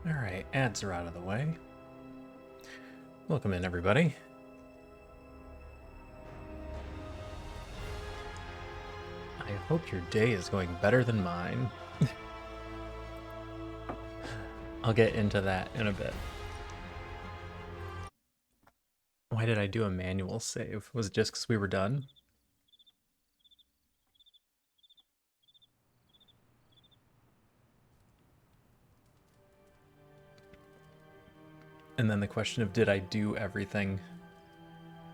Alright, ads are out of the way. Welcome in, everybody. I hope your day is going better than mine. I'll get into that in a bit. Why did I do a manual save? Was it just because we were done? And then the question of did I do everything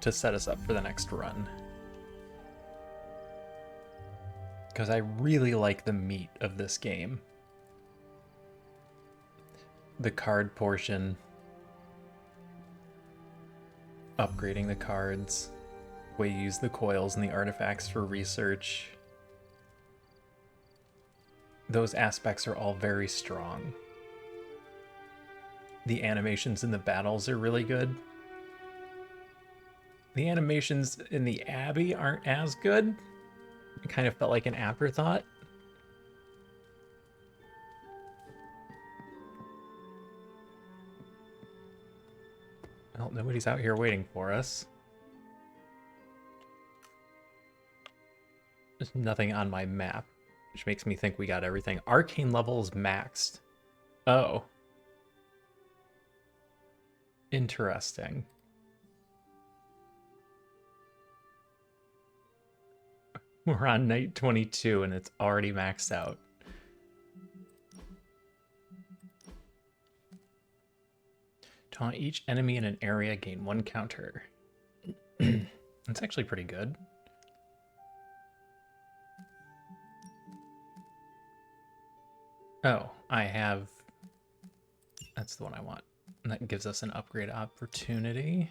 to set us up for the next run? Because I really like the meat of this game. The card portion, upgrading the cards, the way you use the coils and the artifacts for research. Those aspects are all very strong. The animations in the battles are really good. The animations in the Abbey aren't as good. It kind of felt like an afterthought. Well, nobody's out here waiting for us. There's nothing on my map, which makes me think we got everything. Arcane levels maxed. Oh. Interesting. We're on night 22 and it's already maxed out. Taunt each enemy in an area, gain 1 counter. That's actually pretty good. Oh, I have... That's the one I want. And that gives us an upgrade opportunity.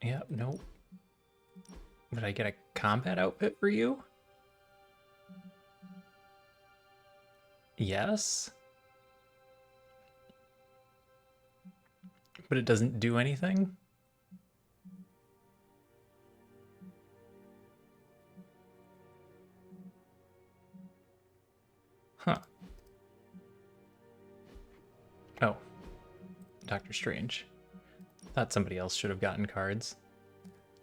Yep, nope. Did I get a combat outfit for you? Yes. But it doesn't do anything? Huh. Oh. Doctor Strange. Thought somebody else should have gotten cards.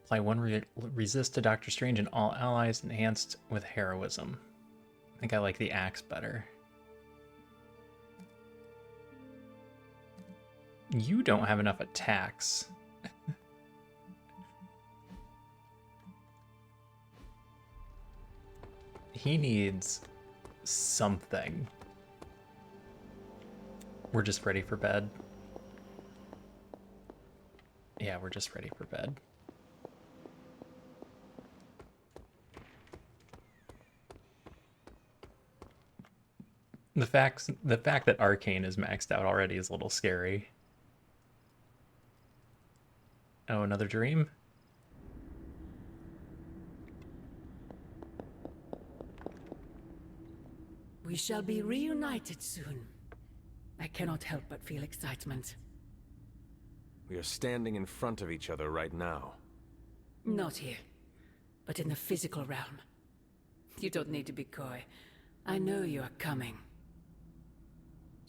Apply 1 resist to Doctor Strange and all allies enhanced with heroism. I think I like the axe better. You don't have enough attacks. He needs something. We're just ready for bed. Yeah, we're just ready for bed. The fact that Arcane is maxed out already is a little scary. Oh, another dream? We shall be reunited soon. I cannot help but feel excitement. We are standing in front of each other right now. Not here, but in the physical realm. You don't need to be coy. I know you are coming.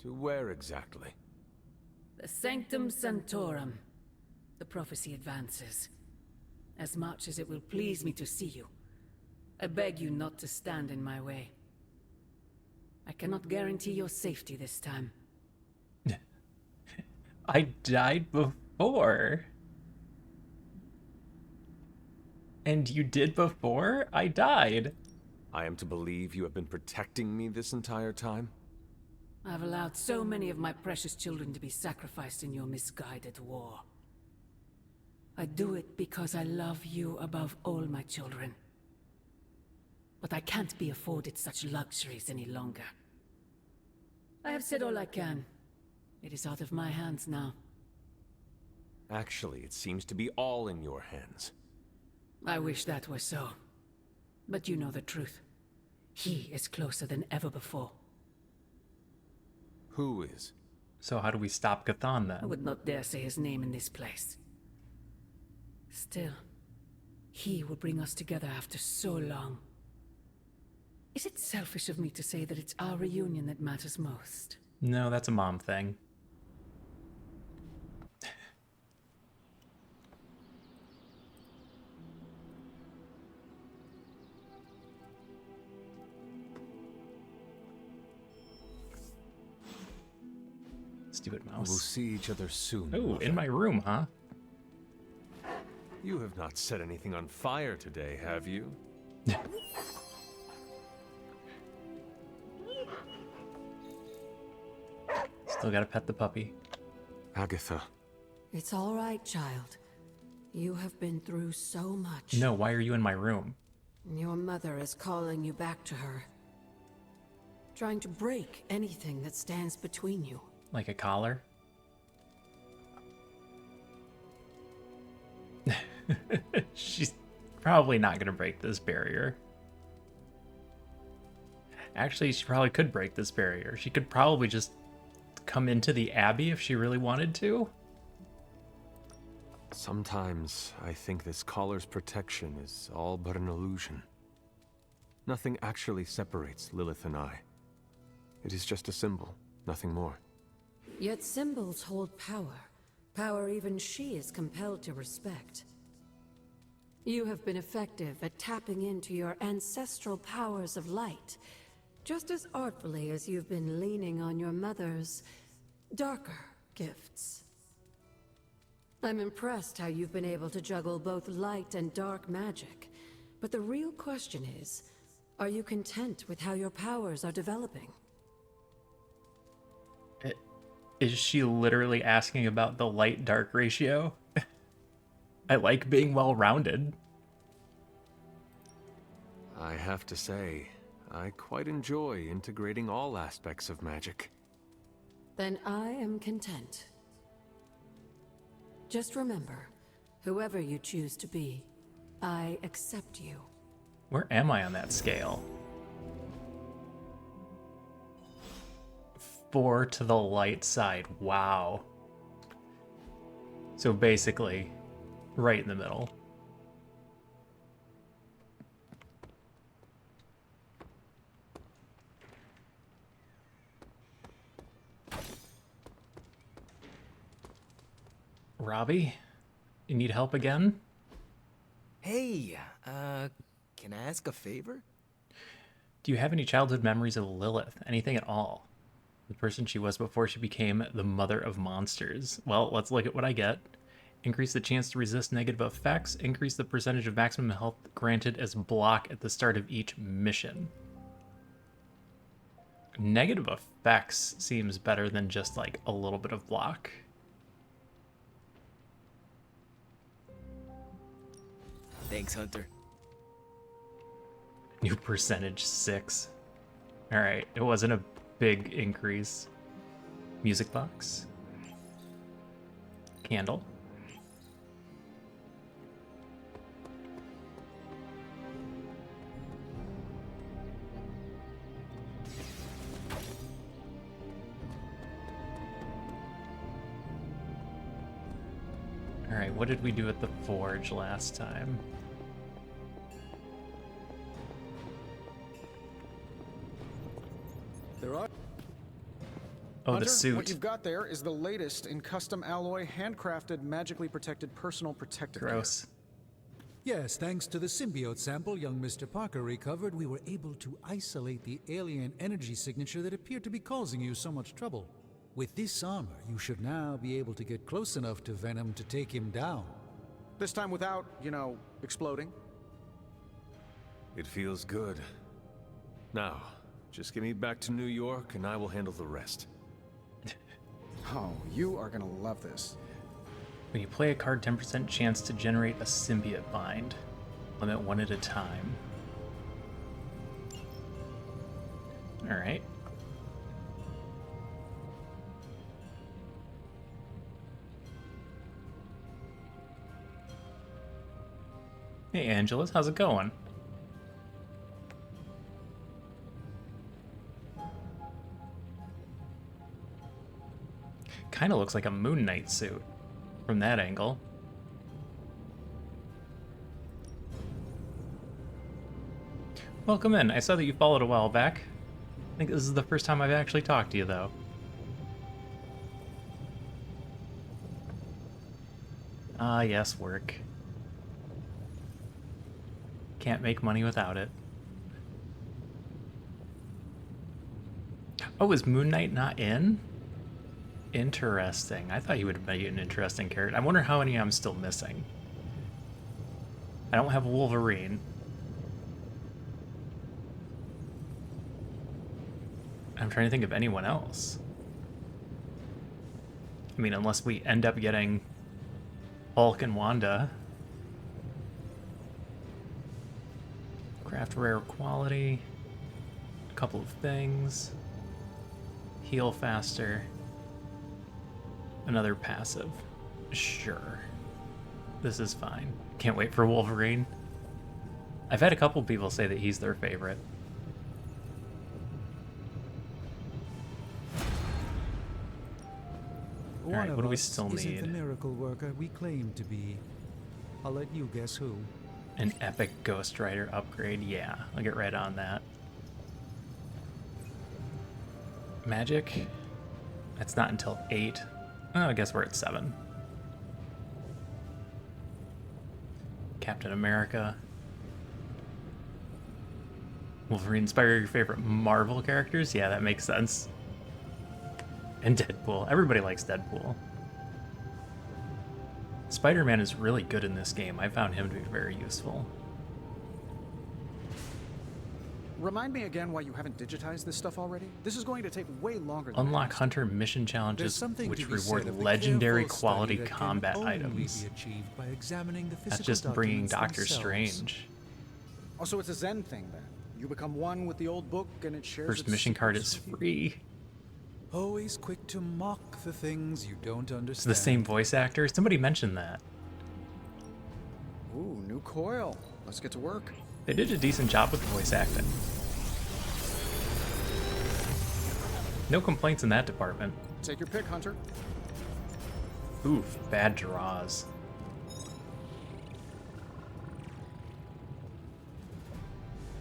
To where exactly? The Sanctum Sanctorum. The prophecy advances. As much as it will please me to see you, I beg you not to stand in my way. I cannot guarantee your safety this time. I died before. And you did before? I died. I am to believe you have been protecting me this entire time? I've allowed so many of my precious children to be sacrificed in your misguided war. I do it because I love you above all my children. But I can't be afforded such luxuries any longer. I have said all I can. It is out of my hands now. Actually, it seems to be all in your hands. I wish that were so. But you know the truth. He is closer than ever before. Who is? So how do we stop Cthon I then? would not dare say his name in this place. Still, he will bring us together after so long. Is it selfish of me to say that it's our reunion that matters most? No, that's a mom thing. Stupid mouse. We'll see each other soon. Oh, Mother. in my room, huh? You have not set anything on fire today, have you? Still gotta pet the puppy. Agatha. It's all right, child. You have been through so much. No, why are you in my room? Your mother is calling you back to her. Trying to break anything that stands between you. Like a collar? She's probably not gonna break this barrier. Actually, she probably could break this barrier. She could probably just come into the Abbey if she really wanted to. Sometimes I think this collar's protection is all but an illusion. Nothing actually separates Lilith and I. It is just a symbol, nothing more. Yet symbols hold power. Power even she is compelled to respect. You have been effective at tapping into your ancestral powers of light, just as artfully as you've been leaning on your mother's darker gifts. I'm impressed how you've been able to juggle both light and dark magic, but the real question is, are you content with how your powers are developing? Is she literally asking about the light-dark ratio? I like being well-rounded. I have to say, I quite enjoy integrating all aspects of magic. Then I am content. Just remember, whoever you choose to be, I accept you. Where am I on that scale? 4 to the light side. Wow. So basically, right in the middle. Robbie, you need help again? Hey, can I ask a favor? Do you have any childhood memories of Lilith? Anything at all? The person she was before she became the mother of monsters. Well, let's look at what I get. Increase the chance to resist negative effects. Increase the percentage of maximum health granted as block at the start of each mission. Negative effects seems better than just like a little bit of block. Thanks, Hunter. New percentage 6. Alright, it wasn't a big increase. Music box. Candle. Alright, what did we do at the forge last time? There are. Oh, Hunter, the suit. What you've got there is the latest in custom alloy, handcrafted, magically protected personal protective gear. Gross. Yes, thanks to the symbiote sample young Mr. Parker recovered, we were able to isolate the alien energy signature that appeared to be causing you so much trouble. With this armor, you should now be able to get close enough to Venom to take him down. This time without, exploding. It feels good. Now, just get me back to New York and I will handle the rest. Oh, you are gonna love this. When you play a card, 10% chance to generate a symbiote bind. Limit 1 at a time. Alright. Hey, Angelus, how's it going? Kind of looks like a Moon Knight suit from that angle. Welcome in. I saw that you followed a while back. I think this is the first time I've actually talked to you, though. Ah, yes, work. Can't make money without it. Oh, is Moon Knight not in? Interesting. I thought he would be an interesting character. I wonder how many I'm still missing. I don't have Wolverine. I'm trying to think of anyone else. I mean, unless we end up getting Hulk and Wanda. Craft rare quality. A couple of things. Heal faster. Another passive. Sure. This is fine. Can't wait for Wolverine. I've had a couple people say that he's their favorite. Alright, what do we still need? Isn't the miracle worker we claim to be. I'll let you guess who. An epic Ghost Rider upgrade? Yeah, I'll get right on that. Magic? It's not until 8. Oh, I guess we're at 7. Captain America. Wolverine, inspire your favorite Marvel characters? Yeah, that makes sense. And Deadpool. Everybody likes Deadpool. Spider-Man is really good in this game. I found him to be very useful. Remind me again why you haven't digitized this stuff already? This is going to take way longer than Unlock Hunter mission challenges, which reward legendary quality combat items. That's just bringing Doctor Strange. Oh, so it's a Zen thing then. You become one with the old book and it shares. First mission card is free. Always quick to mock the things you don't understand. It's the same voice actor. Somebody mentioned that. Ooh, new coil. Let's get to work. They did a decent job with the voice acting. No complaints in that department. Take your pick, Hunter. Oof, bad draws.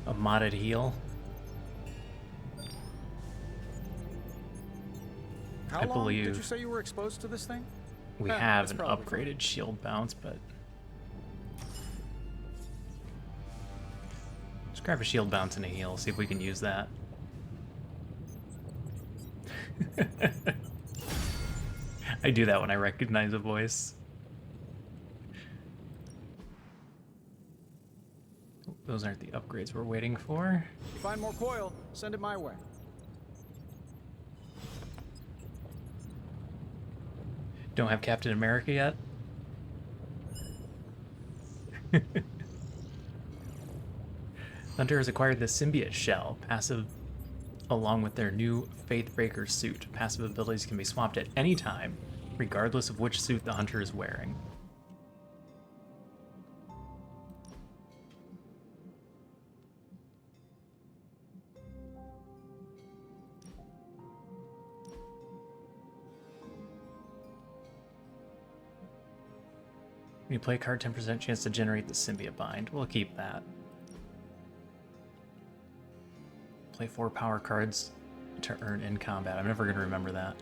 A modded heal. How long did you say you were exposed to this thing? We have an upgraded shield bounce, but let's grab a shield bounce and a heal, see if we can use that. I do that when I recognize a voice. Those aren't the upgrades we're waiting for. You find more coil, send it my way. Don't have Captain America yet? Hunter has acquired the symbiote shell, passive along with their new Faithbreaker suit. Passive abilities can be swapped at any time, regardless of which suit the Hunter is wearing. When you play a card, 10% chance to generate the symbiote bind. We'll keep that. Play 4 power cards to earn in combat. I'm never going to remember that.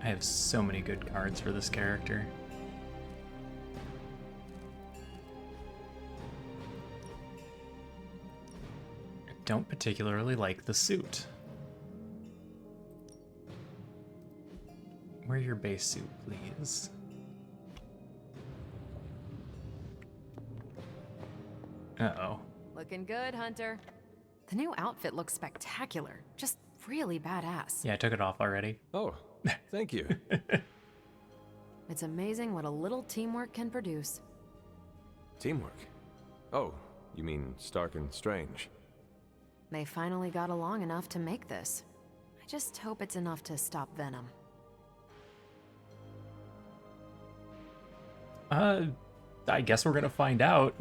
I have so many good cards for this character. I don't particularly like the suit. Wear your base suit, please. Uh-oh. Looking good, Hunter. The new outfit looks spectacular. Just really badass. Yeah, I took it off already. Oh, thank you. It's amazing what a little teamwork can produce. Teamwork? Oh, you mean Stark and Strange? They finally got along enough to make this. I just hope it's enough to stop Venom. I guess we're gonna find out.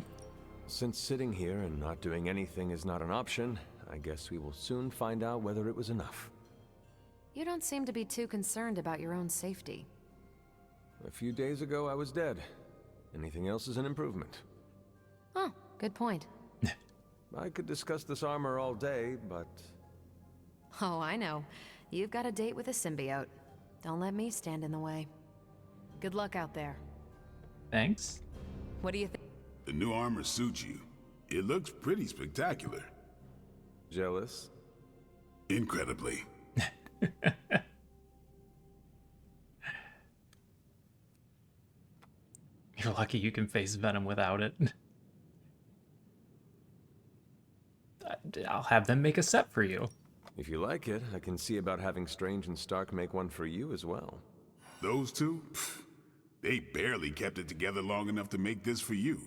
Since sitting here and not doing anything is not an option, I guess we will soon find out whether it was enough. You don't seem to be too concerned about your own safety. A few days ago, I was dead. Anything else is an improvement. Oh, good point. I could discuss this armor all day, but... Oh, I know. You've got a date with a symbiote. Don't let me stand in the way. Good luck out there. Thanks. What do you think? The new armor suits you. It looks pretty spectacular. Jealous? Incredibly. You're lucky you can face Venom without it. I'll have them make a set for you. If you like it, I can see about having Strange and Stark make one for you as well. Those two? Pfft, they barely kept it together long enough to make this for you.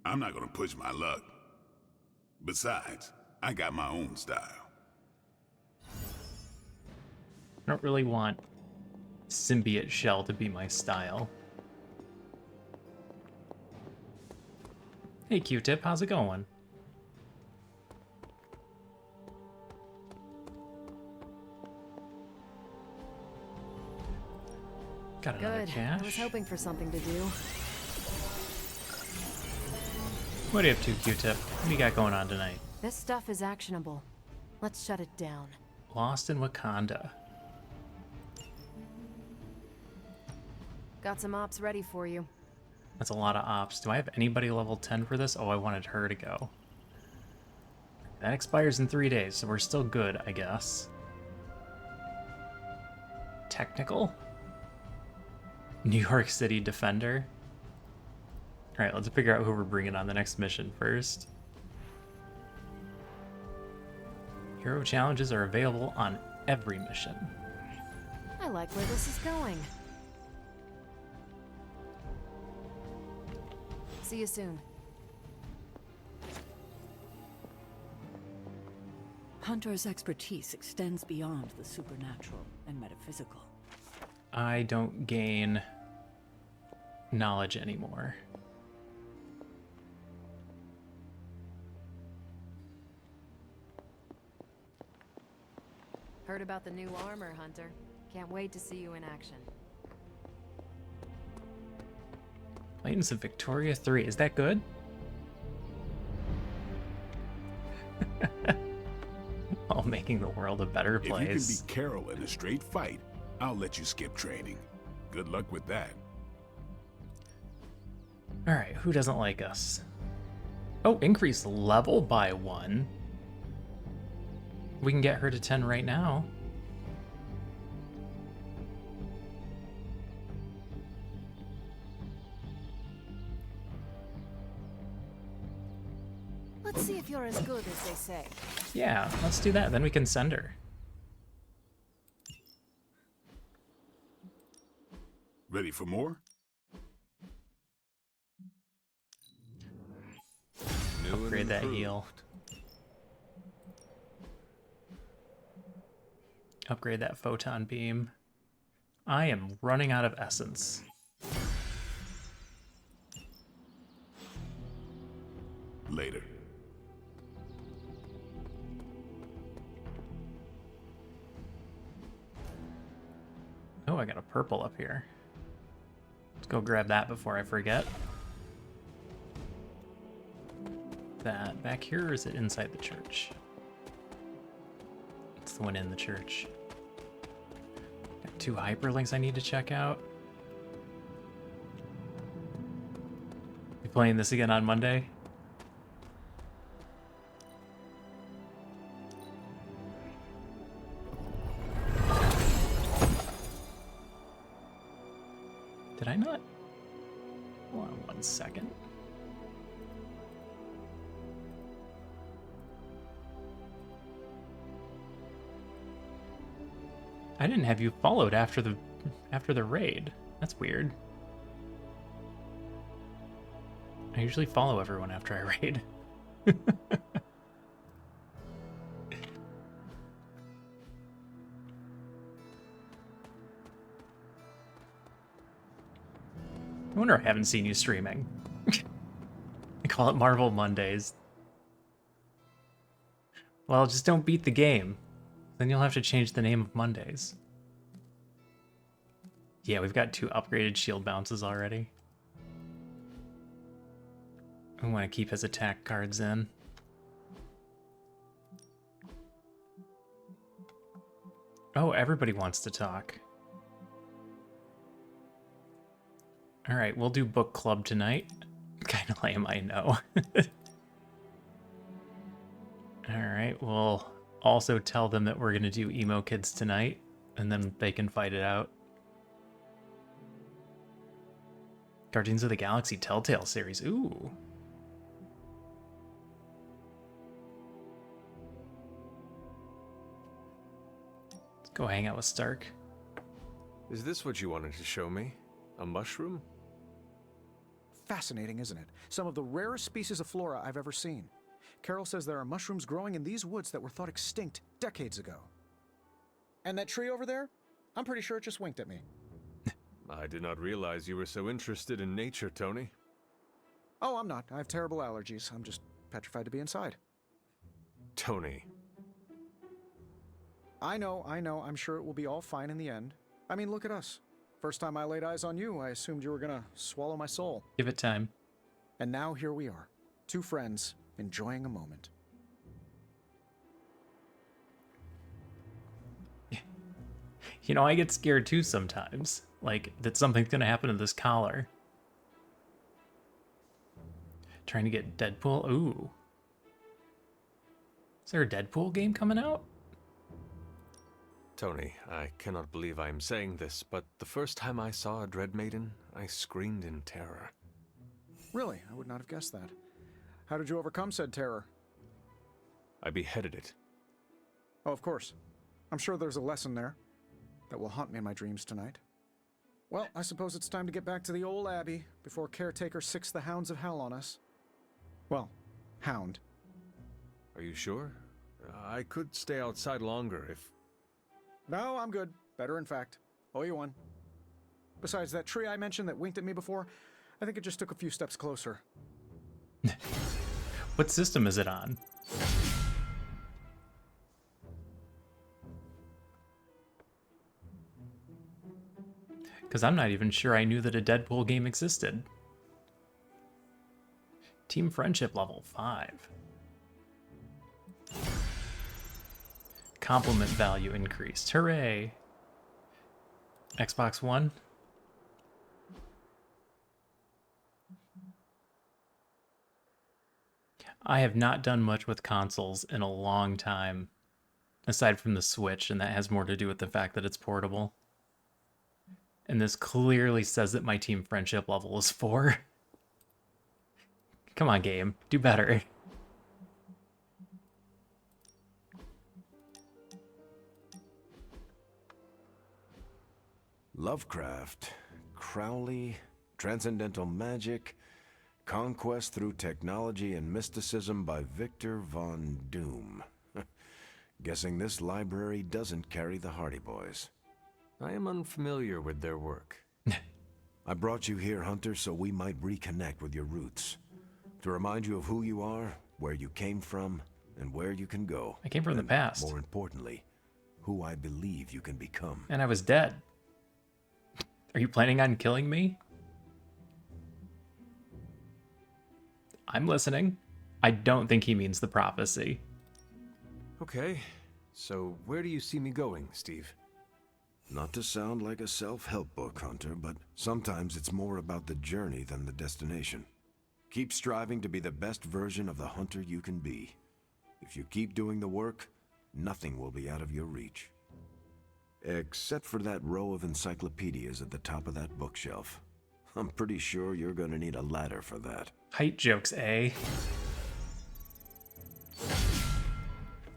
I'm not gonna push my luck. Besides, I got my own style. I don't really want symbiote shell to be my style. Hey Q-Tip, how's it going? Got another Good. cache. I was hoping for something to do. What do you have to, Q-Tip? What do you got going on tonight? This stuff is actionable. Let's shut it down. Lost in Wakanda. Got some ops ready for you. That's a lot of ops. Do I have anybody level 10 for this? Oh, I wanted her to go. That expires in 3 days, so we're still good, I guess. Technical? New York City Defender? Alright, let's figure out who we're bringing on the next mission first. Hero challenges are available on every mission. I like where this is going. See you soon. Hunter's expertise extends beyond the supernatural and metaphysical. I don't gain knowledge anymore. Heard about the new armor, Hunter. Can't wait to see you in action. Titans of Victoria 3. Is that good? Oh, making the world a better If you can place. beat Carol in a straight fight, I'll let you skip training. Good luck with that. Alright, who doesn't like us? Oh, increase level by 1. We can get her to 10 right now. Let's see if you're as good as they say. Yeah, let's do that. Then we can send her. Ready for more? New and Upgrade that improved. heal. Upgrade that photon beam. I am running out of essence. Later. Oh, I got a purple up here. Let's go grab that before I forget. That back here, or is it inside the church? It's the one in the church. Got 2 hyperlinks I need to check out. You playing this again on Monday? Did I not? Hold on 1 second. I didn't have you followed after the raid. That's weird. I usually follow everyone after I raid. I wonder I haven't seen you streaming. I call it Marvel Mondays. Well, just don't beat the game. Then you'll have to change the name of Mondays. Yeah, we've got 2 upgraded shield bounces already. We want to keep his attack cards in. Oh, everybody wants to talk. All right, we'll do book club tonight. Kind of lame, I know. All right, we'll also tell them that we're going to do Emo Kids tonight, and then they can fight it out. Guardians of the Galaxy Telltale series. Ooh. Let's go hang out with Stark. Is this what you wanted to show me? A mushroom? Fascinating, isn't it? Some of the rarest species of flora I've ever seen. Carol says there are mushrooms growing in these woods that were thought extinct decades ago. And that tree over there? I'm pretty sure it just winked at me. I did not realize you were so interested in nature, Tony. Oh, I'm not. I have terrible allergies. I'm just petrified to be inside. Tony. I know. I'm sure it will be all fine in the end. I mean, look at us. First time I laid eyes on you, I assumed you were gonna swallow my soul. Give it time. And now here we are. 2 friends, enjoying a moment. You know, I get scared too sometimes. Like, that something's gonna happen to this collar. Trying to get Deadpool? Ooh. Is there a Deadpool game coming out? Tony, I cannot believe I am saying this, but the first time I saw a Dread Maiden, I screamed in terror. Really? I would not have guessed that. How did you overcome said terror? I beheaded it. Oh, of course. I'm sure there's a lesson there that will haunt me in my dreams tonight. Well, I suppose it's time to get back to the old Abbey before Caretaker sicks the hounds of hell on us. Well, hound. Are you sure? I could stay outside longer if... No, I'm good. Better, in fact. Owe you one. Besides, that tree I mentioned that winked at me before, I think it just took a few steps closer. What system is it on? Because I'm not even sure I knew that a Deadpool game existed. Team Friendship level 5. Compliment value increased. Hooray! Xbox One? I have not done much with consoles in a long time, aside from the Switch, and that has more to do with the fact that it's portable. And this clearly says that my Team Friendship level is 4. Come on, game. Do better. Lovecraft, Crowley, transcendental magic, conquest through technology and mysticism by Victor Von Doom. Guessing this library doesn't carry the Hardy Boys. I am unfamiliar with their work. I brought you here, Hunter, so we might reconnect with your roots. To remind you of who you are, where you came from, and where you can go. I came from the And, past. more importantly, who I believe you can become. And I was dead. Are you planning on killing me? I'm listening. I don't think he means the prophecy. Okay, so where do you see me going, Steve? Not to sound like a self-help book, Hunter, but sometimes it's more about the journey than the destination. Keep striving to be the best version of the Hunter you can be. If you keep doing the work, nothing will be out of your reach. Except for that row of encyclopedias at the top of that bookshelf. I'm pretty sure you're gonna need a ladder for that. Height jokes, eh?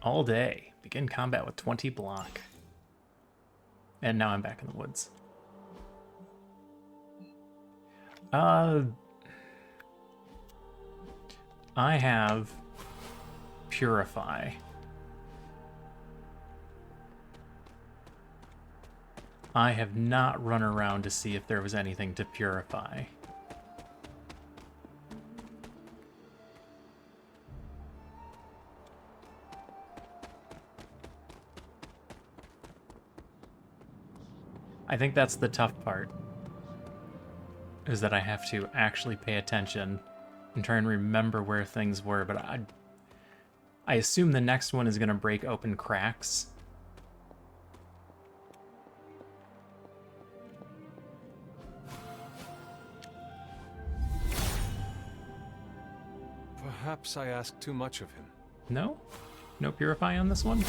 All day. Begin combat with 20 block. And now I'm back in the woods. I have Purify. I have not run around to see if there was anything to purify. I think that's the tough part, is that I have to actually pay attention and try and remember where things were, but I assume the next one is going to break open cracks. Perhaps I asked too much of him. No? No purify on this one?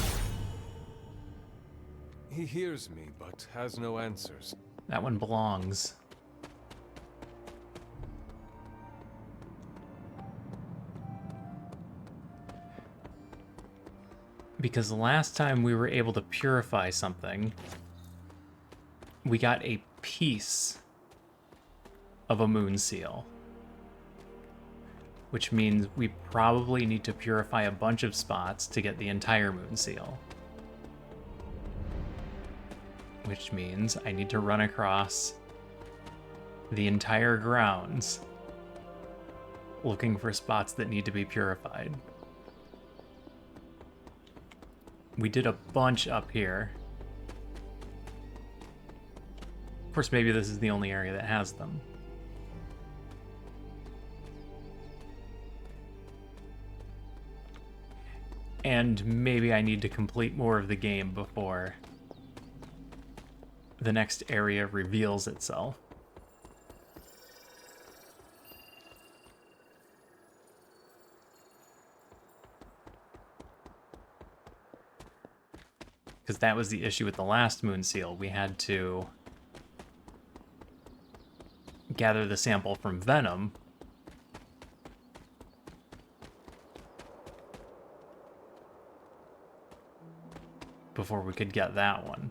He hears me, but has no answers. That one belongs. Because the last time we were able to purify something, we got a piece of a moon seal. Which means we probably need to purify a bunch of spots to get the entire moon seal. Which means I need to run across the entire grounds looking for spots that need to be purified. We did a bunch up here. Of course, maybe this is the only area that has them. And maybe I need to complete more of the game before the next area reveals itself. Because that was the issue with the last moon seal. We had to gather the sample from Venom before we could get that one.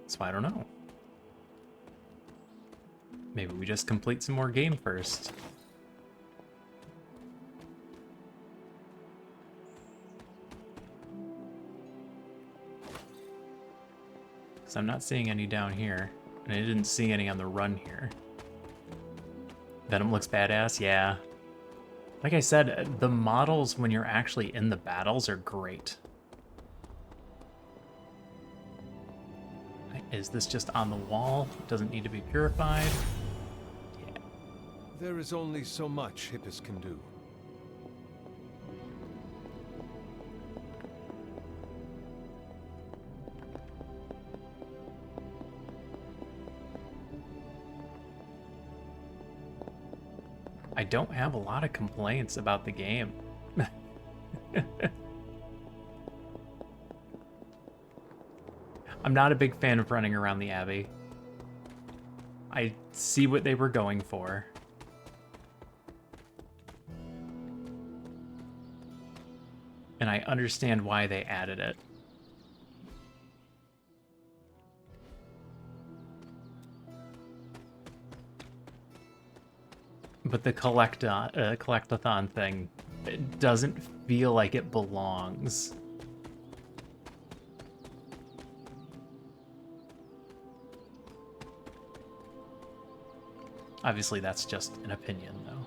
So I don't know. Maybe we just complete some more game first. Because I'm not seeing any down here, and I didn't see any on the run here. Venom looks badass, yeah. Like I said, the models when you're actually in the battles are great. Is this just on the wall? Doesn't need to be purified? Yeah. There is only so much Hippus can do. I don't have a lot of complaints about the game. I'm not a big fan of running around the Abbey. I see what they were going for. And I understand why they added it. But the collectathon thing, it doesn't feel like it belongs. Obviously, that's just an opinion, though.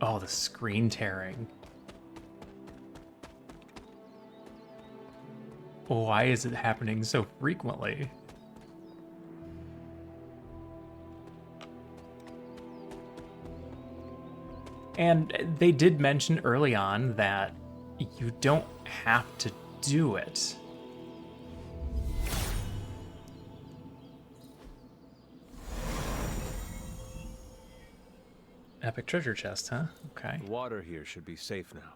Oh, the screen tearing. Why is it happening so frequently? And they did mention early on that you don't have to do it. Epic treasure chest, huh? Okay. The water here should be safe now.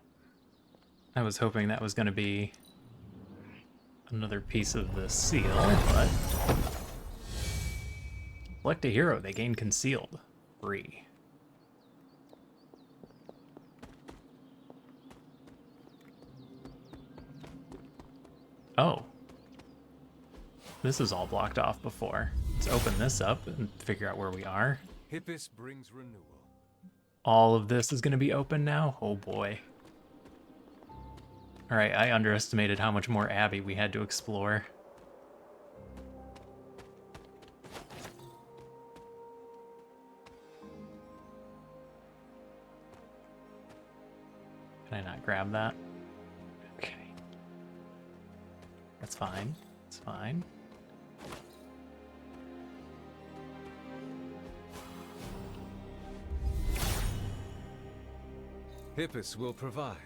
I was hoping that was going to be another piece of the seal, but... Select a hero, they gain concealed. Free. Oh. This is all blocked off before. Let's open this up and figure out where we are. Hippus brings renewal. All of this is going to be open now? Oh boy. Alright, I underestimated how much more Abbey we had to explore. Can I not grab that? Okay. That's fine. It's fine. Hippus will provide.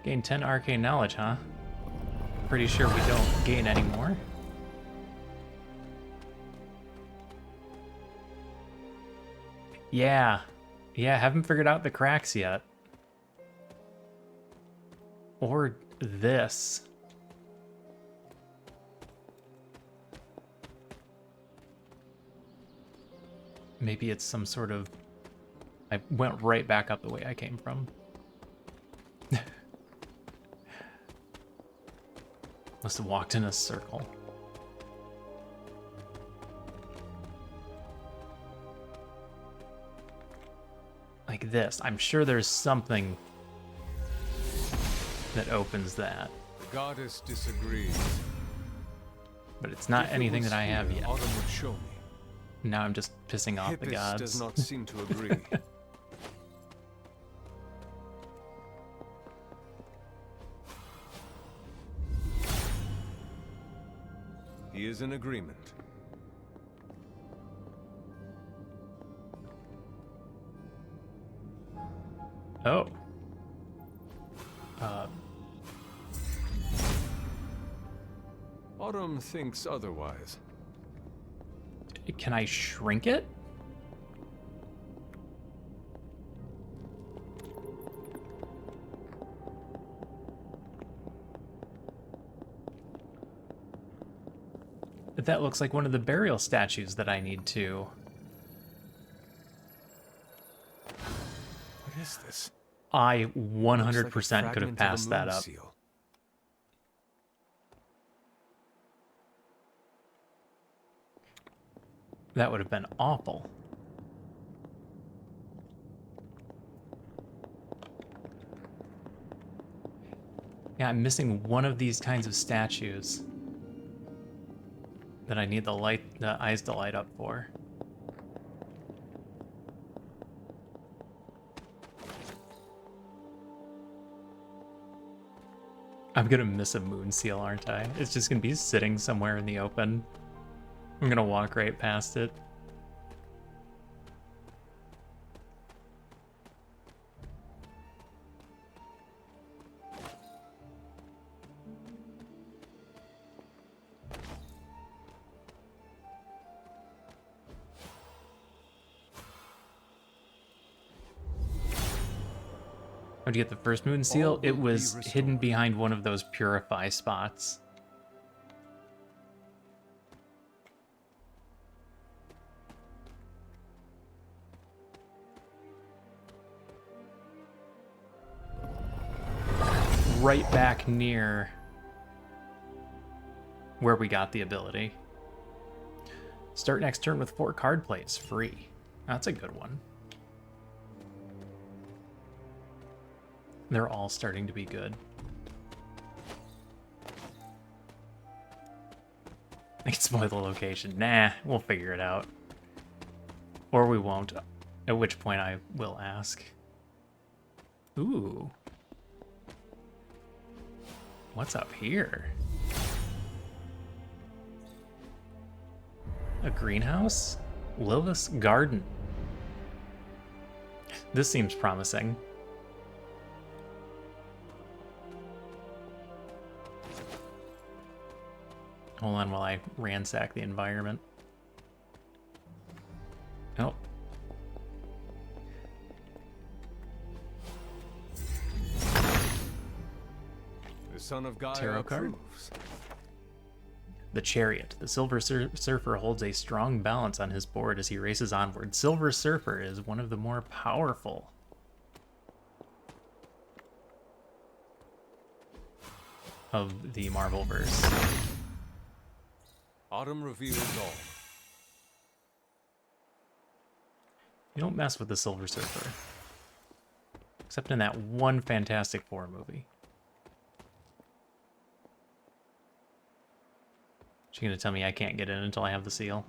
Gain 10 arcane knowledge, huh? Pretty sure we don't gain any more. Yeah. Yeah, haven't figured out the cracks yet. Or this. Maybe it's some sort of... I went right back up the way I came from. Must have walked in a circle. Like this. I'm sure there's something that opens that. The goddess disagrees. But it's not anything that I have yet. Autumn would show me. Now I'm just pissing off the Hippus gods. does not seem to agree. He is in agreement. Oh. Autumn thinks otherwise. Can I shrink it? That looks like one of the burial statues that I need to. What is this? I 100% Looks like a could have fragment of a passed that moon up. seal. That would have been awful. Yeah, I'm missing one of these kinds of statues that I need the eyes to light up for. I'm gonna miss a moon seal, aren't I? It's just gonna be sitting somewhere in the open. I'm gonna walk right past it. How'd you get the first moon seal? It was hidden behind one of those purify spots. Right back near where we got the ability. Start next turn with 4 card plays, free. That's a good one. They're all starting to be good. I can spoil the location. Nah, we'll figure it out. Or we won't, at which point I will ask. Ooh. What's up here? A greenhouse? Lilith's garden. This seems promising. Hold on while I ransack the environment. Oh. The son of God Tarot card. approves. The Chariot. The Silver Surfer holds a strong balance on his board as he races onward. Silver Surfer is one of the more powerful of the Marvelverse. Autumn reveals all. You don't mess with the Silver Surfer. Except in that one Fantastic Four movie. She's gonna tell me I can't get in until I have the seal.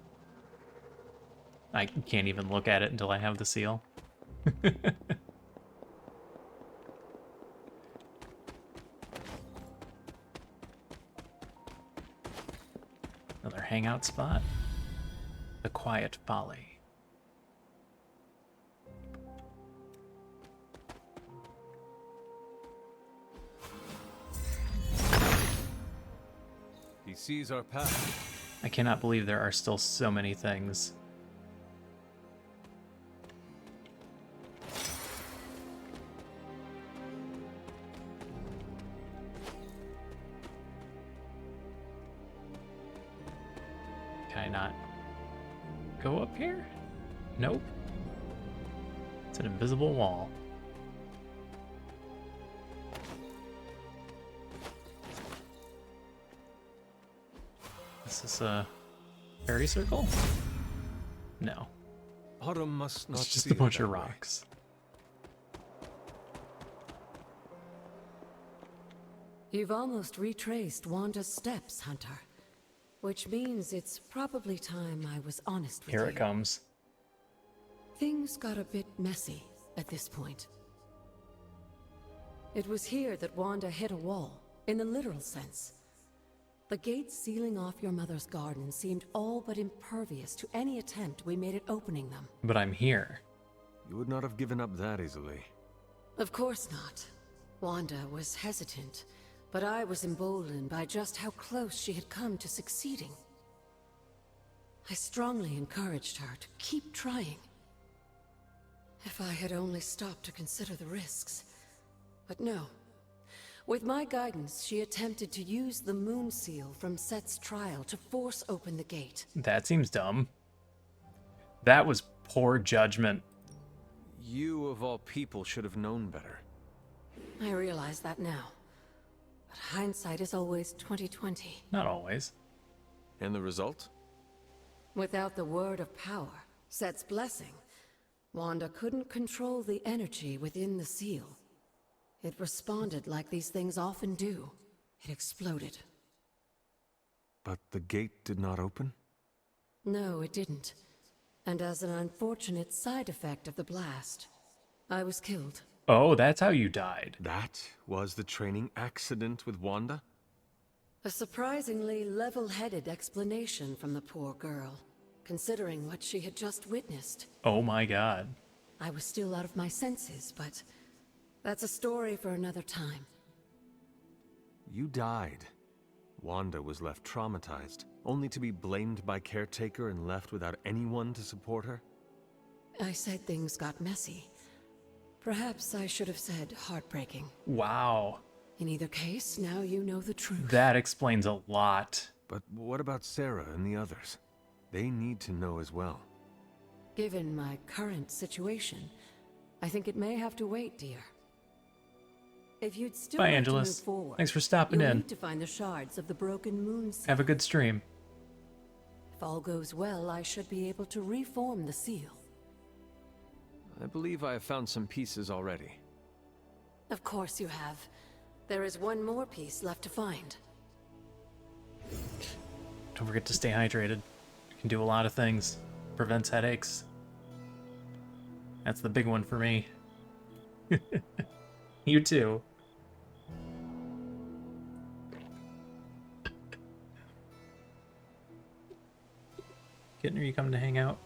I can't even look at it until I have the seal. hangout spot. The Quiet Folly. He sees our path. I cannot believe there are still so many things. Can I not go up here? Nope. It's an invisible wall. Is this a fairy circle? No. Autumn must not It's just see a bunch it of that way. rocks. You've almost retraced Wanda's steps, Hunter. Which means it's probably time I was honest with you. Here it comes. Things got a bit messy at this point. It was here that Wanda hit a wall, in the literal sense. The gates sealing off your mother's garden seemed all but impervious to any attempt we made at opening them. But I'm here. You would not have given up that easily. Of course not. Wanda was hesitant, but I was emboldened by just how close she had come to succeeding. I strongly encouraged her to keep trying. If I had only stopped to consider the risks. But no. With my guidance, she attempted to use the moon seal from Set's trial to force open the gate. That seems dumb. That was poor judgment. You, of all people, should have known better. I realize that now. But hindsight is always 20/20. Not always. And the result? Without the word of power, Set's blessing, Wanda couldn't control the energy within the seal. It responded like these things often do. It exploded. But the gate did not open? No, it didn't. And as an unfortunate side effect of the blast, I was killed. Oh, that's how you died. That was the training accident with Wanda? A surprisingly level-headed explanation from the poor girl, considering what she had just witnessed. Oh my god. I was still out of my senses, but that's a story for another time. You died. Wanda was left traumatized, only to be blamed by Caretaker and left without anyone to support her? I said things got messy. Perhaps I should have said heartbreaking. Wow. In either case, now you know the truth. That explains a lot. But what about Sarah and the others? They need to know as well. Given my current situation, I think it may have to wait, dear. If you'd still Bye, like Angelus. to move forward, Thanks for stopping you'll in. need to find the shards of the broken moon seal. Have a good stream. If all goes well, I should be able to reform the seal. I believe I have found some pieces already. Of course you have. There is one more piece left to find. Don't forget to stay hydrated. You can do a lot of things. Prevents headaches. That's the big one for me. You too. Kitten, are you coming to hang out?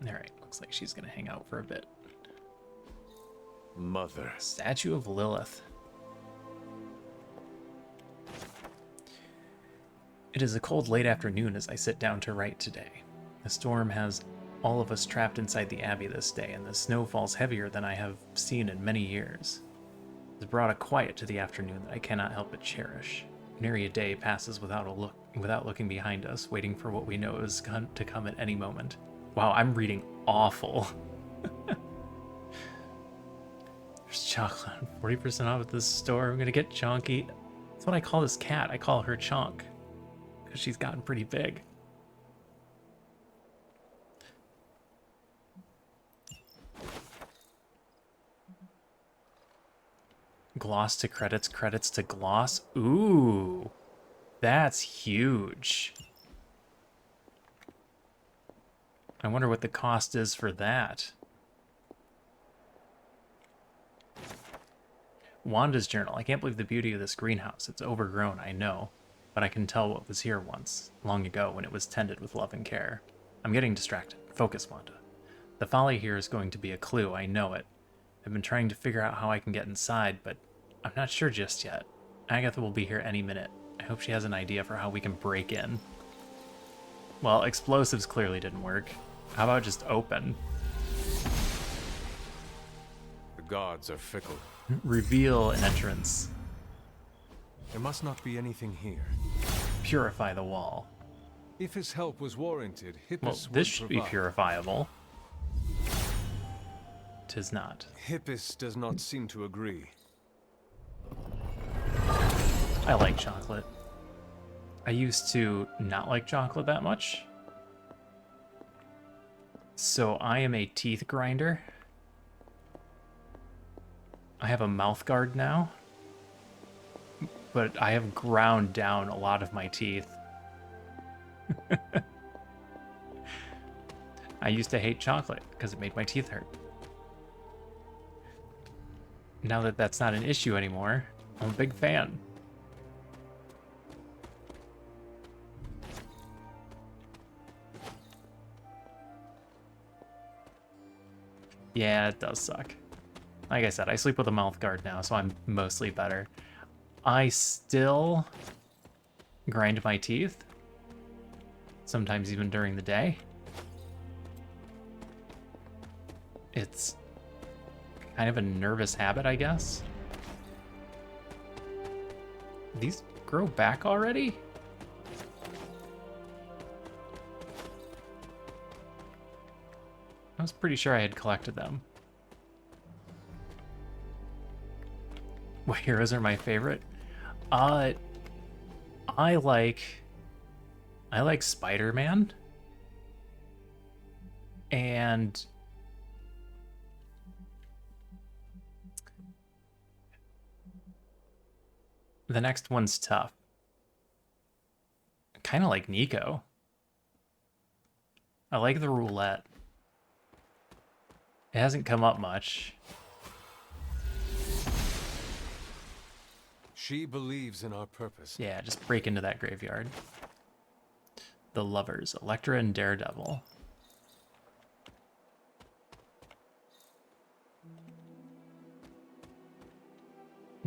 Alright, looks like she's gonna hang out for a bit. Mother. Statue of Lilith. It is a cold late afternoon as I sit down to write today. The storm has all of us trapped inside the Abbey this day, and the snow falls heavier than I have seen in many years. It has brought a quiet to the afternoon that I cannot help but cherish. Nary a day passes without looking behind us, waiting for what we know is to come at any moment. Wow, I'm reading awful. There's chocolate, 40% off at this store. I'm gonna get Chonky. That's what I call this cat. I call her Chonk, because she's gotten pretty big. Gloss to credits, credits to gloss. Ooh, that's huge. I wonder what the cost is for that. Wanda's journal. I can't believe the beauty of this greenhouse. It's overgrown, I know, but I can tell what was here once, long ago, when it was tended with love and care. I'm getting distracted. Focus, Wanda. The folly here is going to be a clue, I know it. I've been trying to figure out how I can get inside, but I'm not sure just yet. Agatha will be here any minute. I hope she has an idea for how we can break in. Well, explosives clearly didn't work. How about just open? The gods are fickle. Reveal an entrance. There must not be anything here. Purify the wall. If his help was warranted, Well, Hippus this would should be provide. purifiable. 'Tis not. Hippus does not seem to agree. I like chocolate. I used to not like chocolate that much. So I am a teeth grinder. I have a mouth guard now. But I have ground down a lot of my teeth. I used to hate chocolate because it made my teeth hurt. Now that that's not an issue anymore, I'm a big fan. Yeah, it does suck. Like I said, I sleep with a mouth guard now, so I'm mostly better. I still grind my teeth, sometimes even during the day. It's kind of a nervous habit, I guess. These grow back already? I was pretty sure I had collected them. What heroes are my favorite? I like Spider-Man. And the next one's tough. Kind of like Nico. I like the roulette. It hasn't come up much. She believes in our purpose. Yeah, just break into that graveyard. The Lovers, Elektra and Daredevil.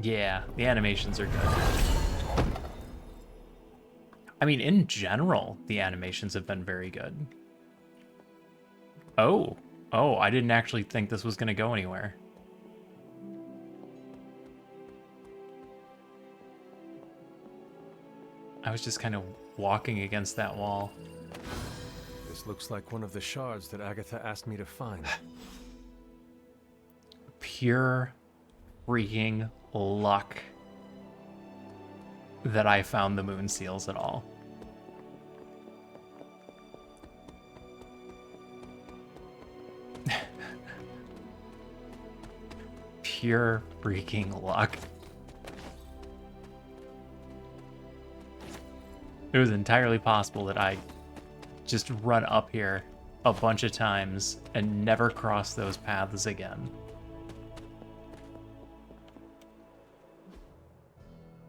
Yeah, the animations are good. I mean, in general, the animations have been very good. Oh, I didn't actually think this was going to go anywhere. I was just kind of walking against that wall. This looks like one of the shards that Agatha asked me to find. Pure freaking luck that I found the moon seals at all. Pure freaking luck. It was entirely possible that I just run up here a bunch of times and never cross those paths again.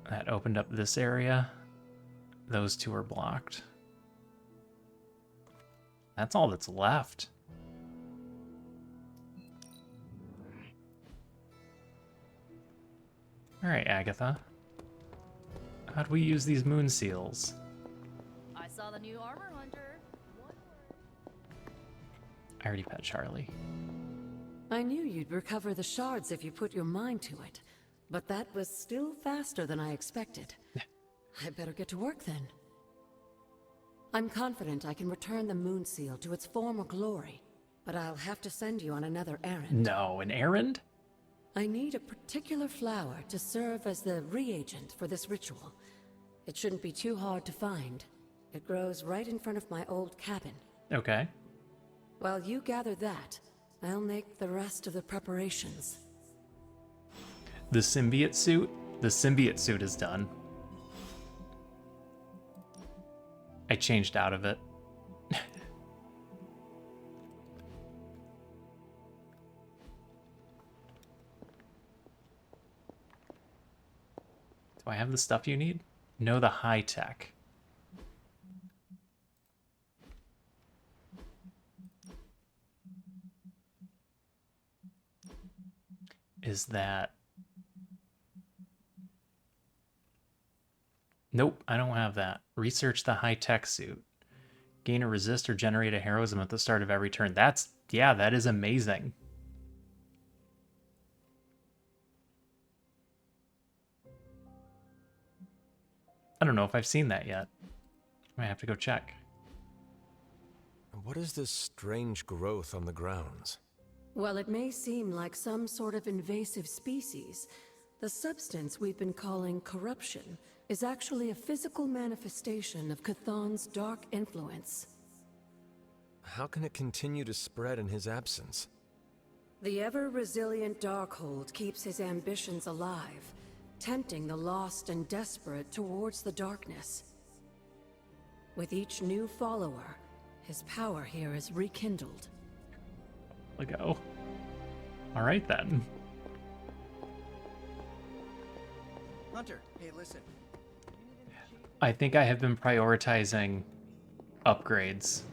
That opened up this area. Those two are blocked. That's all that's left. All right, Agatha. How do we use these moon seals? I saw the new armor hunter. I already pet Charlie. I knew you'd recover the shards if you put your mind to it, but that was still faster than I expected. I better get to work then. I'm confident I can return the moon seal to its former glory, but I'll have to send you on another errand. No, an errand? I need a particular flower to serve as the reagent for this ritual. It shouldn't be too hard to find. It grows right in front of my old cabin. Okay. While you gather that, I'll make the rest of the preparations. The symbiote suit? The symbiote suit is done. I changed out of it. I have the stuff you need? Know the high tech. Is that... Nope, I don't have that. Research the high-tech suit. Gain a resist or generate a heroism at the start of every turn. That's... yeah, that is amazing. I don't know if I've seen that yet. I might have to go check. What is this strange growth on the grounds? While it may seem like some sort of invasive species, the substance we've been calling corruption is actually a physical manifestation of Cthulhu's dark influence. How can it continue to spread in his absence? The ever-resilient Darkhold keeps his ambitions alive, tempting the lost and desperate towards the darkness. With each new follower, his power here is rekindled. Go. All right then. Hunter, hey, listen. I think I have been prioritizing upgrades.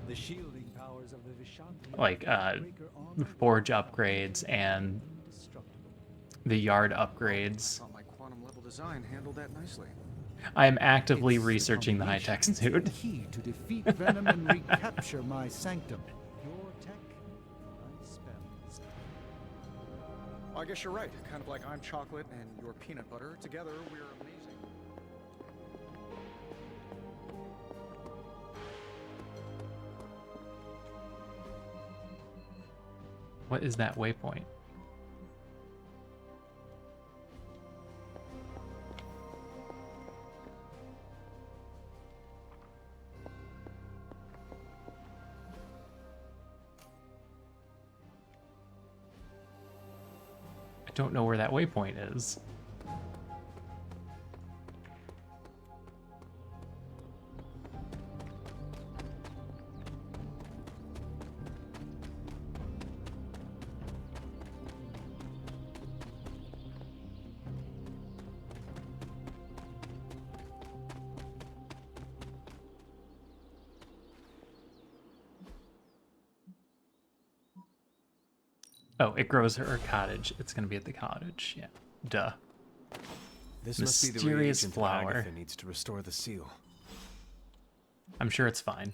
The shielding powers of the Vishanti Like forge upgrades and the yard upgrades. I thought my quantum level design handled that nicely. I am actively It's researching the high-tech suit. key to defeat Venom and recapture my sanctum. Your tech, my spells. Well, I guess you're right. Kind of like I'm chocolate and you're peanut butter. Together, we're amazing. What is that waypoint? I don't know where that waypoint is. Oh, it grows her cottage. It's gonna be at the cottage. Yeah. Duh. This must be the Mysterious reagent flower. Agatha needs to restore the seal. I'm sure it's fine.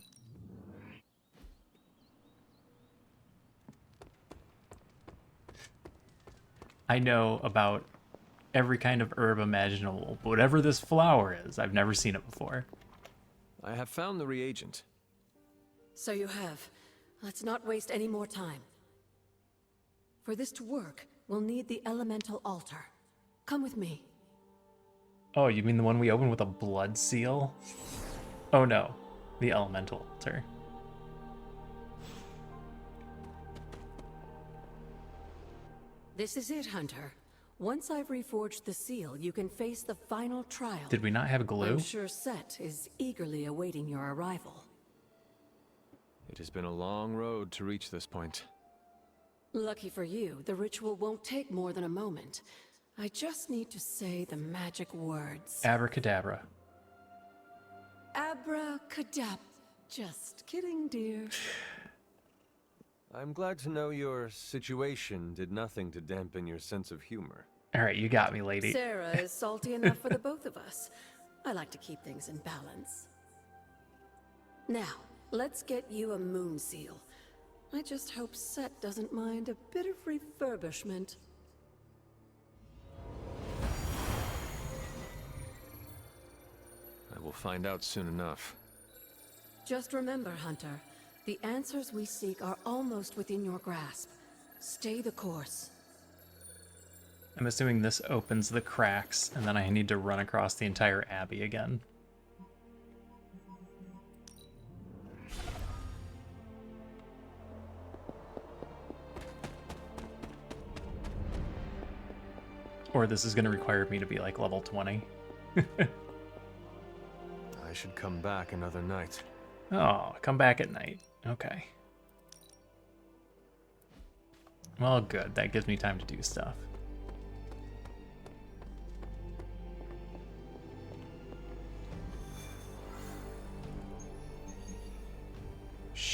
I know about every kind of herb imaginable. Whatever this flower is, I've never seen it before. I have found the reagent. So you have. Let's not waste any more time. For this to work, we'll need the elemental altar. Come with me. Oh, you mean the one we opened with a blood seal? Oh no, the elemental altar. This is it, Hunter. Once I've reforged the seal, you can face the final trial. Did we not have glue? I'm sure Set is eagerly awaiting your arrival. It has been a long road to reach this point. Lucky for you, the ritual won't take more than a moment. I just need to say the magic words. Abracadabra. Abracadabra. Just kidding, dear. I'm glad to know your situation did nothing to dampen your sense of humor. Alright, you got me, lady. Sarah is salty enough for the both of us. I like to keep things in balance. Now, let's get you a moon seal. I just hope Set doesn't mind a bit of refurbishment. I will find out soon enough. Just remember, Hunter, the answers we seek are almost within your grasp. Stay the course. I'm assuming this opens the cracks, and then I need to run across the entire abbey again. Or this is going to require me to be like level 20. I should come back another night. Oh, come back at night. Okay. Well, good. That gives me time to do stuff.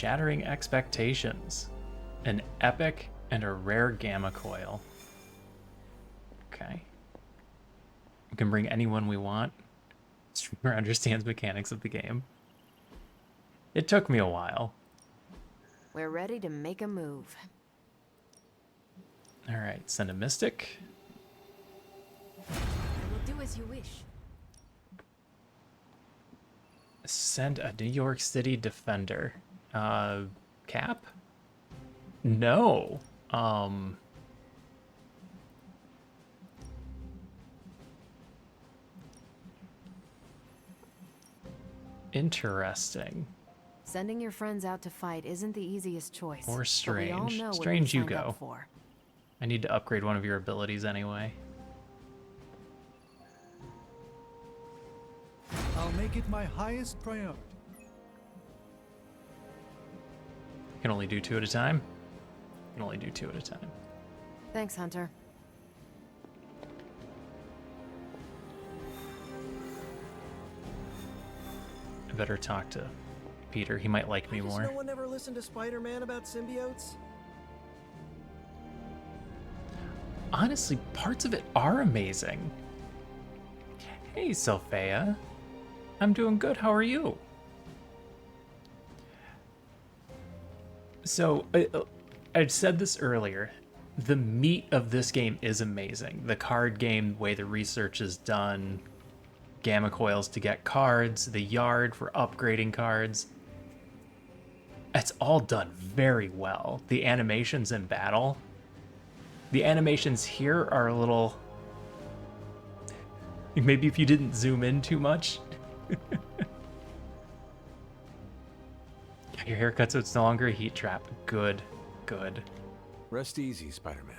Shattering Expectations. An epic and a rare gamma coil. Okay. We can bring anyone we want. Streamer understands mechanics of the game. It took me a while. We're ready to make a move. Alright, send a mystic. I will do as you wish. Send a New York City defender. Cap? No. Interesting. Sending your friends out to fight isn't the easiest choice. Or but we all Strange. know what Strange, we you signed up go. for. I need to upgrade one of your abilities anyway. I'll make it my highest priority. Can only do 2 at a time? Can only do 2 at a time. Thanks, Hunter. I better talk to Peter. He might like me Why does more. no one ever listen to Spider-Man about symbiotes? Honestly, parts of it are amazing. Hey, Sophia. I'm doing good. How are you? So, I'd said this earlier. The meat of this game is amazing. The card game, the way the research is done, gamma coils to get cards, the yard for upgrading cards. It's all done very well. The animations in battle. The animations here are a little... Maybe if you didn't zoom in too much. Got your haircut so it's no longer a heat trap. Good, good. Rest easy, Spider-Man.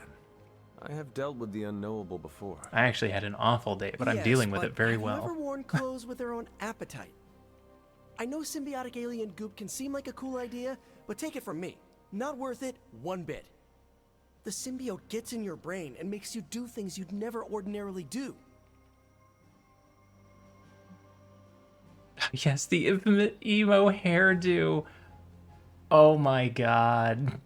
I have dealt with the unknowable before. I actually had an awful day, but I'm Yes, dealing with but it very have well. you ever worn clothes with their own appetite? I know symbiotic alien goop can seem like a cool idea, but take it from me. Not worth it one bit. The symbiote gets in your brain and makes you do things you'd never ordinarily do. Yes, the infamous emo hairdo. Oh my god.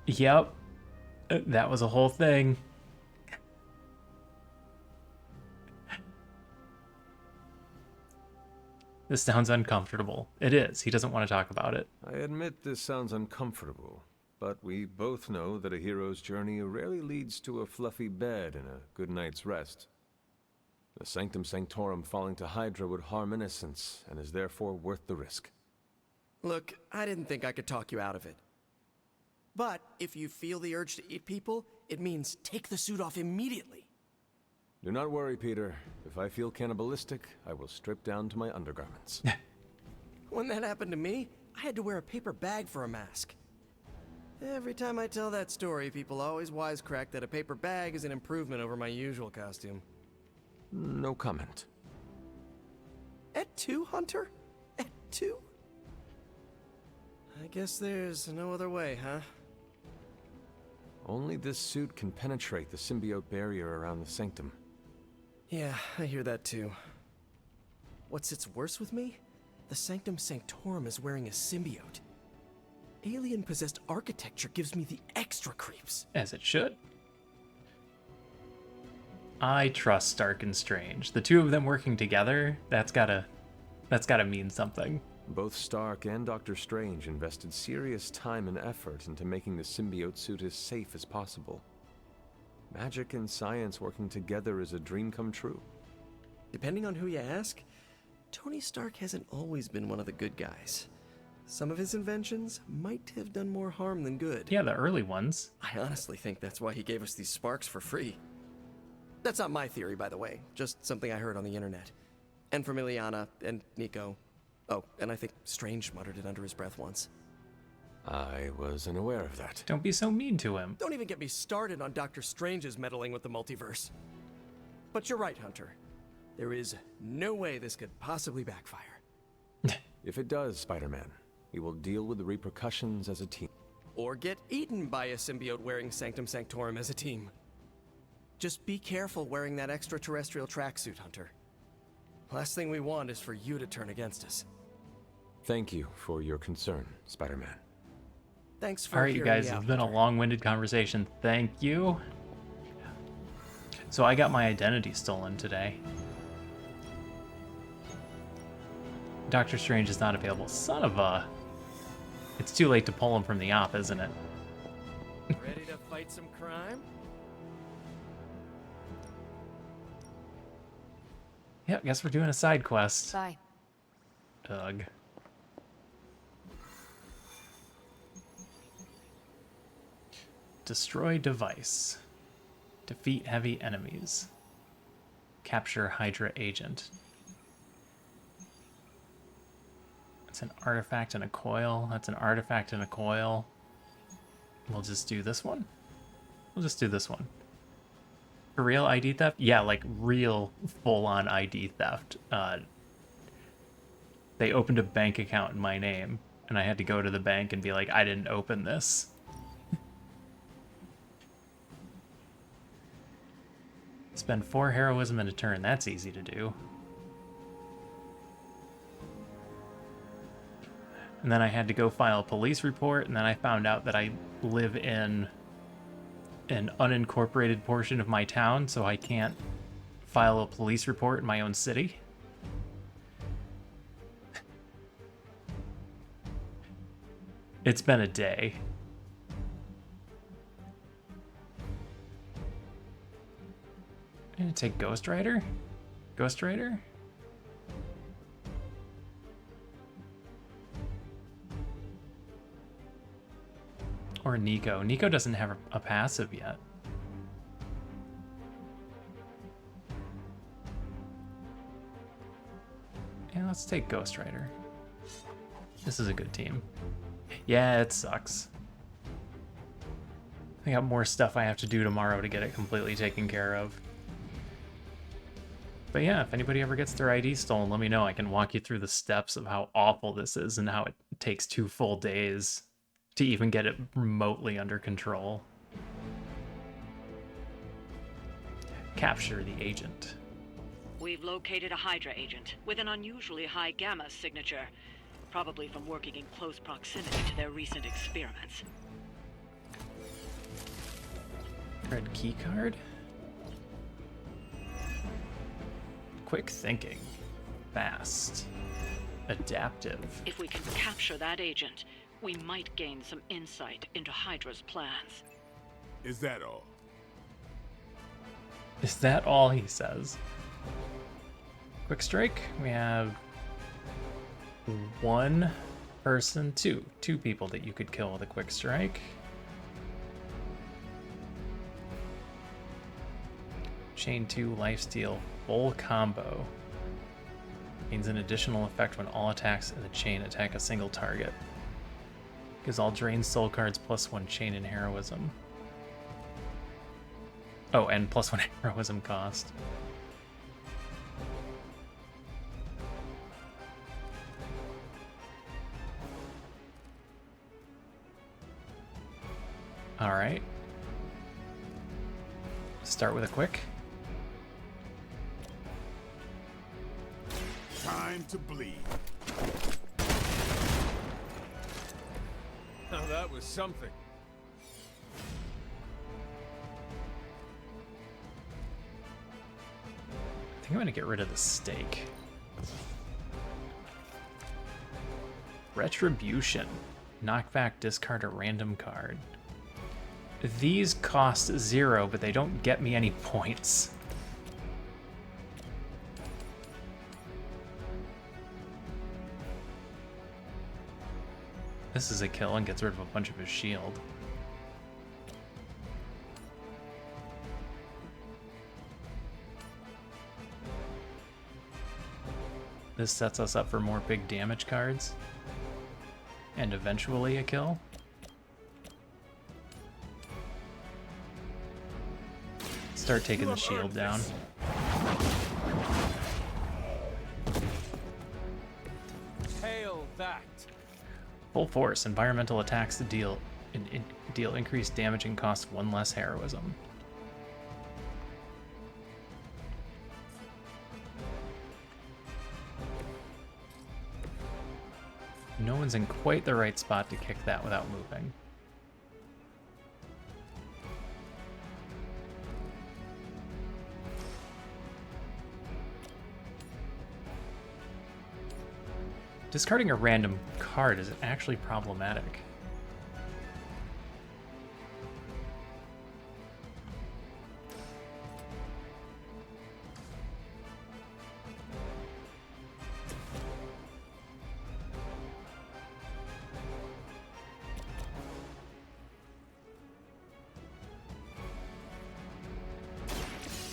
Yep. That was a whole thing. This sounds uncomfortable. It is. He doesn't want to talk about it. I admit this sounds uncomfortable, but we both know that a hero's journey rarely leads to a fluffy bed and a good night's rest. The Sanctum Sanctorum falling to Hydra would harm innocence, and is therefore worth the risk. Look, I didn't think I could talk you out of it. But if you feel the urge to eat people, it means take the suit off immediately. Do not worry, Peter. If I feel cannibalistic, I will strip down to my undergarments. When that happened to me, I had to wear a paper bag for a mask. Every time I tell that story, people always wisecrack that a paper bag is an improvement over my usual costume. No comment. Et tu, Hunter? Et tu? I guess there's no other way, huh? Only this suit can penetrate the symbiote barrier around the sanctum. Yeah, I hear that too. What sits worse with me? The Sanctum Sanctorum is wearing a symbiote. Alien-possessed architecture gives me the extra creeps. As it should. I trust Stark and Strange. The two of them working together, that's gotta mean something. Both Stark and Doctor Strange invested serious time and effort into making the symbiote suit as safe as possible. Magic and science working together is a dream come true. Depending on who you ask, Tony Stark hasn't always been one of the good guys. Some of his inventions might have done more harm than good. Yeah, the early ones. I honestly think that's why he gave us these sparks for free. That's not my theory, by the way, just something I heard on the internet. And from Ileana and Nico. Oh, and I think Strange muttered it under his breath once. I was unaware of that. Don't be so mean to him. Don't even get me started on Doctor Strange's meddling with the multiverse. But you're right, Hunter. There is no way this could possibly backfire. If it does, Spider-Man, we will deal with the repercussions as a team. Or get eaten by a symbiote wearing Sanctum Sanctorum as a team. Just be careful wearing that extraterrestrial tracksuit, Hunter. Last thing we want is for you to turn against us. Thank you for your concern, Spider-Man. Thanks for All right, you hearing guys, me it's out, been a Hunter. long-winded conversation. Thank you. So I got my identity stolen today. Doctor Strange is not available. Son of a... It's too late to pull him from the op, isn't it? Ready to fight some crime? Yep, guess we're doing a side quest. Bye. Ugh. Destroy device. Defeat heavy enemies. Capture Hydra agent. It's an artifact and a coil. That's an artifact and a coil. We'll just do this one. We'll just do this one. For real ID theft? Yeah, like real full-on ID theft. They opened a bank account in my name, and I had to go to the bank and be like, I didn't open this. Spend 4 heroism in a turn. That's easy to do. And then I had to go file a police report, and then I found out that I live in an unincorporated portion of my town, so I can't file a police report in my own city. It's been a day. I'm gonna take Ghost Rider? Ghost Rider? Or Nico. Nico doesn't have a passive yet. Yeah, let's take Ghost Rider. This is a good team. Yeah, it sucks. I got more stuff I have to do tomorrow to get it completely taken care of. But yeah, if anybody ever gets their ID stolen, let me know. I can walk you through the steps of how awful this is and how it takes 2 full days to even get it remotely under control. Capture the agent. We've located a Hydra agent with an unusually high gamma signature, probably from working in close proximity to their recent experiments. Red key card. Quick thinking. Fast. Adaptive. If we can capture that agent, we might gain some insight into Hydra's plans. Is that all? Is that all he says? Quick strike. We have 1 person, 2 people that you could kill with a quick strike. Chain 2 lifesteal full combo. Gains an additional effect when all attacks in the chain attack a single target. Gives all drained soul cards +1 chain and heroism. Oh, and +1 heroism cost. Alright. Start with a quick. Time to bleed. Now that was something. I think I'm gonna get rid of the stake. Retribution. Knock back, discard a random card. These cost 0, but they don't get me any points. This is a kill and gets rid of a bunch of his shield. This sets us up for more big damage cards. And eventually a kill. Start taking the shield down. Hail that. Full force. Environmental attacks deal increased damage and cost 1 less heroism. No one's in quite the right spot to kick that without moving. Discarding a random card is actually problematic.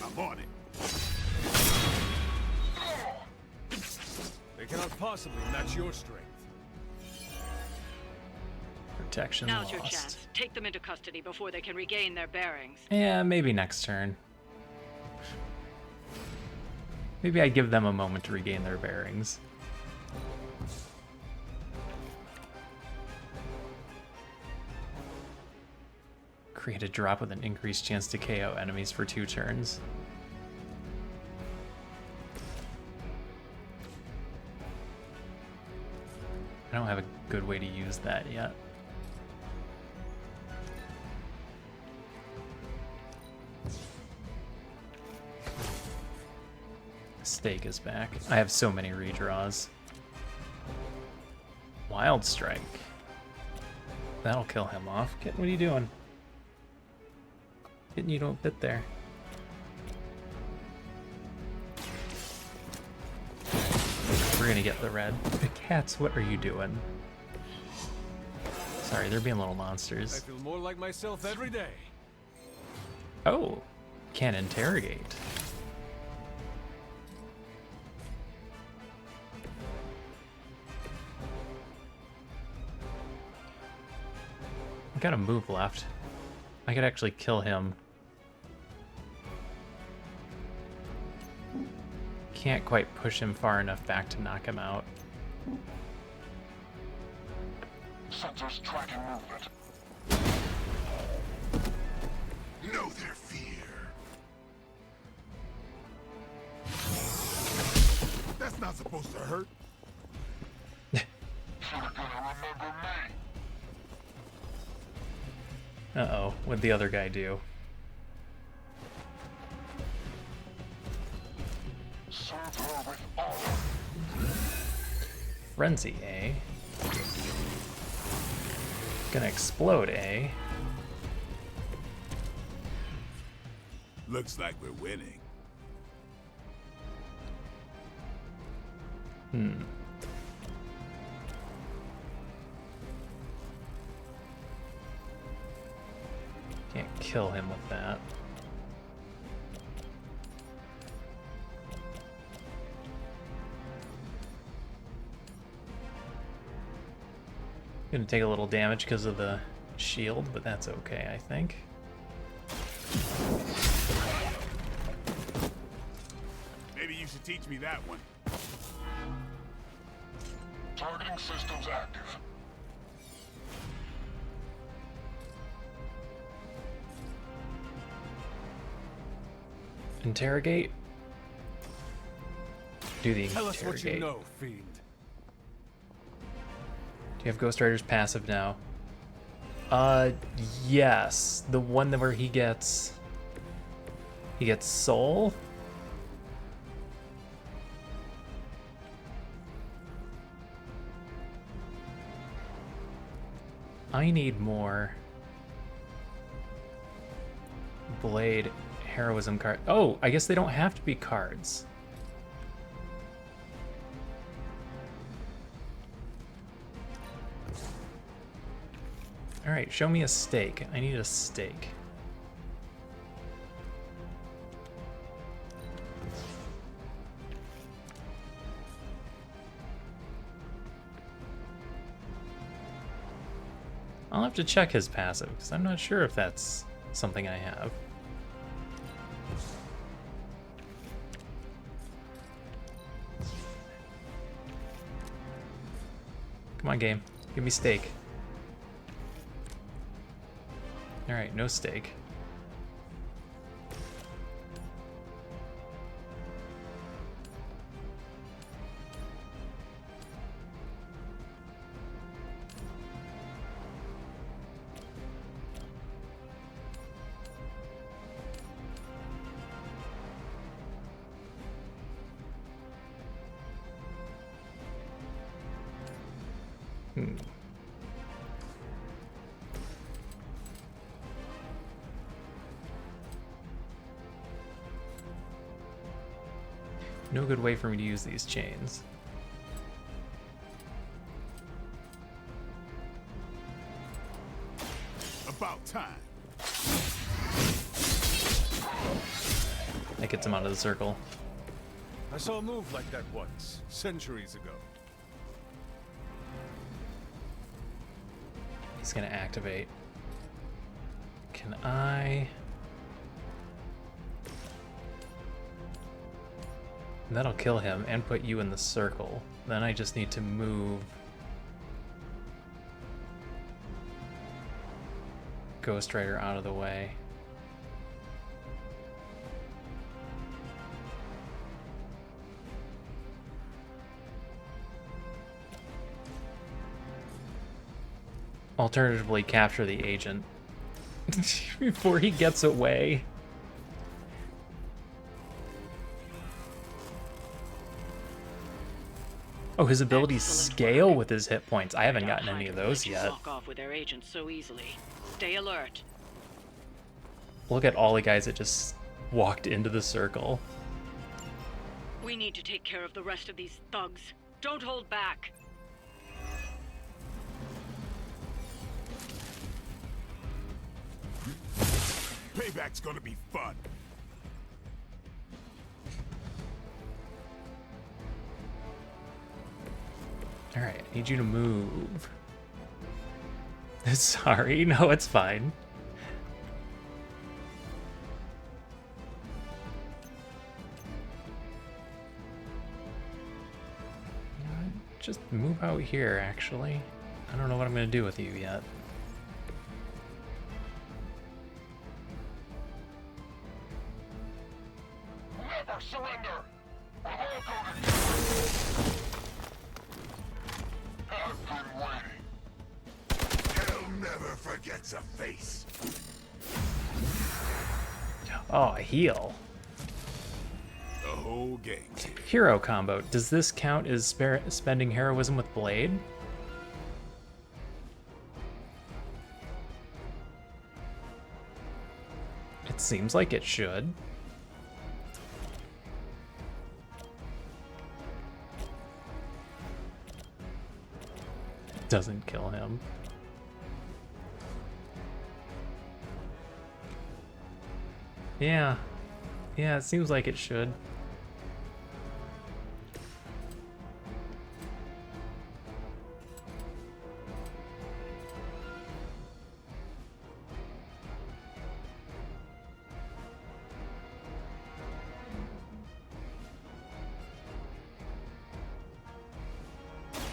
I'm on it. They cannot possibly match your strength. Protection Now's lost. your chance. Take them into custody before they can regain their bearings. Yeah, maybe next turn. Maybe I give them a moment to regain their bearings. Create a drop with an increased chance to KO enemies for 2 turns. I don't have a good way to use that yet. Stake is back. I have so many redraws. Wild Strike. That'll kill him off. What are you doing? You don't fit there. We're gonna get the red. The cats, what are you doing? Sorry, they're being little monsters. I feel more like myself every day. Oh, can interrogate. I got a move left. I could actually kill him. Can't quite push him far enough back to knock him out. Sensors tracking movement. Know their fear. That's not supposed to hurt. You're gonna remember me. Uh-oh, what'd the other guy do? Serve her with honor. Frenzy, eh? Gonna explode, eh? Looks like we're winning. Can't kill him with that. Gonna take a little damage because of the shield, but that's okay, I think. Maybe you should teach me that one. Targeting systems active. Interrogate? Do the Tell us what you interrogate. know, fiend. Do you have Ghost Rider's passive now? Yes. The one that where he gets soul? I need more Blade heroism card. Oh, I guess they don't have to be cards. All right, show me a stake. I need a stake. I'll have to check his passive because I'm not sure if that's something I have. Come on, game. Give me stake. Alright, no stake. No good way for me to use these chains. About time. That gets him out of the circle. I saw a move like that once, centuries ago. He's gonna activate. Can I... That'll kill him and put you in the circle. Then I just need to move Ghost Rider out of the way. Alternatively, capture the agent before he gets away. Oh, his abilities scale with his hit points. I haven't gotten any of those yet. Walk off with their agents so easily. Stay alert. Look at all the guys that just walked into the circle. We need to take care of the rest of these thugs. Don't hold back. Payback's gonna be fun. Alright, I need you to move. Sorry, no, it's fine. Just move out here, actually. I don't know what I'm going to do with you yet. Never surrender! We'll all go together! I've been waiting. Hell never forgets a face. Oh, a heal. The whole gang. Hero combo. Does this count as spending heroism with Blade? It seems like it should. Doesn't kill him. Yeah. Yeah, it seems like it should.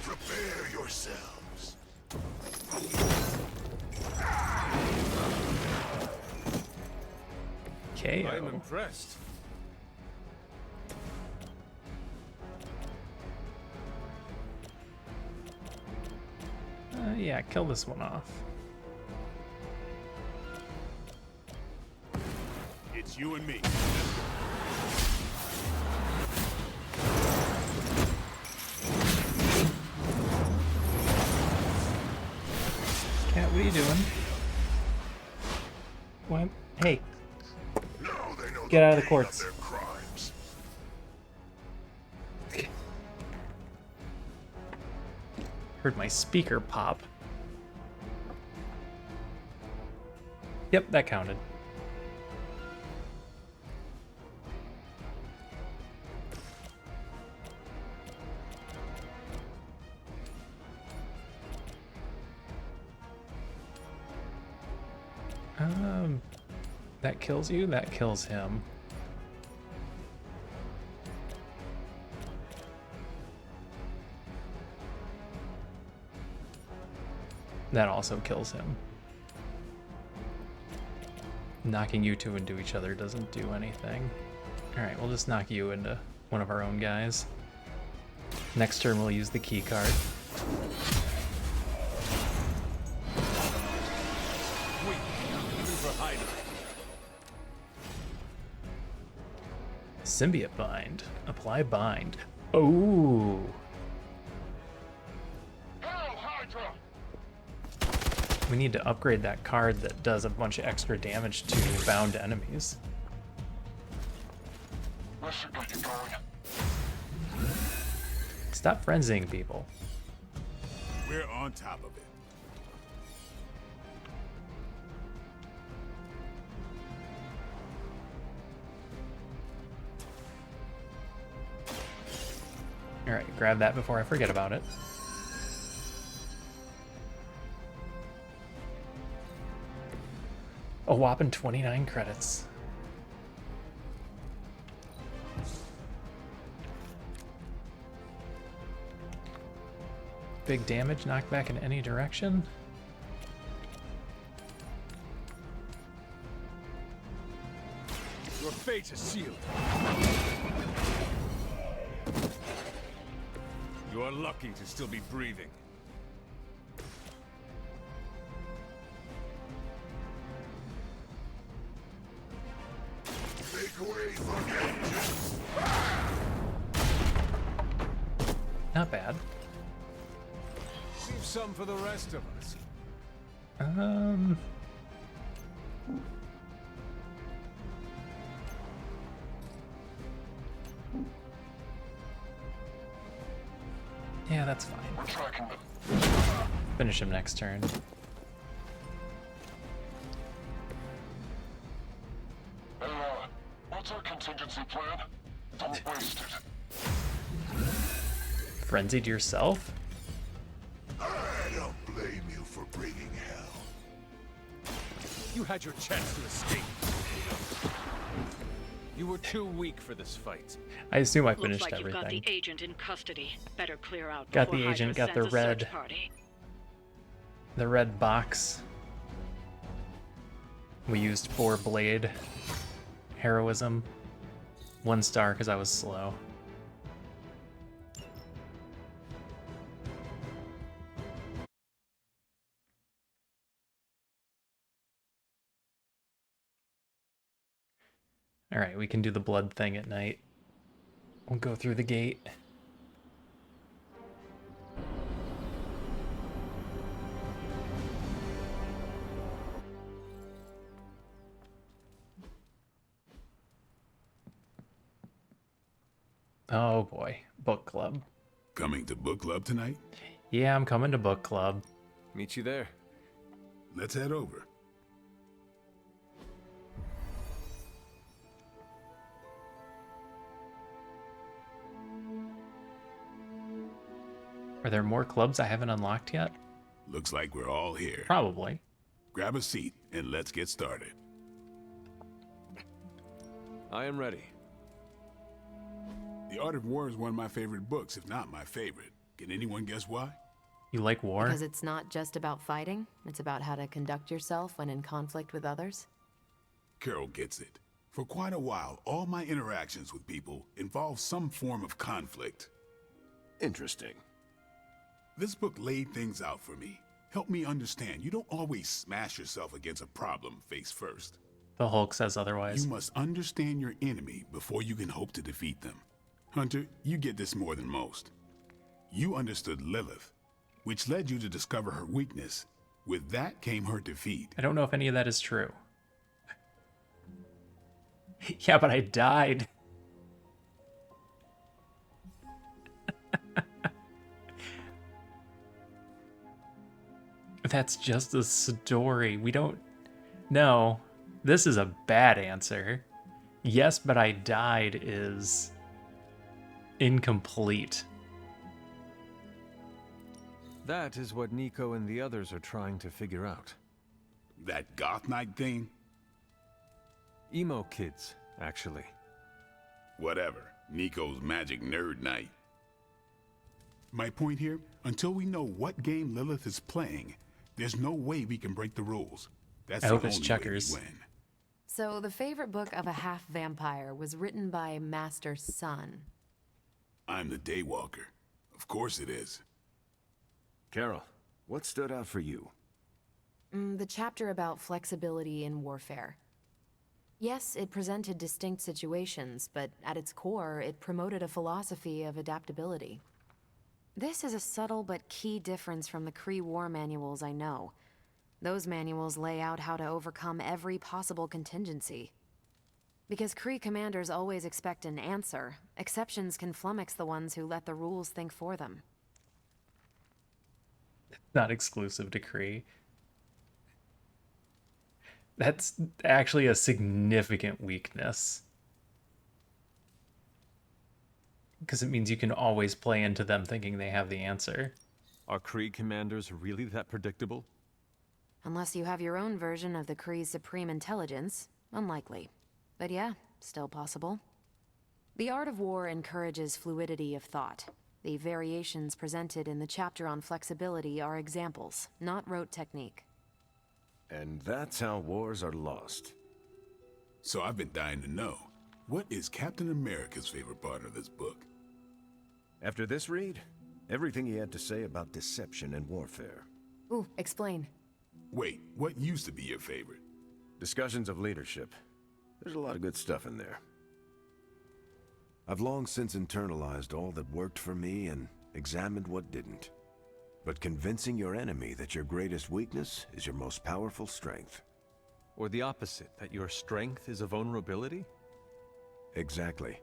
Prepare yourselves. KO. I'm impressed. Yeah, kill this one off. It's you and me. Cat, what are you doing? What? Hey, Now they know get out of the pain courts. their crimes. Heard my speaker pop. Yep, that counted. That kills you, that kills him. That also kills him. Knocking you two into each other doesn't do anything. Alright, we'll just knock you into one of our own guys. Next turn we'll use the key card. Symbiote bind. Apply bind. Oh. Hail Hydra! We need to upgrade that card that does a bunch of extra damage to bound enemies. This should get you going. Stop frenzying people. We're on top of it. Alright, grab that before I forget about it. A whopping 29 credits. Big damage, knockback in any direction. Your fate is sealed. You are lucky to still be breathing. Make way for vengeance. Not bad. Leave some for the rest of us. Yeah, that's fine. We're tracking them. Finish him next turn. Hey, what's our contingency plan? Don't waste it. Frenzied yourself? I don't blame you for bringing hell. You had your chance to escape. You were too weak for this fight. I assume I Looks finished like you've got everything. the agent in custody. Better clear out Got before the agent, Hydra got the sends a search red. party. The red box. We used 4 blade heroism. 1 star because I was slow. Alright, we can do the blood thing at night. We'll go through the gate. Oh boy, book club. Coming to book club tonight? Yeah, I'm coming to book club. Meet you there. Let's head over. Are there more clubs I haven't unlocked yet? Looks like we're all here. Probably. Grab a seat and let's get started. I am ready. The Art of War is one of my favorite books, if not my favorite. Can anyone guess why? You like war? Because it's not just about fighting, it's about how to conduct yourself when in conflict with others. Carol gets it. For quite a while, all my interactions with people involve some form of conflict. Interesting. This book laid things out for me. Helped me understand you don't always smash yourself against a problem face first. The Hulk says otherwise. You must understand your enemy before you can hope to defeat them. Hunter, you get this more than most. You understood Lilith, which led you to discover her weakness. With that came her defeat. I don't know if any of that is true. Yeah, but I died. That's just a story. We don't... No. This is a bad answer. Yes, but I died is... incomplete. That is what Nico and the others are trying to figure out. That goth night thing? Emo kids, actually. Whatever. Nico's magic nerd night. My point here, until we know what game Lilith is playing, there's no way we can break the rules. That's I the hope it's only checkers. way we win. So the favorite book of a half-vampire was written by Master's son. I'm the Daywalker. Of course it is. Carol, what stood out for you? The chapter about flexibility in warfare. Yes, it presented distinct situations, but at its core, it promoted a philosophy of adaptability. This is a subtle but key difference from the Kree war manuals I know. Those manuals lay out how to overcome every possible contingency. Because Kree commanders always expect an answer, exceptions can flummox the ones who let the rules think for them. Not exclusive to Kree. That's actually a significant weakness. Because it means you can always play into them thinking they have the answer. Are Kree commanders really that predictable? Unless you have your own version of the Kree's supreme intelligence, unlikely. But yeah, still possible. The art of war encourages fluidity of thought. The variations presented in the chapter on flexibility are examples, not rote technique. And that's how wars are lost. So I've been dying to know, what is Captain America's favorite part of this book? After this read, everything he had to say about deception and warfare. Ooh, explain. Wait, what used to be your favorite? Discussions of leadership. There's a lot of good stuff in there. I've long since internalized all that worked for me and examined what didn't. But convincing your enemy that your greatest weakness is your most powerful strength. Or the opposite, that your strength is a vulnerability? Exactly.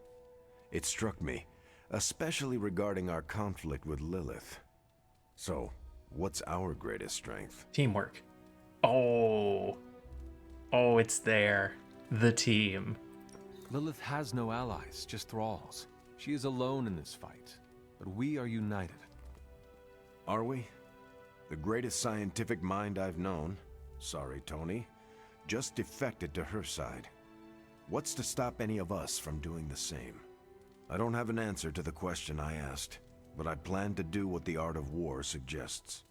It struck me, especially regarding our conflict with Lilith. So, what's our greatest strength? Teamwork. Oh, it's there. The team. Lilith has no allies, just thralls. She is alone in this fight, but we are united. Are we? The greatest scientific mind I've known, sorry Tony, just defected to her side. What's to stop any of us from doing the same? I don't have an answer to the question I asked, but I plan to do what the art of war suggests.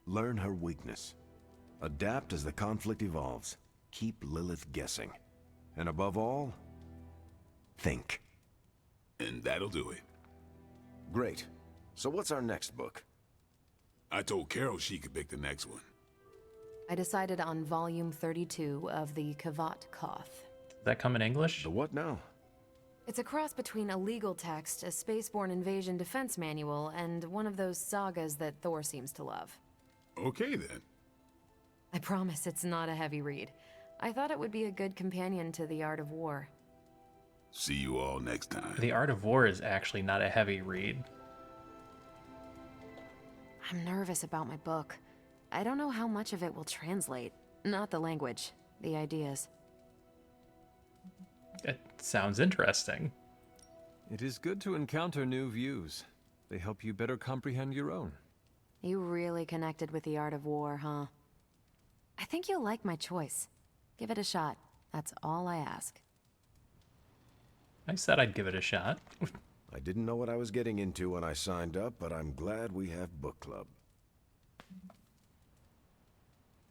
Learn her weakness. Adapt as the conflict evolves. Keep Lilith guessing. And above all, think. And that'll do it. Great. So what's our next book? I told Carol she could pick the next one. I decided on volume 32 of the Kavat Koth. Does that come in English? The what now? It's a cross between a legal text, a spaceborne invasion defense manual, and one of those sagas that Thor seems to love. Okay then. I promise it's not a heavy read. I thought it would be a good companion to The Art of War. See you all next time. The Art of War is actually not a heavy read. I'm nervous about my book. I don't know how much of it will translate. Not the language, the ideas. It sounds interesting. It is good to encounter new views. They help you better comprehend your own. You really connected with The Art of War, huh? I think you'll like my choice. Give it a shot. That's all I ask. I said I'd give it a shot. I didn't know what I was getting into when I signed up, but I'm glad we have book club.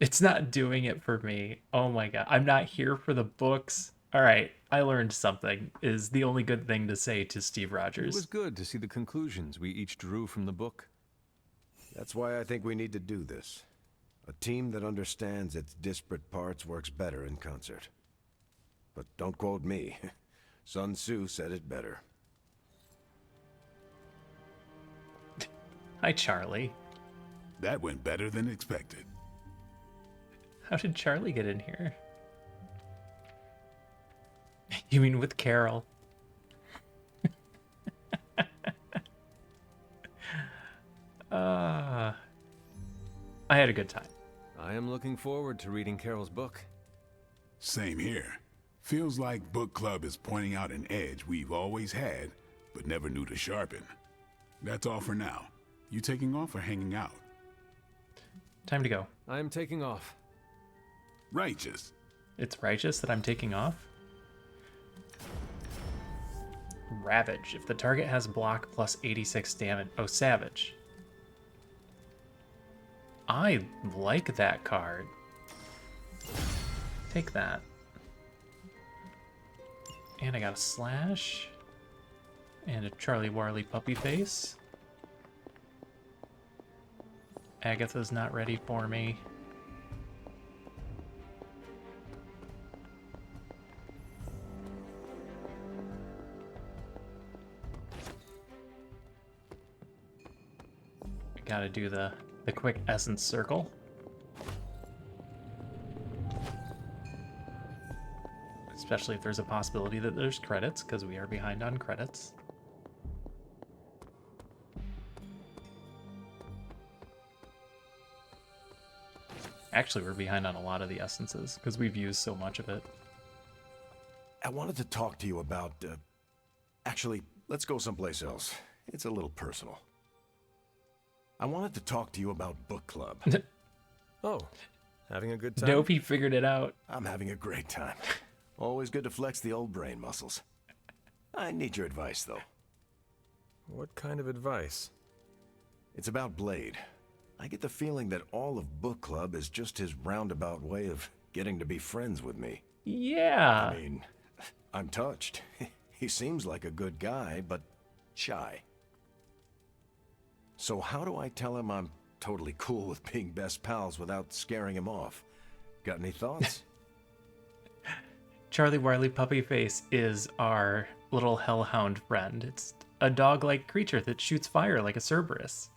It's not doing it for me. Oh my god. I'm not here for the books. All right, I learned something, is the only good thing to say to Steve Rogers. It was good to see the conclusions we each drew from the book. That's why I think we need to do this. A team that understands its disparate parts works better in concert. But don't quote me. Sun Tzu said it better. Hi, Charlie. That went better than expected. How did Charlie get in here? You mean with Carol? I had a good time. I am looking forward to reading Carol's book. Same here. Feels like book club is pointing out an edge we've always had, but never knew to sharpen. That's all for now. You taking off or hanging out? Time to go. I am taking off. Righteous. It's righteous that I'm taking off? Ravage. If the target has block plus 86 damage. Oh, Savage. I like that card. Take that. And I got a slash. And a Charlie Warley puppy face. Agatha's not ready for me. I gotta do the quick essence circle. Especially if there's a possibility that there's credits, because we are behind on credits. Actually, we're behind on a lot of the essences, because we've used so much of it. I wanted to talk to you about, actually, let's go someplace else. It's a little personal. I wanted to talk to you about book club. Oh, having a good time? Nope, he figured it out. I'm having a great time. Always good to flex the old brain muscles. I need your advice, though. What kind of advice? It's about Blade. I get the feeling that all of book club is just his roundabout way of getting to be friends with me. Yeah. I mean, I'm touched. He seems like a good guy, but shy. So how do I tell him I'm totally cool with being best pals without scaring him off? Got any thoughts? Charlie Wiley Puppy Face is our little hellhound friend. It's a dog-like creature that shoots fire like a Cerberus.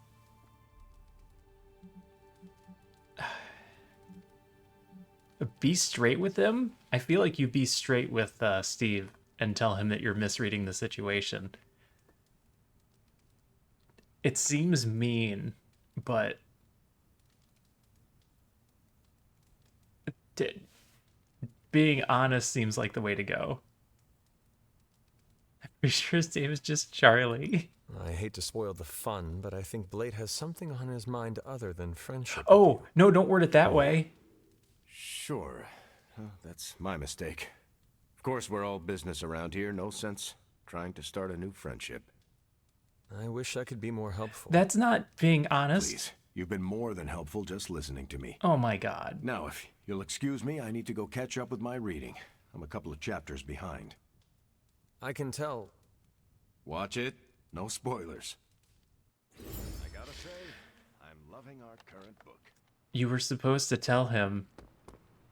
Be straight with him? I feel like you be straight with Steve and tell him that you're misreading the situation. It seems mean, but being honest seems like the way to go. I'm pretty sure his name is just Charlie. I hate to spoil the fun, but I think Blade has something on his mind other than friendship. Oh, no, don't word it that way. Sure. That's my mistake. Of course, we're all business around here. No sense trying to start a new friendship. I wish I could be more helpful. That's not being honest. Please, you've been more than helpful just listening to me. Oh my god. Now, if you'll excuse me, I need to go catch up with my reading. I'm a couple of chapters behind. I can tell. Watch it. No spoilers. I gotta say, I'm loving our current book. You were supposed to tell him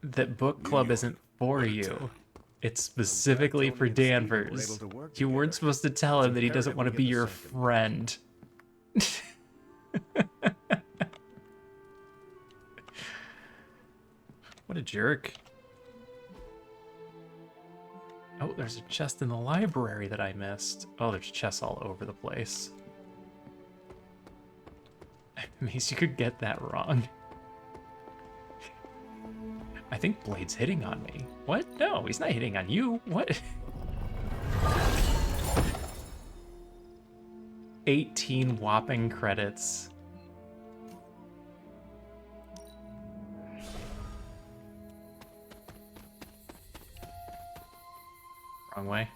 that book club isn't for you. It's specifically for Danvers. You weren't supposed to tell him that he doesn't want to be your friend. What a jerk. Oh, there's a chest in the library that I missed. Oh, there's chests all over the place. Mace, you could get that wrong. I think Blade's hitting on me. What? No, he's not hitting on you. What? 18 whopping credits. Wrong way.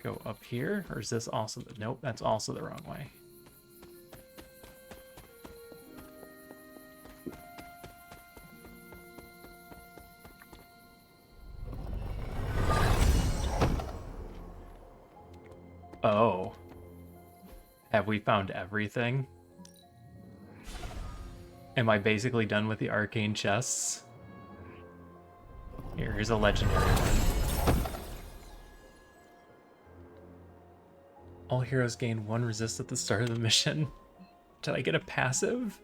Go up here, or is this also the... Nope, that's also the wrong way. Oh. Have we found everything? Am I basically done with the arcane chests? Here's a legendary one. All heroes gain 1 resist at the start of the mission. Did I get a passive?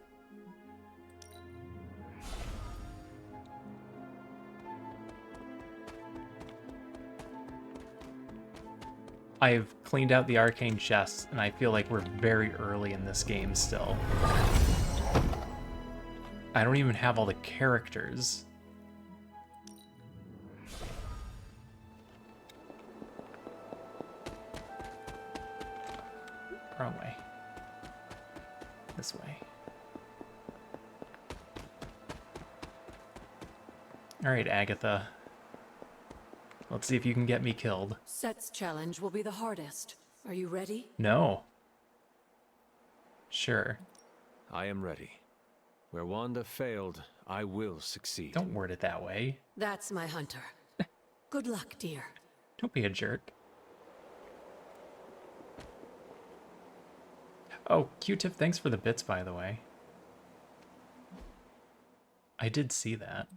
I've cleaned out the arcane chests, and I feel like we're very early in this game still. I don't even have all the characters. Wrong way. This way. Alright, Agatha. Let's see if you can get me killed. Set's challenge will be the hardest. Are you ready? No. Sure. I am ready. Where Wanda failed, I will succeed. Don't word it that way. That's my hunter. Good luck, dear. Don't be a jerk. Oh, Q-Tip, thanks for the bits, by the way. I did see that.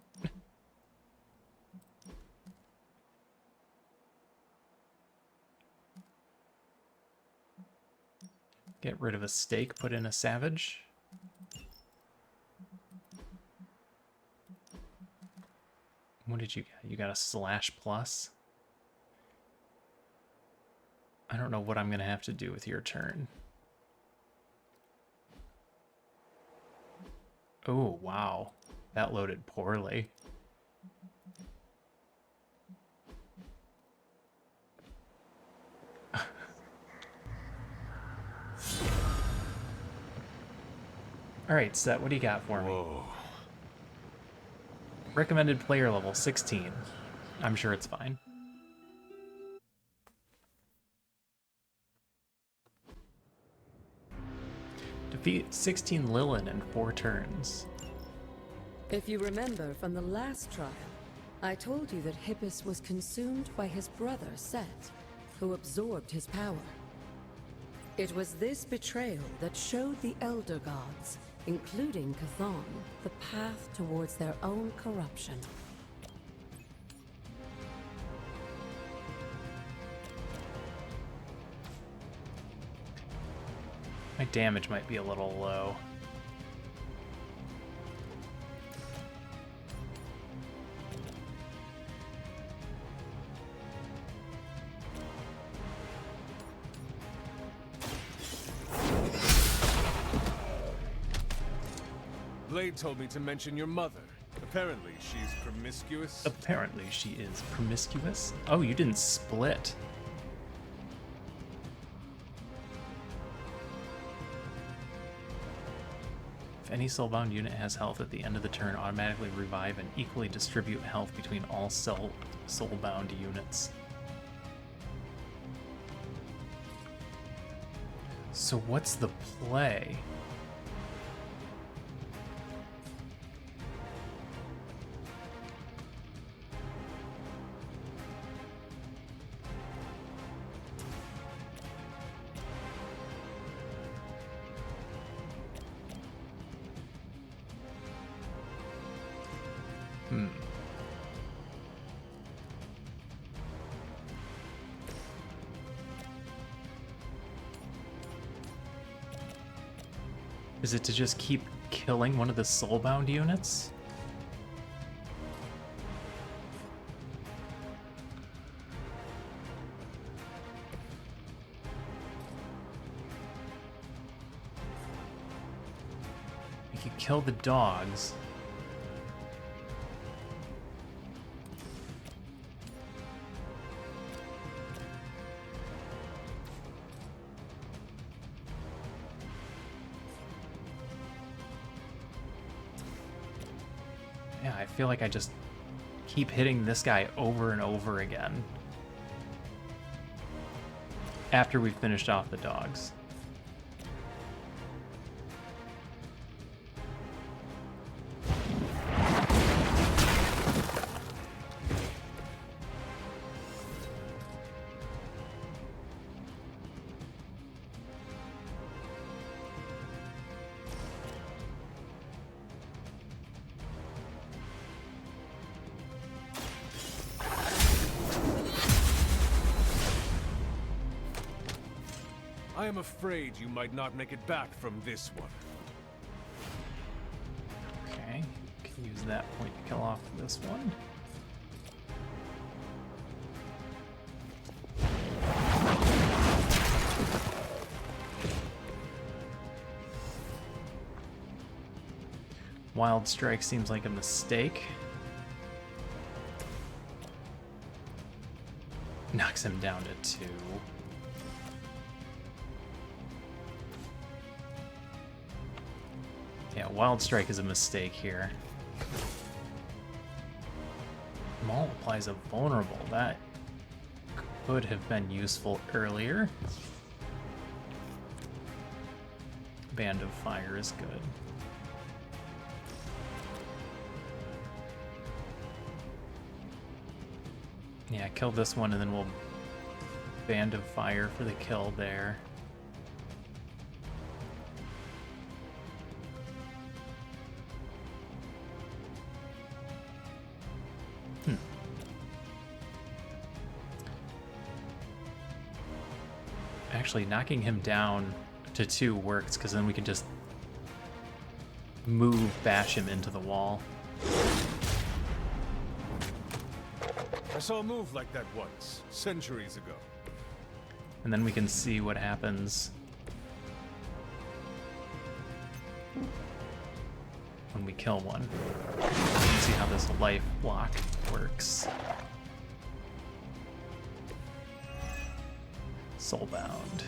Get rid of a stake, put in a savage. What did you get? You got a slash plus? I don't know what I'm going to have to do with your turn. Oh, wow. That loaded poorly. Alright, Set, what do you got for me? Recommended player level 16. I'm sure it's fine. Defeat 16 Lilin in 4 turns. If you remember from the last trial, I told you that Hippus was consumed by his brother, Set, who absorbed his power. It was this betrayal that showed the Elder Gods, including Chthon, the path towards their own corruption. My damage might be a little low. Blade told me to mention your mother. Apparently, she's promiscuous. Apparently, she is promiscuous. Oh, you didn't split. If any soulbound unit has health at the end of the turn, automatically revive and equally distribute health between all soulbound units. So what's the play? Is it to just keep killing one of the soulbound units? You could kill the dogs. Yeah, I feel like I just keep hitting this guy over and over again after we've finished off the dogs. I am afraid you might not make it back from this one. Okay, can use that point to kill off this one. Wild Strike seems like a mistake. Knocks him down to 2. Yeah, Wild Strike is a mistake here. Maul applies a vulnerable. That could have been useful earlier. Band of Fire is good. Yeah, kill this one and then we'll Band of Fire for the kill there. Actually, knocking him down to 2 works, because then we can just bash him into the wall. I saw a move like that once, centuries ago. And then we can see what happens when we kill one. You can see how this life block works. Soulbound.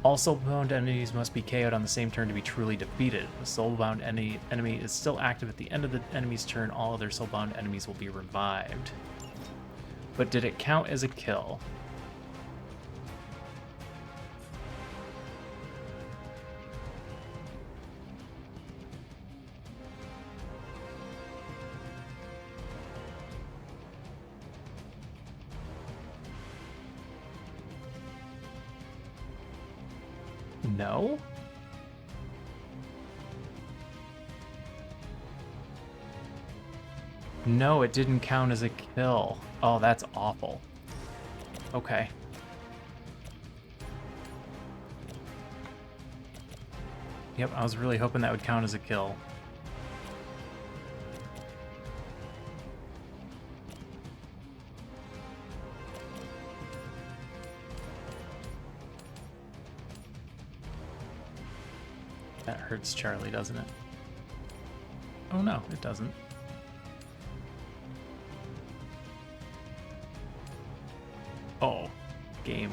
All soulbound enemies must be KO'd on the same turn to be truly defeated. The soulbound enemy is still active at the end of the enemy's turn. All other soulbound enemies will be revived. But did it count as a kill? No? No, it didn't count as a kill. Oh, that's awful. Okay. Yep, I was really hoping that would count as a kill. That hurts Charlie, doesn't it? Oh no, it doesn't. Oh, game.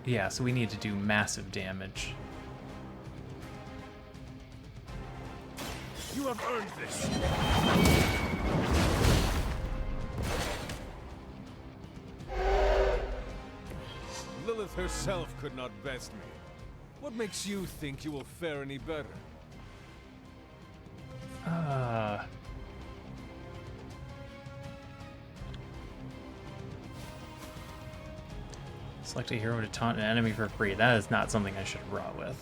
Yeah, so we need to do massive damage. You have earned this! Lilith herself could not best me. What makes you think you will fare any better? Select a hero to taunt an enemy for free. That is not something I should have brought with.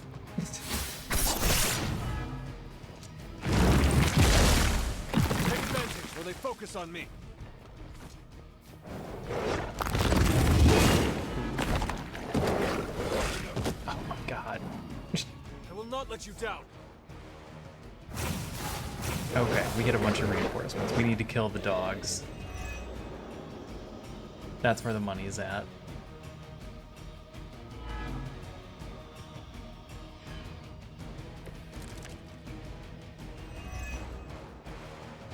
Take advantage while they focus on me. Oh my god. I will not let you down. Okay, we get a bunch of reinforcements. We need to kill the dogs. That's where the money's at.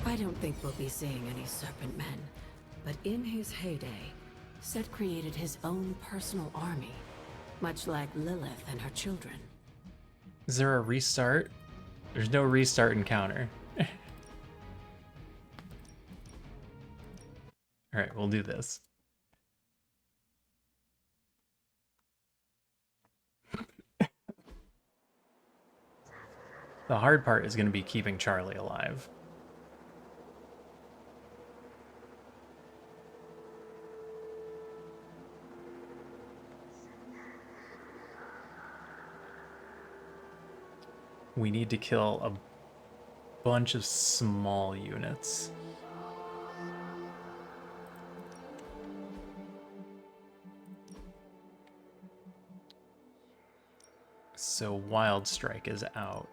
I don't think we'll be seeing any Serpent Men, but in his heyday, Set created his own personal army, much like Lilith and her children. Is there a restart? There's no restart encounter. Alright, we'll do this. The hard part is going to be keeping Charlie alive. We need to kill a bunch of small units. So Wild Strike is out.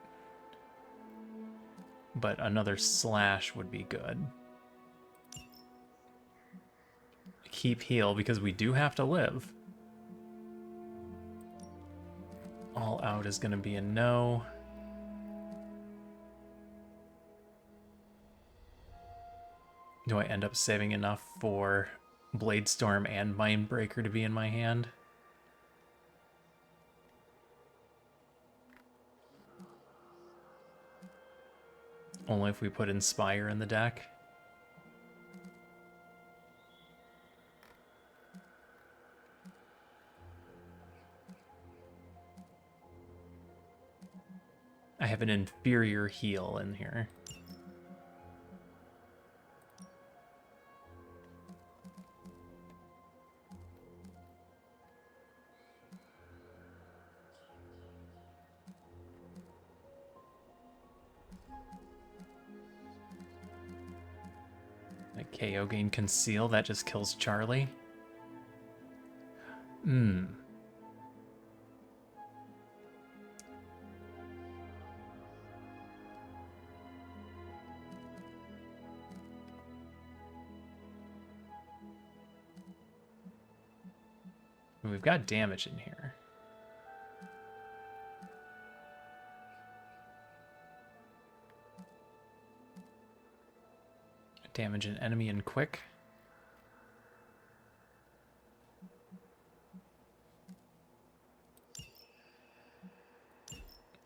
But another slash would be good. Keep heal because we do have to live. All out is going to be a no. Do I end up saving enough for Bladestorm and Mindbreaker to be in my hand? Only if we put Inspire in the deck. I have an inferior heal in here. KO gain Conceal, that just kills Charlie. And we've got damage in here. Damage an enemy and quick.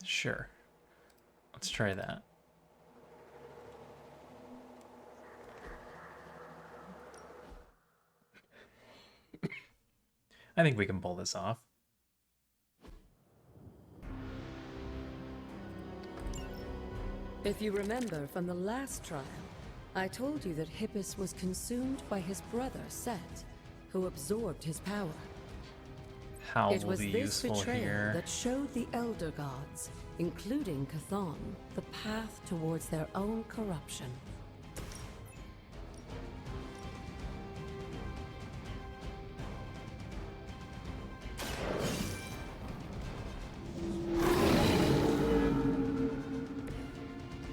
Sure. Let's try that. I think we can pull this off. If you remember from the last trial, I told you that Hippus was consumed by his brother, Set, who absorbed his power. How It will was be this useful betrayal here? that showed the Elder Gods, including Chthon, the path towards their own corruption.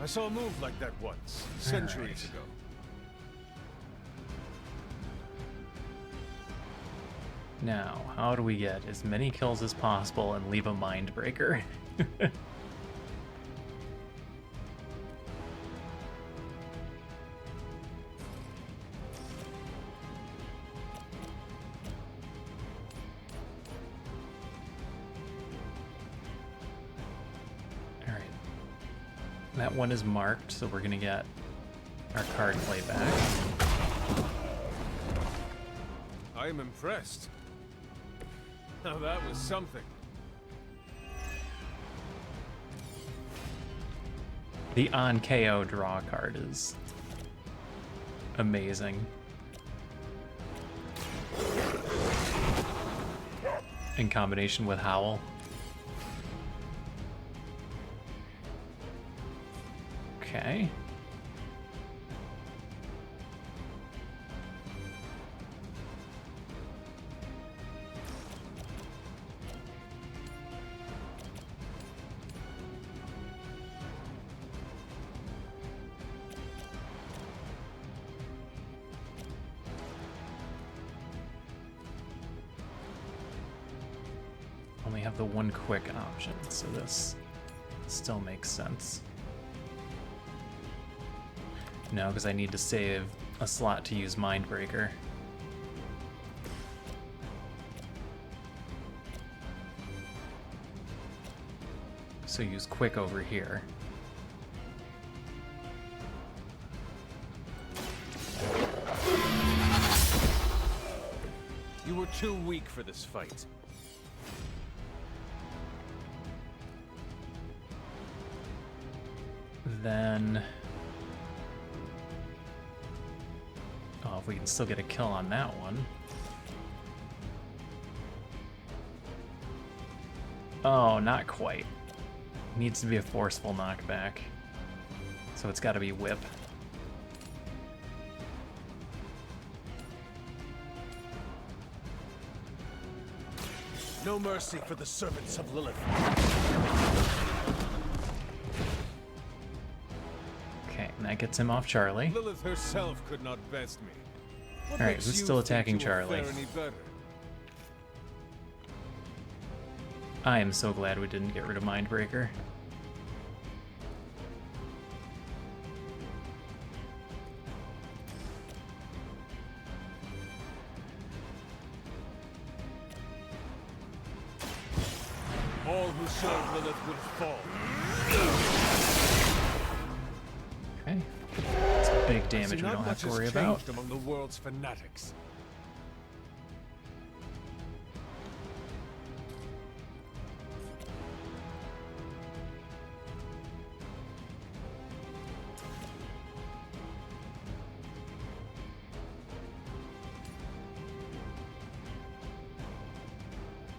I saw a move like that once, centuries ago. Now, how do we get as many kills as possible and leave a mind breaker? Alright. That one is marked, so we're gonna get our card play back. I am impressed. Now that was something. The on KO draw card is amazing. In combination with Howl. Okay. Only have the one quick option, so this still makes sense. No, because I need to save a slot to use Mindbreaker. So use quick over here. You were too weak for this fight. Then... oh, if we can still get a kill on that one. Oh, not quite. Needs to be a forceful knockback. So it's got to be whip. No mercy for the servants of Lilith. Okay, and that gets him off Charlie. Lilith herself could not best me. What Alright, makes who's you still think attacking you will Charlie? fare any better? I am so glad we didn't get rid of Mindbreaker. All who serve Lilith will fall. Okay. It's big I see damage we not don't have much to has worry changed about. among the world's fanatics.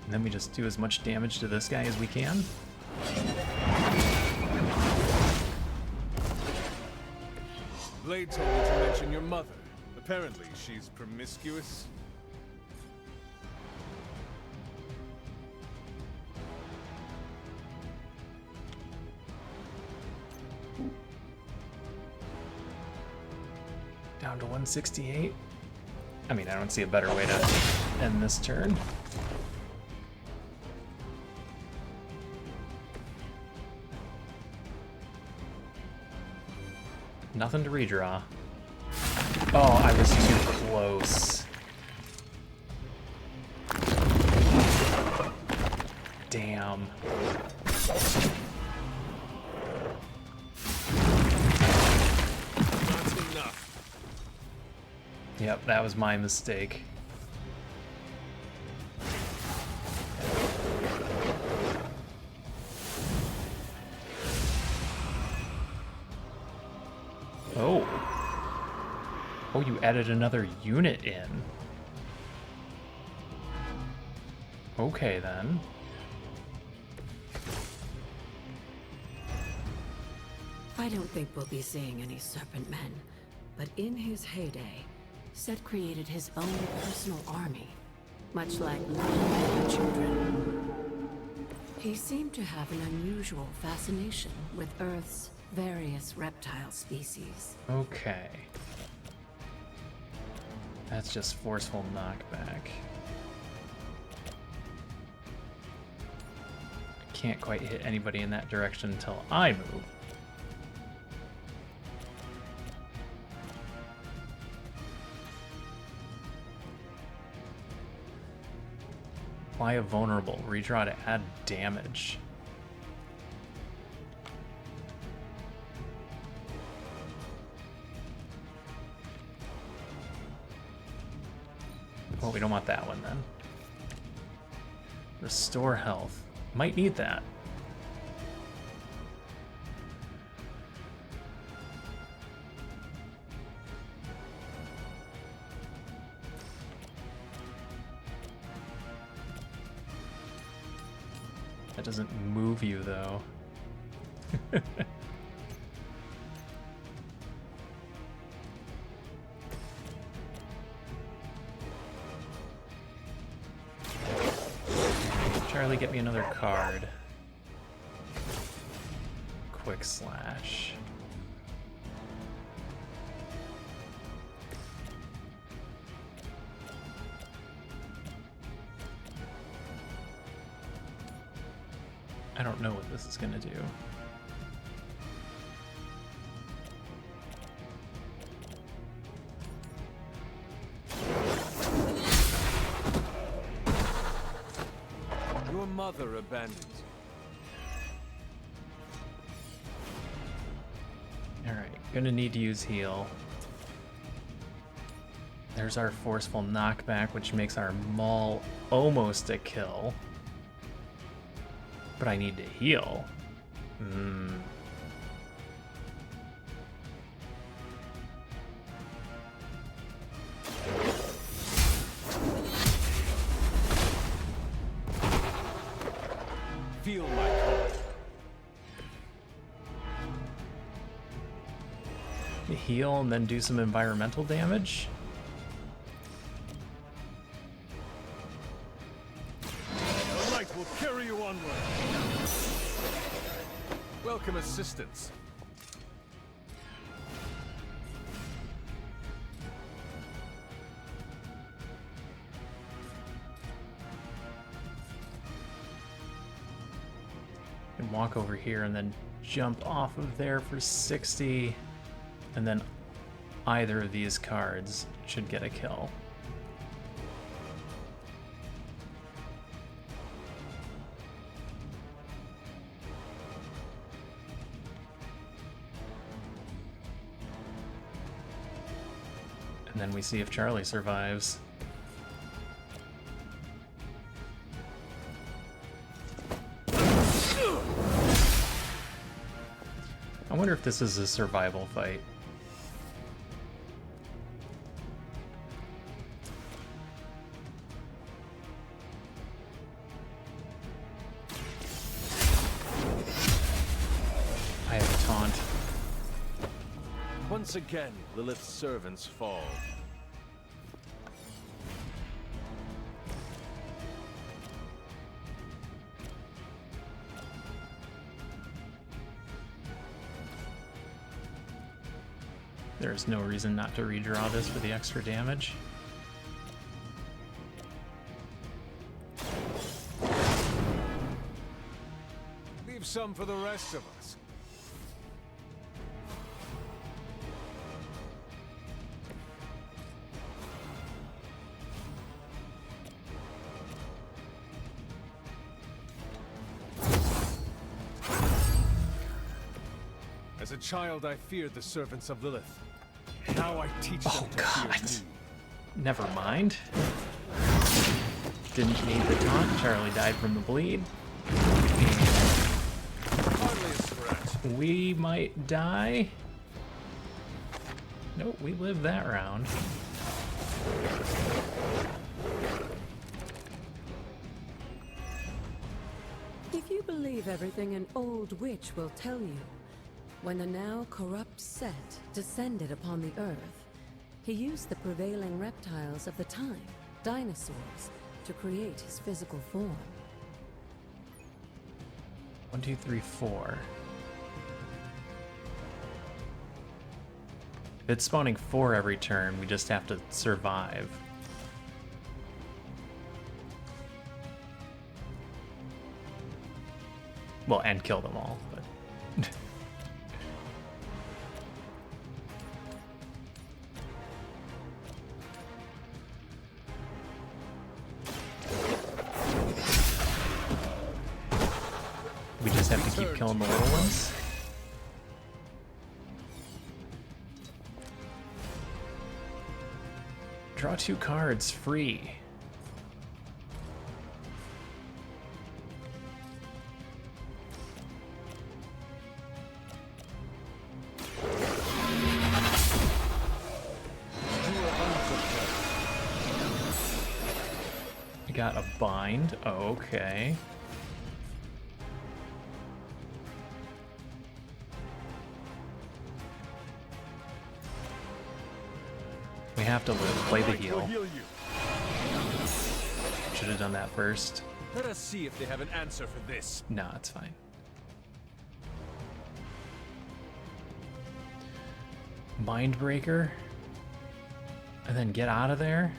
And then we just do as much damage to this guy as we can. Blade told me to mention your mother. Apparently, she's promiscuous. Down to 168. I mean, I don't see a better way to end this turn. Nothing to redraw. Oh, I was too close. Damn. Not enough. Yep, that was my mistake. Oh. Oh, you added another unit in. Okay, then. I don't think we'll be seeing any Serpent Men, but in his heyday, Set created his own personal army, much like little children. He seemed to have an unusual fascination with Earth's various reptile species. Okay. That's just forceful knockback. I can't quite hit anybody in that direction until I move. Apply a vulnerable. Redraw to add damage. Well, we don't want that one then. Restore health. Might need that. That doesn't move you, though. Charlie, get me another card. Quick slash. I don't know what this is gonna do. Your mother abandoned you. Alright, gonna need to use heal. There's our forceful knockback, which makes our maul almost a kill. But I need to heal. Feel my call. Heal and then do some environmental damage. The light will carry you onward. Welcome assistance. And walk over here and then jump off of there for 60. And then either of these cards should get a kill. And then we see if Charlie survives. I wonder if this is a survival fight. I have a taunt. Once again, Lilith's servants fall. There's no reason not to redraw this for the extra damage. Leave some for the rest of us. As a child, I feared the servants of Lilith. Now I teach them to fear me. Never mind. Didn't need the taunt. Charlie died from the bleed. Hardly a threat. We might die. Nope, we lived that round. If you believe everything an old witch will tell you, when the now corrupt Set descended upon the Earth, he used the prevailing reptiles of the time, dinosaurs, to create his physical form. 1, 2, 3, 4. If it's spawning 4 every turn, we just have to survive. Well, and kill them all, but... we just have to keep killing the little ones. Draw 2 cards, free. We got a bind, okay. We have to live. Play the heal. Should have done that first. Let us see if they have an answer for this. Nah, it's fine. Mindbreaker. And then get out of there.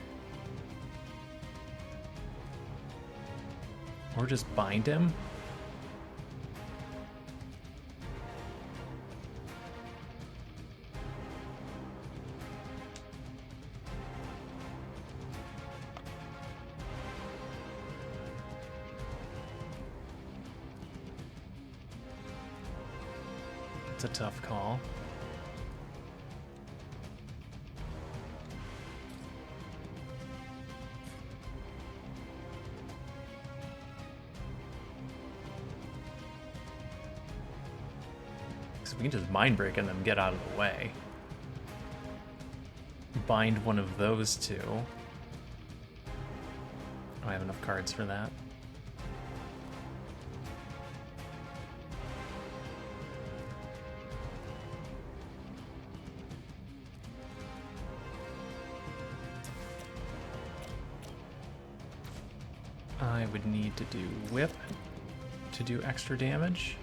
Or just bind him. It's a tough call. Because we can just mind break and then get out of the way. Bind one of those two. I have enough cards for that. I would need to do whip to do extra damage.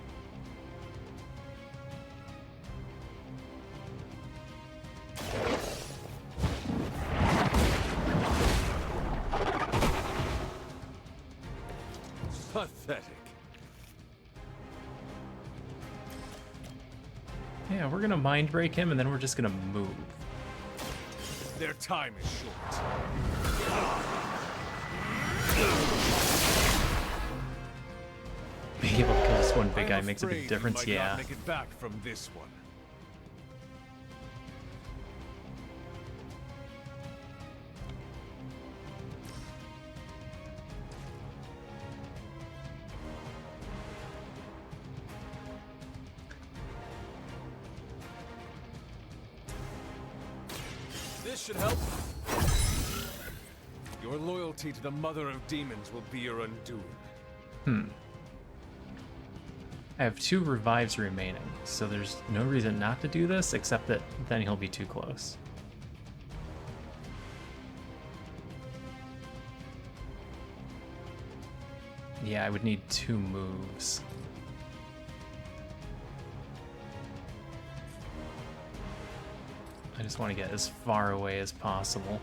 Pathetic. Yeah, we're gonna mind break him and then we're just gonna move. Their time is short. Being able to kill this one big guy makes a big difference, you might yeah. not make it back from this one. This should help. Your loyalty to the Mother of Demons will be your undoing. I have 2 revives remaining, so there's no reason not to do this, except that then he'll be too close. Yeah, I would need 2 moves. I just want to get as far away as possible.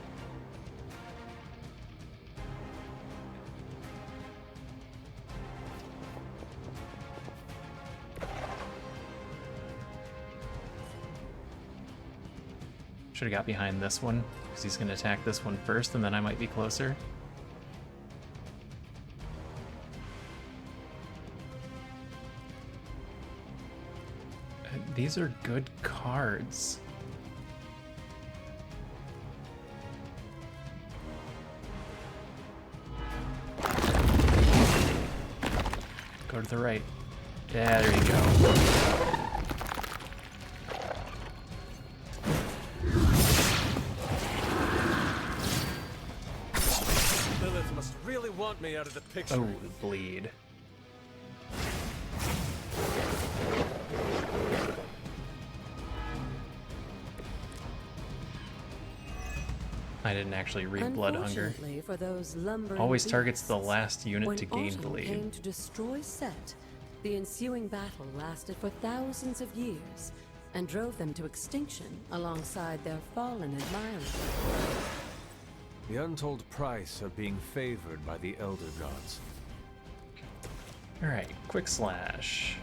Should have got behind this one, because he's going to attack this one first, and then I might be closer. These are good cards. Go to the right. Yeah, there you go. Lilith must really want me out of the picture. Oh, bleed. I didn't actually read Blood Hunger. For those lumbering Always targets the beasts, last unit when to gain autumn bleed. came to destroy Set, the ensuing battle lasted for thousands of years and drove them to extinction alongside their fallen admirers. The untold price of being favored by the Elder Gods. Alright, quick slash.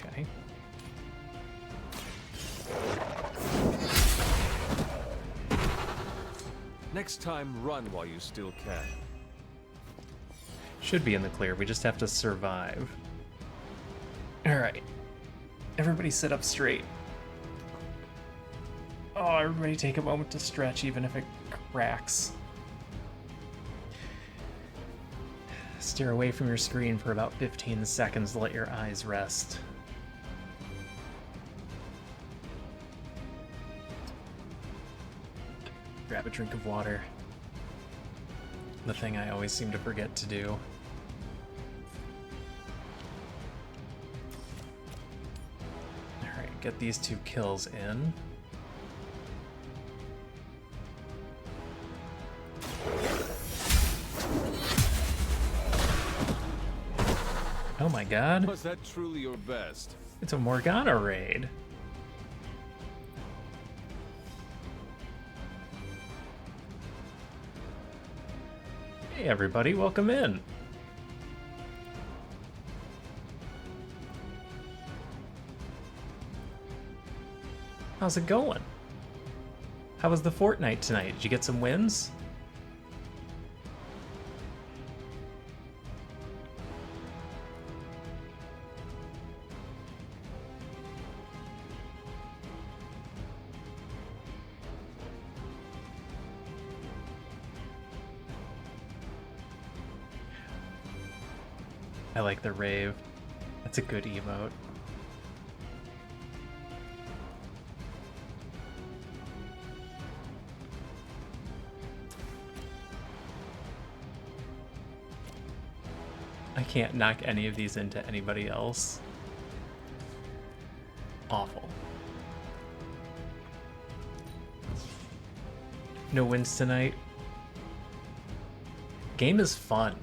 Okay. Next time, run while you still can. Should be in the clear, we just have to survive. Alright. Everybody sit up straight. Oh, everybody take a moment to stretch, even if it cracks. Stare away from your screen for about 15 seconds to let your eyes rest. Grab a drink of water. The thing I always seem to forget to do. Alright, get these 2 kills in. Oh my god. Was that truly your best? It's a Morgana raid. Hey everybody, welcome in. How's it going? How was the Fortnite tonight? Did you get some wins? I like the rave. That's a good emote. I can't knock any of these into anybody else. Awful. No wins tonight. Game is fun.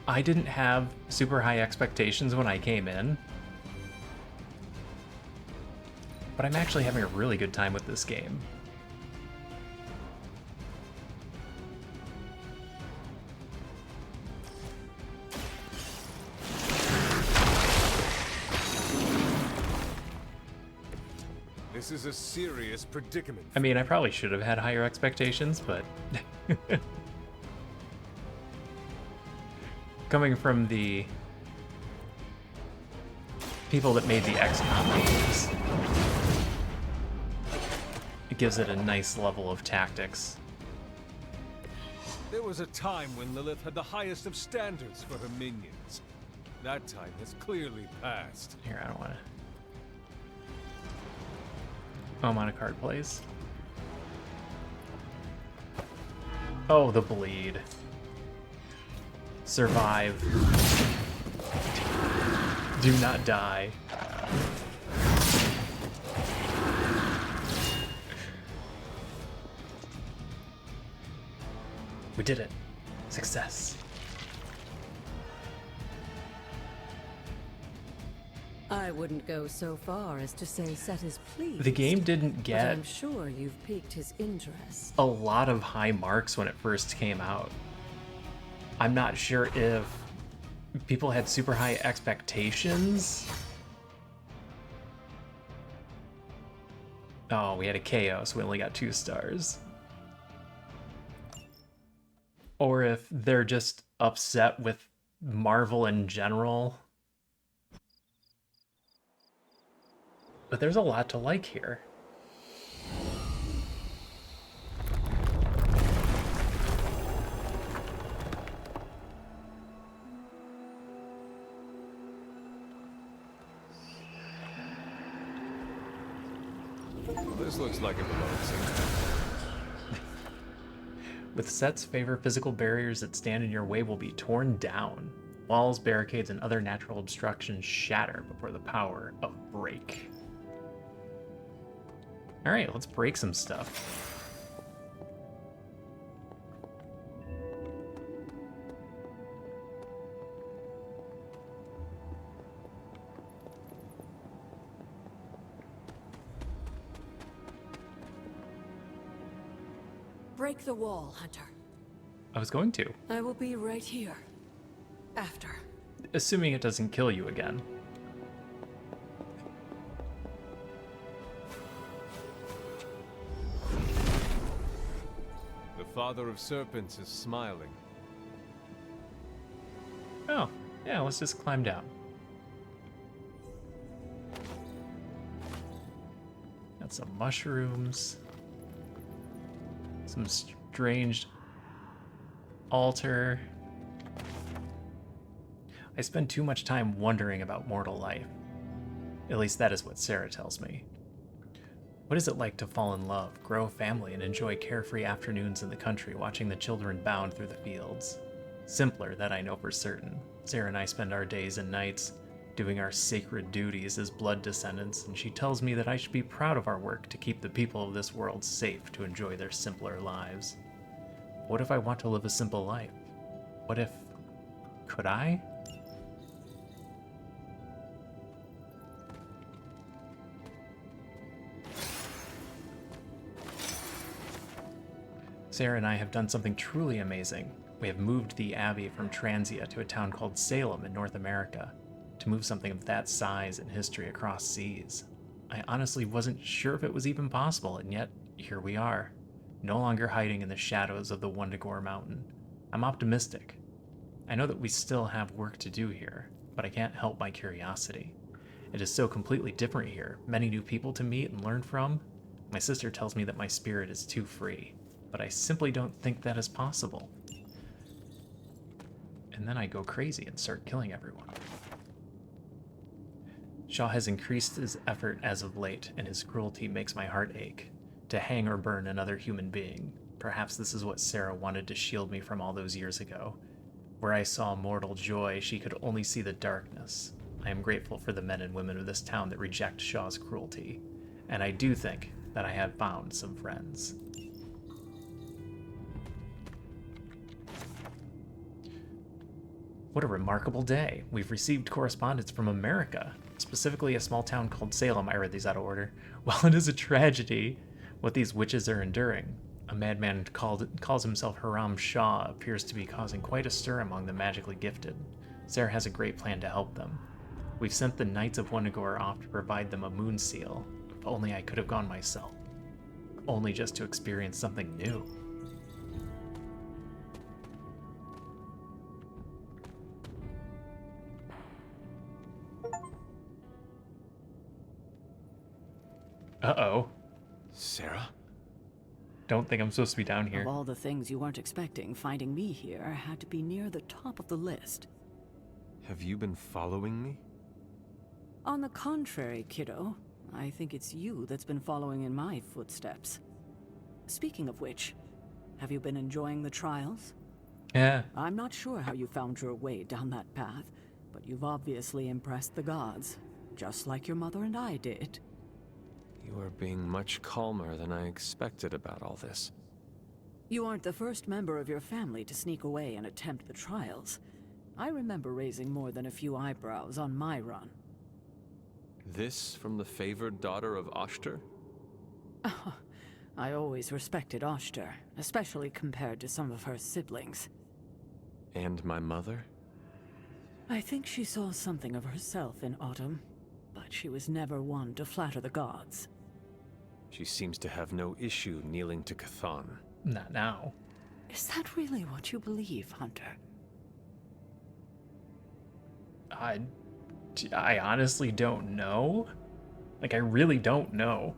I didn't have super high expectations when I came in, but I'm actually having a really good time with this game. This is a serious predicament. I mean, I probably should have had higher expectations, but coming from the people that made the XCOM games, it gives it a nice level of tactics. There was a time when Lilith had the highest of standards for her minions. That time has clearly passed. Here, I don't want to. Oh, I'm on a card plays. Oh, the bleed. Survive. Do not die. We did it. Success. I wouldn't go so far as to say Set is pleased. The game didn't but get I'm sure you've piqued his interest. a lot of high marks when it first came out. I'm not sure if people had super high expectations. Oh, we had a KO, so we only got 2 stars. Or if they're just upset with Marvel in general. But there's a lot to like here. This looks like it belongs somewhere. With sets favor physical barriers that stand in your way will be torn down. Walls, barricades, and other natural obstructions shatter before the power of break. Alright, let's break some stuff. Break the wall, Hunter. I was going to. I will be right here. After. Assuming it doesn't kill you again. The father of serpents is smiling. Oh, yeah, let's just climb down. Got some mushrooms. Some strange altar. I spend too much time wondering about mortal life. At least that is what Sarah tells me. What is it like to fall in love, grow a family, and enjoy carefree afternoons in the country watching the children bound through the fields? Simpler, that I know for certain. Sarah and I spend our days and nights doing our sacred duties as blood descendants, and she tells me that I should be proud of our work to keep the people of this world safe to enjoy their simpler lives. What if I want to live a simple life? What if... could I? Sarah and I have done something truly amazing. We have moved the Abbey from Transia to a town called Salem in North America. To move something of that size and history across seas. I honestly wasn't sure if it was even possible, and yet here we are, no longer hiding in the shadows of the Wundagore Mountain. I'm optimistic. I know that we still have work to do here, but I can't help my curiosity. It is so completely different here, many new people to meet and learn from. My sister tells me that my spirit is too free, but I simply don't think that is possible. And then I go crazy and start killing everyone. Shaw has increased his effort as of late, and his cruelty makes my heart ache. To hang or burn another human being. Perhaps this is what Sarah wanted to shield me from all those years ago. Where I saw mortal joy, she could only see the darkness. I am grateful for the men and women of this town that reject Shaw's cruelty, and I do think that I have found some friends. What a remarkable day. We've received correspondence from America, specifically a small town called Salem. I read these out of order. While it is a tragedy what these witches are enduring, a madman calls himself Hiram Shaw appears to be causing quite a stir among the magically gifted. Sarah has a great plan to help them. We've sent the Knights of Wundagore off to provide them a moon seal. If only I could have gone myself. Only just to experience something new. Uh-oh. Sarah? Don't think I'm supposed to be down here. Of all the things you weren't expecting, finding me here had to be near the top of the list. Have you been following me? On the contrary, kiddo, I think it's you that's been following in my footsteps. Speaking of which, have you been enjoying the trials? Yeah. I'm not sure how you found your way down that path, but you've obviously impressed the gods, just like your mother and I did. You are being much calmer than I expected about all this. You aren't the first member of your family to sneak away and attempt the trials. I remember raising more than a few eyebrows on my run. This from the favored daughter of Oshter? I always respected Oshter, especially compared to some of her siblings. And my mother? I think she saw something of herself in Autumn, but she was never one to flatter the gods. She seems to have no issue kneeling to Cthon. Not now. Is that really what you believe, Hunter? I, I honestly don't know. Like, I really don't know.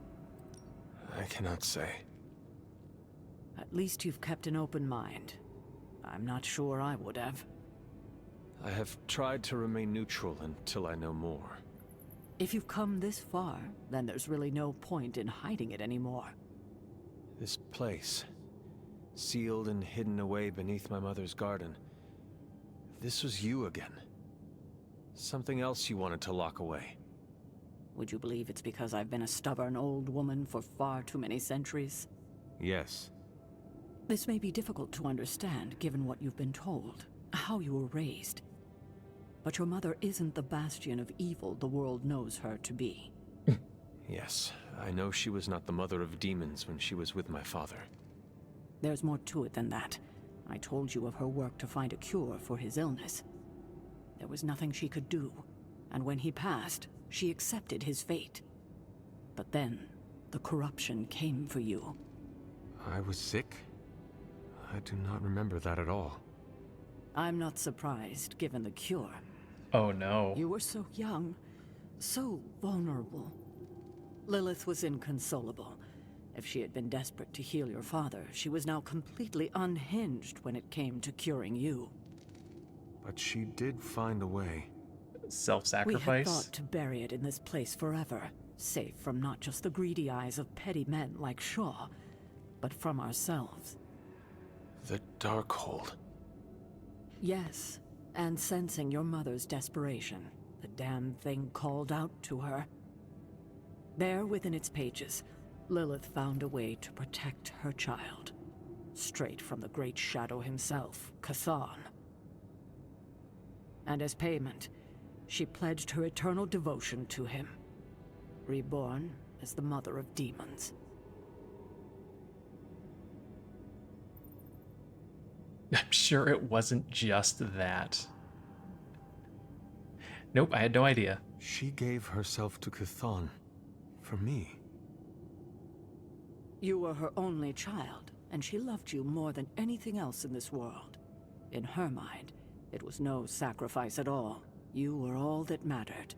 I cannot say. At least you've kept an open mind. I'm not sure I would have. I have tried to remain neutral until I know more. If you've come this far, then there's really no point in hiding it anymore. This place, sealed and hidden away beneath my mother's garden. This was you again. Something else you wanted to lock away. Would you believe it's because I've been a stubborn old woman for far too many centuries? Yes. This may be difficult to understand given what you've been told, how you were raised. But your mother isn't the bastion of evil the world knows her to be. Yes, I know she was not the mother of demons when she was with my father. There's more to it than that. I told you of her work to find a cure for his illness. There was nothing she could do, and when he passed, she accepted his fate. But then, the corruption came for you. I was sick? I do not remember that at all. I'm not surprised, given the cure. Oh no. You were so young, so vulnerable. Lilith was inconsolable. If she had been desperate to heal your father, she was now completely unhinged when it came to curing you. But she did find a way. Self-sacrifice? We had thought to bury it in this place forever, safe from not just the greedy eyes of petty men like Shaw, but from ourselves. The Darkhold. Yes, and sensing your mother's desperation, the damn thing called out to her. There within its pages, Lilith found a way to protect her child. Straight from the Great Shadow himself, Kathan. And as payment, she pledged her eternal devotion to him. Reborn as the mother of demons. I'm sure it wasn't just that. Nope, I had no idea. She gave herself to Kathan. For me. You were her only child, and she loved you more than anything else in this world. In her mind, it was no sacrifice at all. You were all that mattered.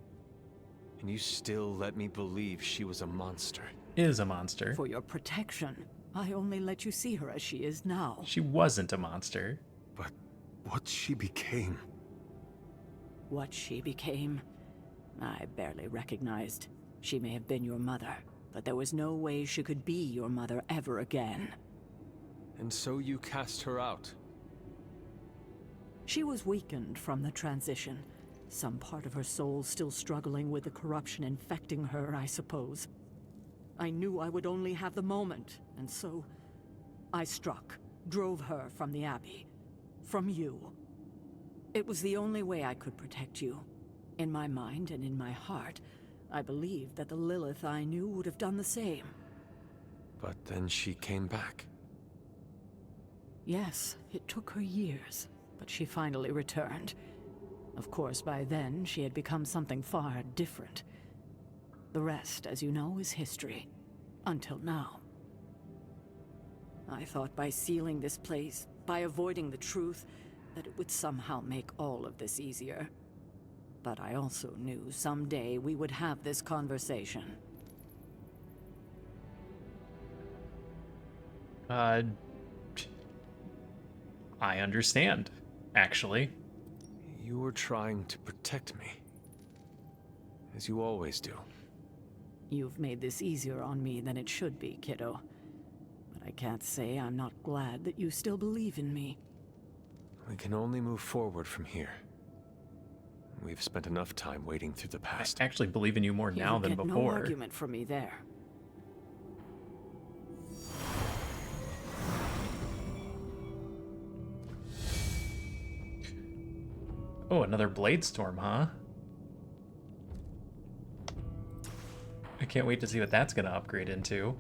And you still let me believe she was a monster. Is a monster. For your protection, I only let you see her as she is now. She wasn't a monster. But what she became... What she became, I barely recognized. She may have been your mother, but there was no way she could be your mother ever again. And so you cast her out? She was weakened from the transition. Some part of her soul still struggling with the corruption infecting her, I suppose. I knew I would only have the moment, and so I struck, drove her from the Abbey. From you. It was the only way I could protect you. In my mind and in my heart, I believed that the Lilith I knew would have done the same. But then she came back. Yes, it took her years, but she finally returned. Of course, by then, she had become something far different. The rest, as you know, is history. Until now. I thought by sealing this place, by avoiding the truth, that it would somehow make all of this easier. But I also knew someday we would have this conversation. I understand, actually. You were trying to protect me. As you always do. You've made this easier on me than it should be, kiddo. But I can't say I'm not glad that you still believe in me. We can only move forward from here. We've spent enough time wading through the past. I actually believe in you more now than before. No argument from me there. Oh, another blade storm, huh? I can't wait to see what that's gonna upgrade into.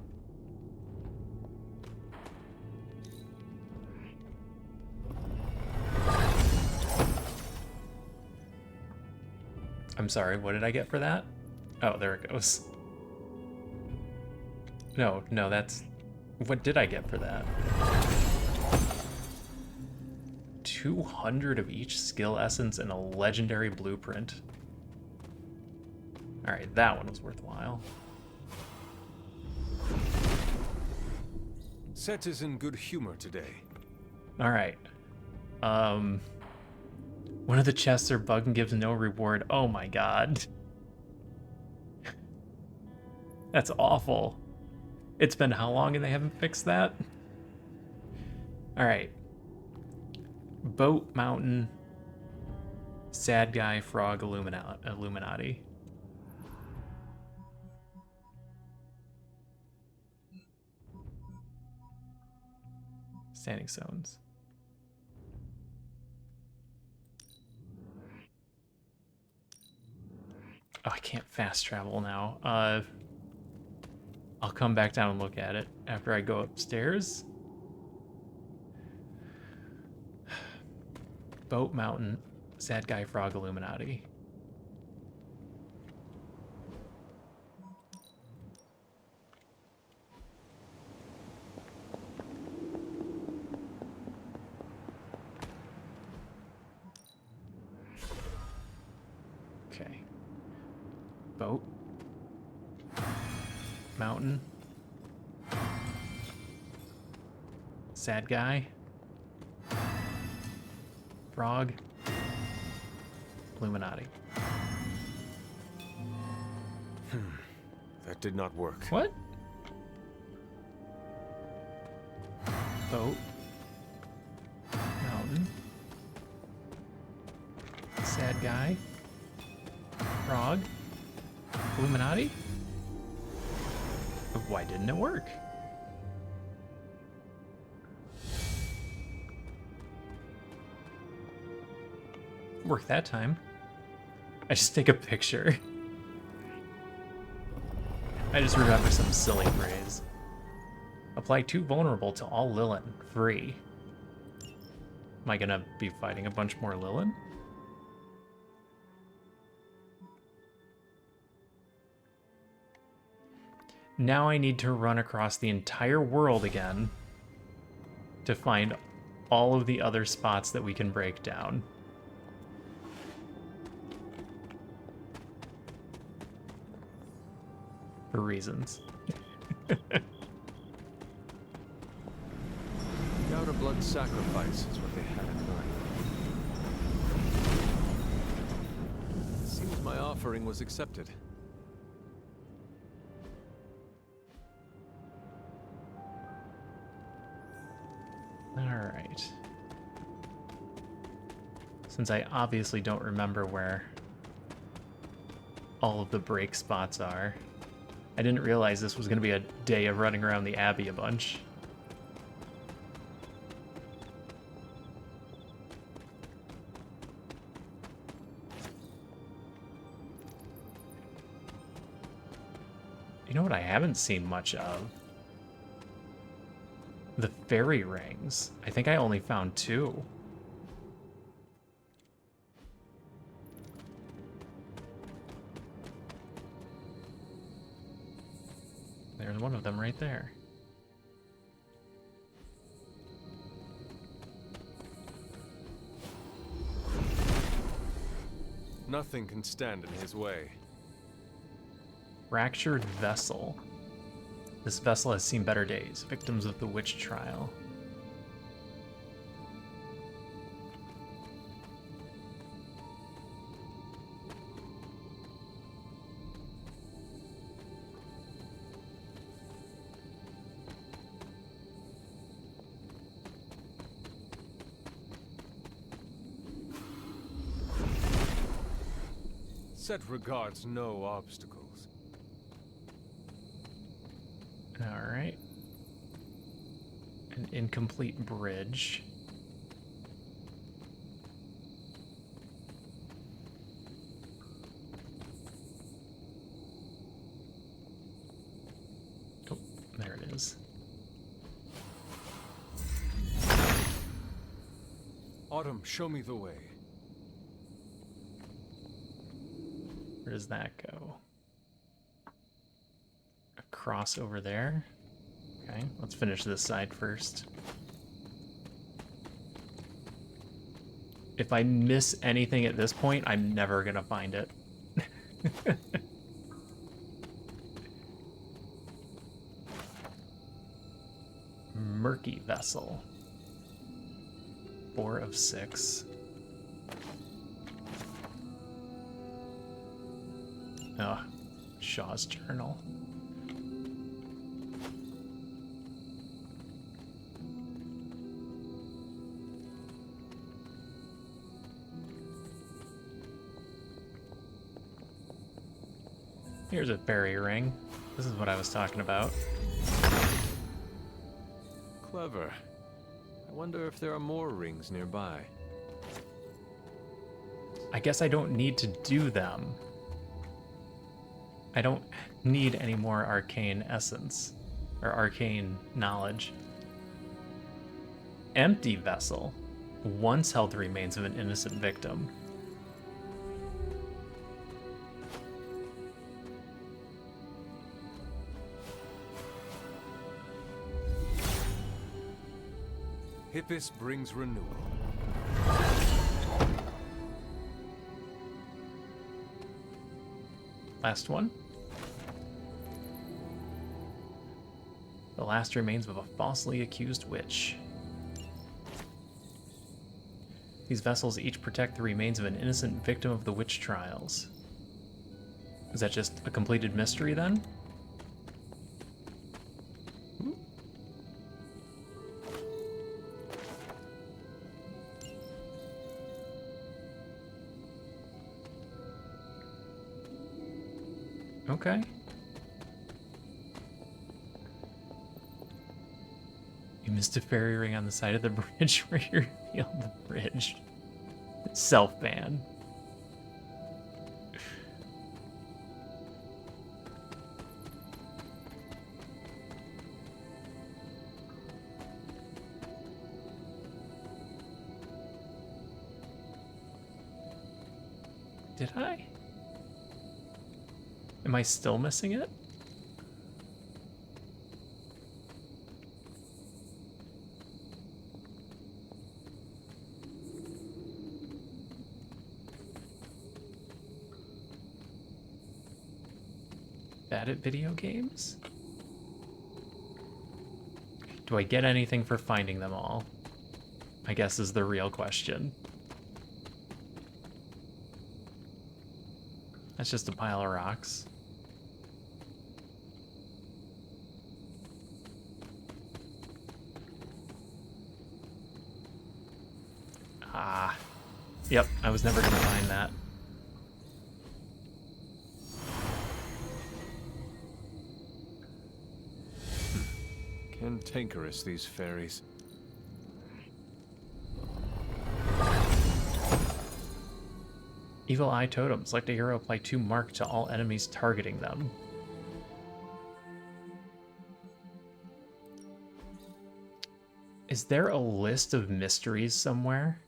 I'm sorry, what did I get for that? Oh, there it goes. No, that's... What did I get for that? 200 of each skill essence and a legendary blueprint. Alright, that one was worthwhile. Set is in good humor today. Alright. One of the chests are bugged and gives no reward. Oh my god. That's awful. It's been how long and they haven't fixed that? Alright. Boat, mountain, sad guy, frog, Illuminati. Standing stones. Oh, I can't fast travel now. I'll come back down and look at it after I go upstairs. Boat, mountain, sad guy, frog, Illuminati. Okay. Boat. Mountain. Sad guy. Frog. Illuminati. That did not work. What? Boat. Mountain. Sad guy. Frog. Illuminati? Why didn't it work? Worked that time. I just take a picture. I just remember some silly phrase. Apply 2 vulnerable to all Lilin. Free. Am I gonna be fighting a bunch more Lilin? Now I need to run across the entire world again to find all of the other spots that we can break down. For reasons. Doubt a blood sacrifice is what they had in mind. Seems my offering was accepted. Alright. Since I obviously don't remember where all of the break spots are, I didn't realize this was going to be a day of running around the Abbey a bunch. You know what I haven't seen much of? The fairy rings. I think I only found 2. There's one of them right there. Nothing can stand in his way. Fractured vessel. This vessel has seen better days. Victims of the witch trial. Set regards no obstacles. Alright. An incomplete bridge. Oh, there it is. Autumn, show me the way. Where does that go? Across over there. Okay, let's finish this side first. If I miss anything at this point, I'm never gonna find it. Murky vessel. 4 of 6. Oh, Shaw's journal. Here's a fairy ring. This is what I was talking about. Clever. I wonder if there are more rings nearby. I guess I don't need to do them. I don't need any more arcane essence or arcane knowledge. Empty vessel. Once held the remains of an innocent victim. Hippus brings renewal. Last one. The last remains of a falsely accused witch. These vessels each protect the remains of an innocent victim of the witch trials. Is that just a completed mystery then? Okay. You missed a fairy ring on the side of the bridge where you revealed the bridge. Self-ban. Did I? Am I still missing it? Bad at video games? Do I get anything for finding them all? I guess is the real question. That's just a pile of rocks. Ah. Yep, I was never gonna find that. Cantankerous, these fairies. Evil Eye Totems. Select a hero, apply 2 mark to all enemies targeting them. Is there a list of mysteries somewhere?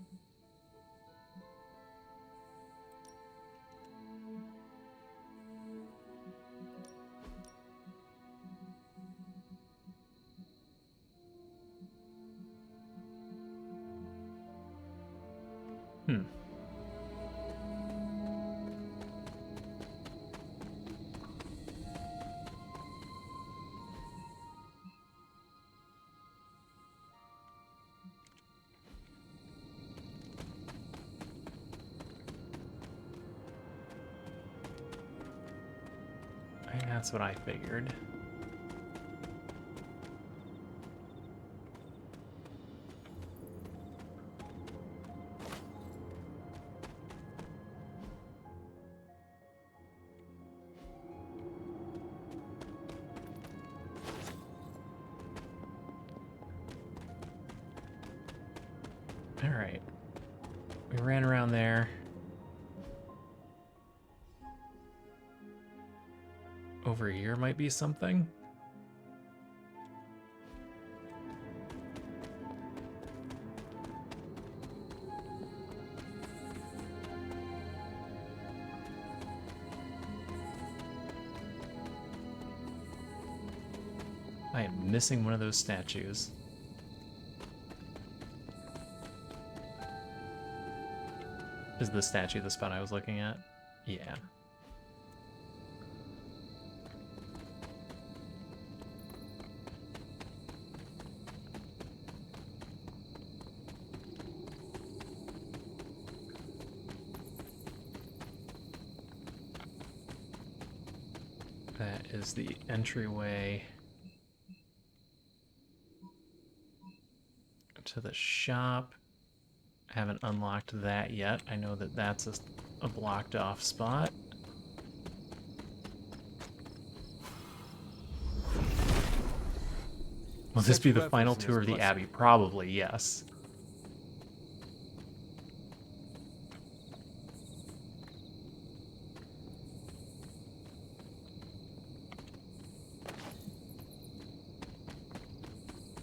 That's what I figured. All right. We ran around there. Over here might be something. I am missing one of those statues. Is the statue the spot I was looking at? Yeah. That is the entryway to the shop. I haven't unlocked that yet. I know that that's a blocked off spot. Will this be the final tour of the Abbey? Probably, yes.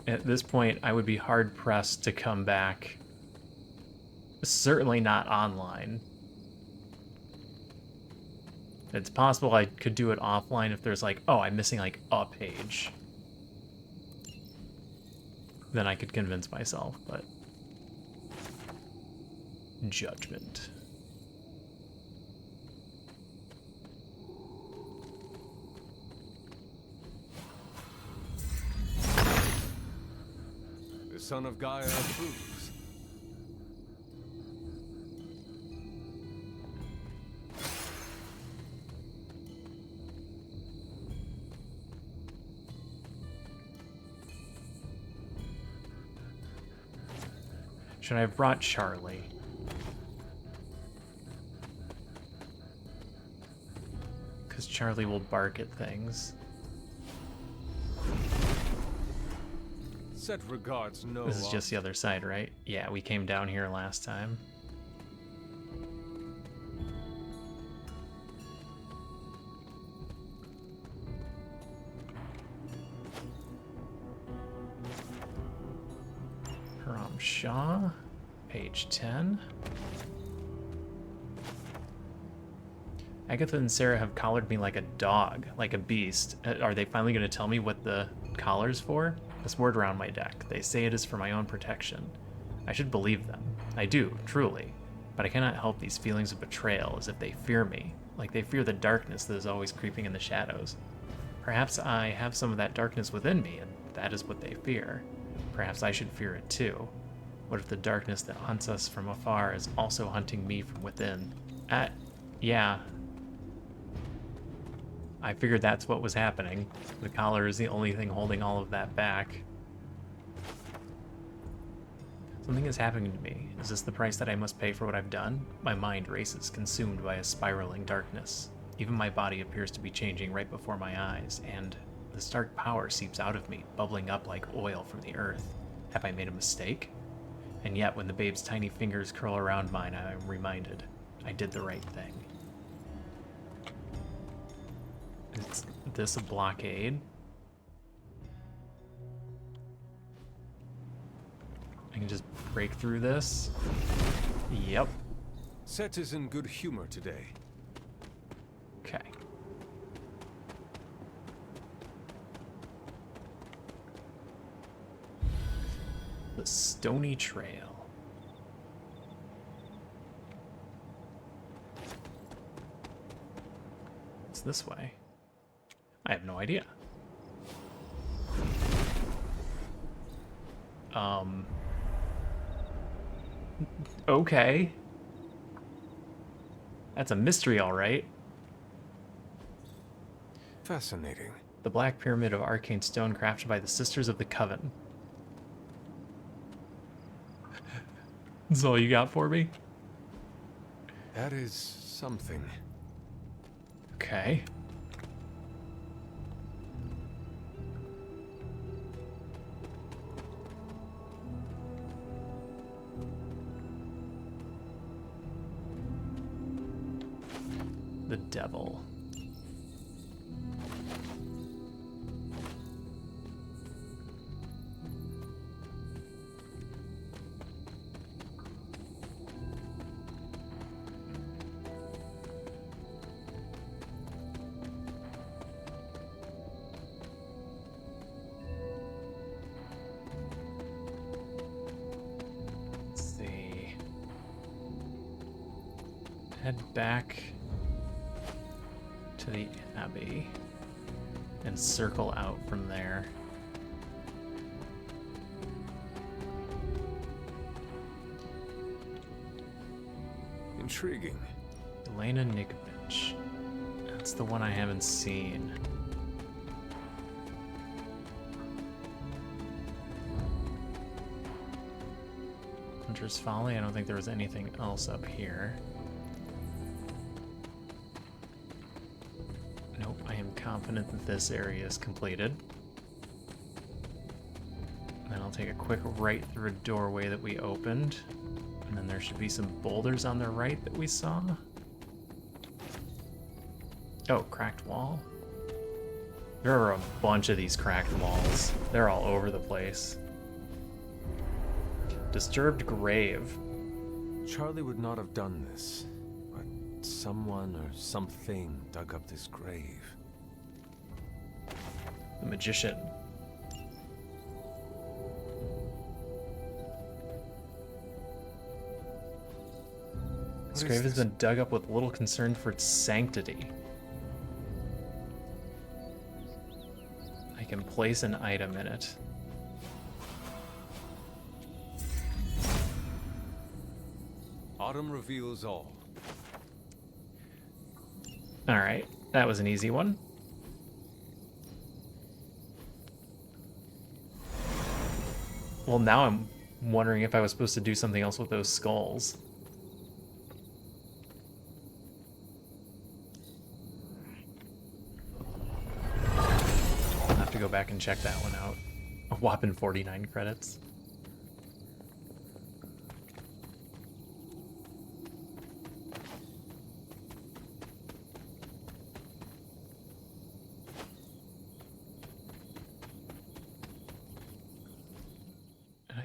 At this point, I would be hard-pressed to come back. Certainly not online. It's possible I could do it offline if there's like, oh, I'm missing like a page. Then I could convince myself, but... Judgment. The son of Gaia approves. Should I have brought Charlie? Because Charlie will bark at things. Set regards, no. This is just the other side, right? Yeah, we came down here last time. Haram Shah, page 10. Agatha and Sarah have collared me like a dog, like a beast. Are they finally going to tell me what the collar's for? This word around my neck. They say it is for my own protection. I should believe them. I do, truly. But I cannot help these feelings of betrayal, as if they fear me, like they fear the darkness that is always creeping in the shadows. Perhaps I have some of that darkness within me, and that is what they fear. Perhaps I should fear it too. What if the darkness that hunts us from afar is also hunting me from within? Yeah. I figured that's what was happening. The collar is the only thing holding all of that back. Something is happening to me. Is this the price that I must pay for what I've done? My mind races, consumed by a spiraling darkness. Even my body appears to be changing right before my eyes, and this dark power seeps out of me, bubbling up like oil from the earth. Have I made a mistake? And yet, when the babe's tiny fingers curl around mine, I am reminded I did the right thing. Is this a blockade? I can just break through this. Yep. Set is in good humor today. Okay. The Stony Trail. It's this way. I have no idea. Okay. That's a mystery, all right. Fascinating. The Black Pyramid of Arcane Stone crafted by the Sisters of the Coven. That's all you got for me? That is something. Okay. The devil. Let's see. head back to the Abbey and circle out from there. Intriguing. Elena Nikovich. That's the one I haven't seen. Hunter's Folly. I don't think there was anything else up here. Nope, I am confident that this area is completed. And then I'll take a quick right through a doorway that we opened. And then there should be some boulders on the right that we saw. Oh, cracked wall. There are a bunch of these cracked walls. They're all over the place. Disturbed grave. Charlie would not have done this, but someone or something dug up this grave. The magician. This grave has been dug up with little concern for its sanctity. I can place an item in it. Autumn reveals all. Alright, that was an easy one. Well, now I'm wondering if I was supposed to do something else with those skulls. I'll have to go back and check that one out. A whopping 49 credits.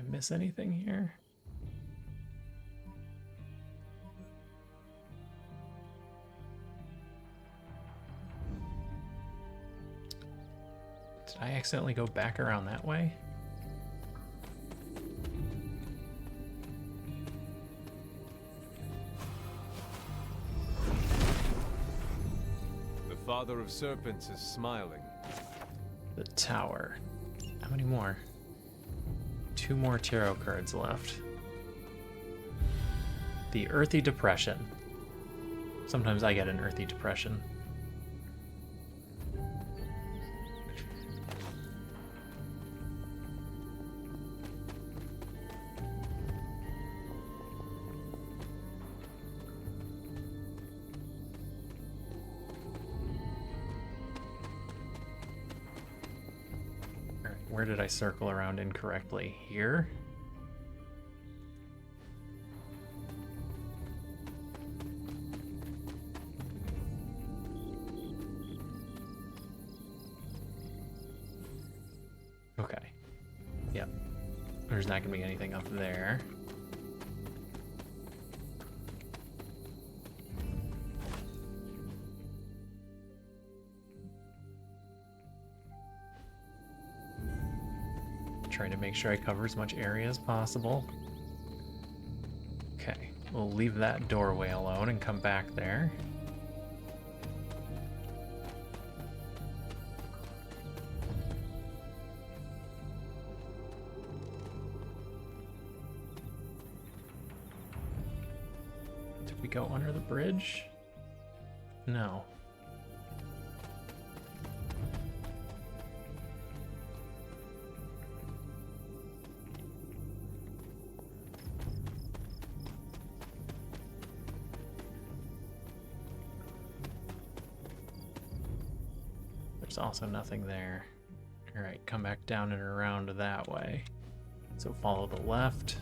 Miss anything here? Did I accidentally go back around that way? The Father of Serpents is smiling. The tower. How many more? 2 more tarot cards left. The Earthy Depression. Sometimes I get an Earthy Depression. Where did I circle around incorrectly? Here? Okay. Yep. There's not gonna be anything up there. Trying to make sure I cover as much area as possible. Okay, we'll leave that doorway alone and come back there. Did we go under the bridge? No. There's also nothing there. Alright, come back down and around that way. So follow the left.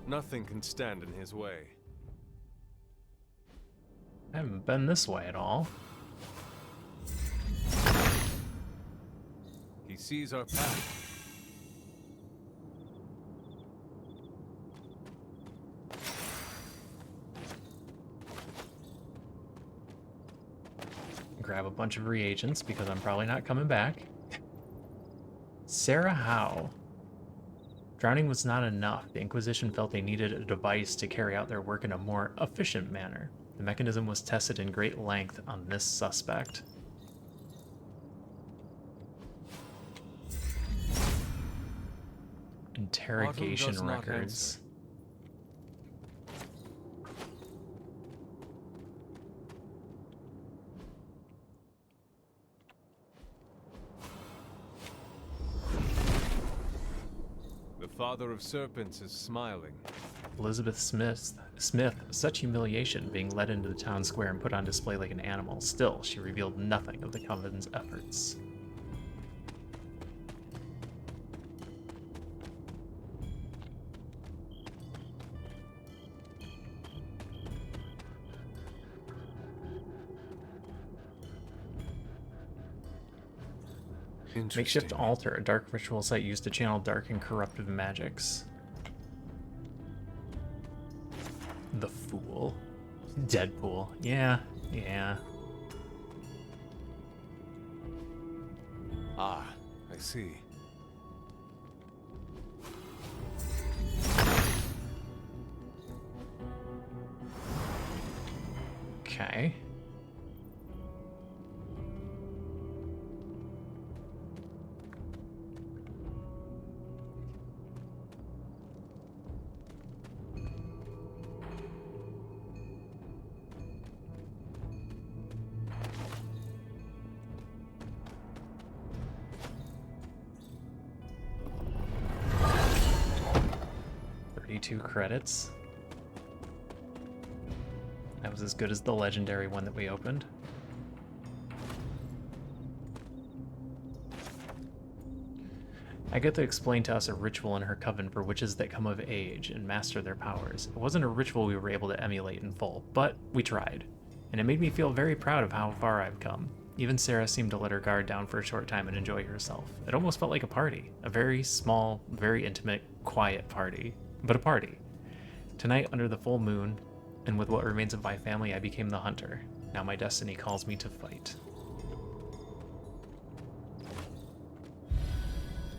Nothing can stand in his way. I haven't been this way at all. sees our path. Grab a bunch of reagents because I'm probably not coming back. Sarah Howe. Drowning was not enough. The Inquisition felt they needed a device to carry out their work in a more efficient manner. The mechanism was tested in great length on this suspect. Interrogation Autumn does not records. answer. The father of serpents is smiling. Elizabeth Smith, such humiliation, being led into the town square and put on display like an animal. Still, she revealed nothing of the Coven's efforts. Makeshift altar, a dark ritual site used to channel dark and corruptive magics. The Fool. Deadpool. Yeah, yeah. Ah, I see. Okay. Credits. That was as good as the legendary one that we opened. Agatha explained to us a ritual in her coven for witches that come of age and master their powers. It wasn't a ritual we were able to emulate in full, but we tried. And it made me feel very proud of how far I've come. Even Sarah seemed to let her guard down for a short time and enjoy herself. It almost felt like a party. A very small, very intimate, quiet party. But a party. Tonight, under the full moon, and with what remains of my family, I became the hunter. Now my destiny calls me to fight.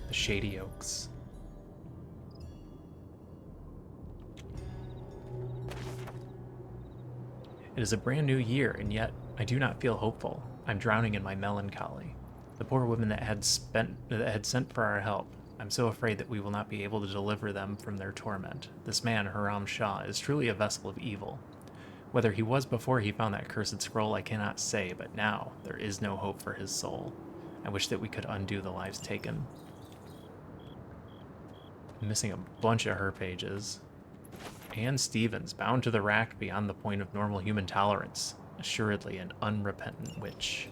The Shady Oaks. It is a brand new year, and yet I do not feel hopeful. I'm drowning in my melancholy. The poor women that had sent for our help. I'm so afraid that we will not be able to deliver them from their torment. This man, Haram Shah, is truly a vessel of evil. Whether he was before he found that cursed scroll, I cannot say, but now there is no hope for his soul. I wish that we could undo the lives taken. I'm missing a bunch of her pages. Anne Stevens, bound to the rack beyond the point of normal human tolerance. Assuredly an unrepentant witch.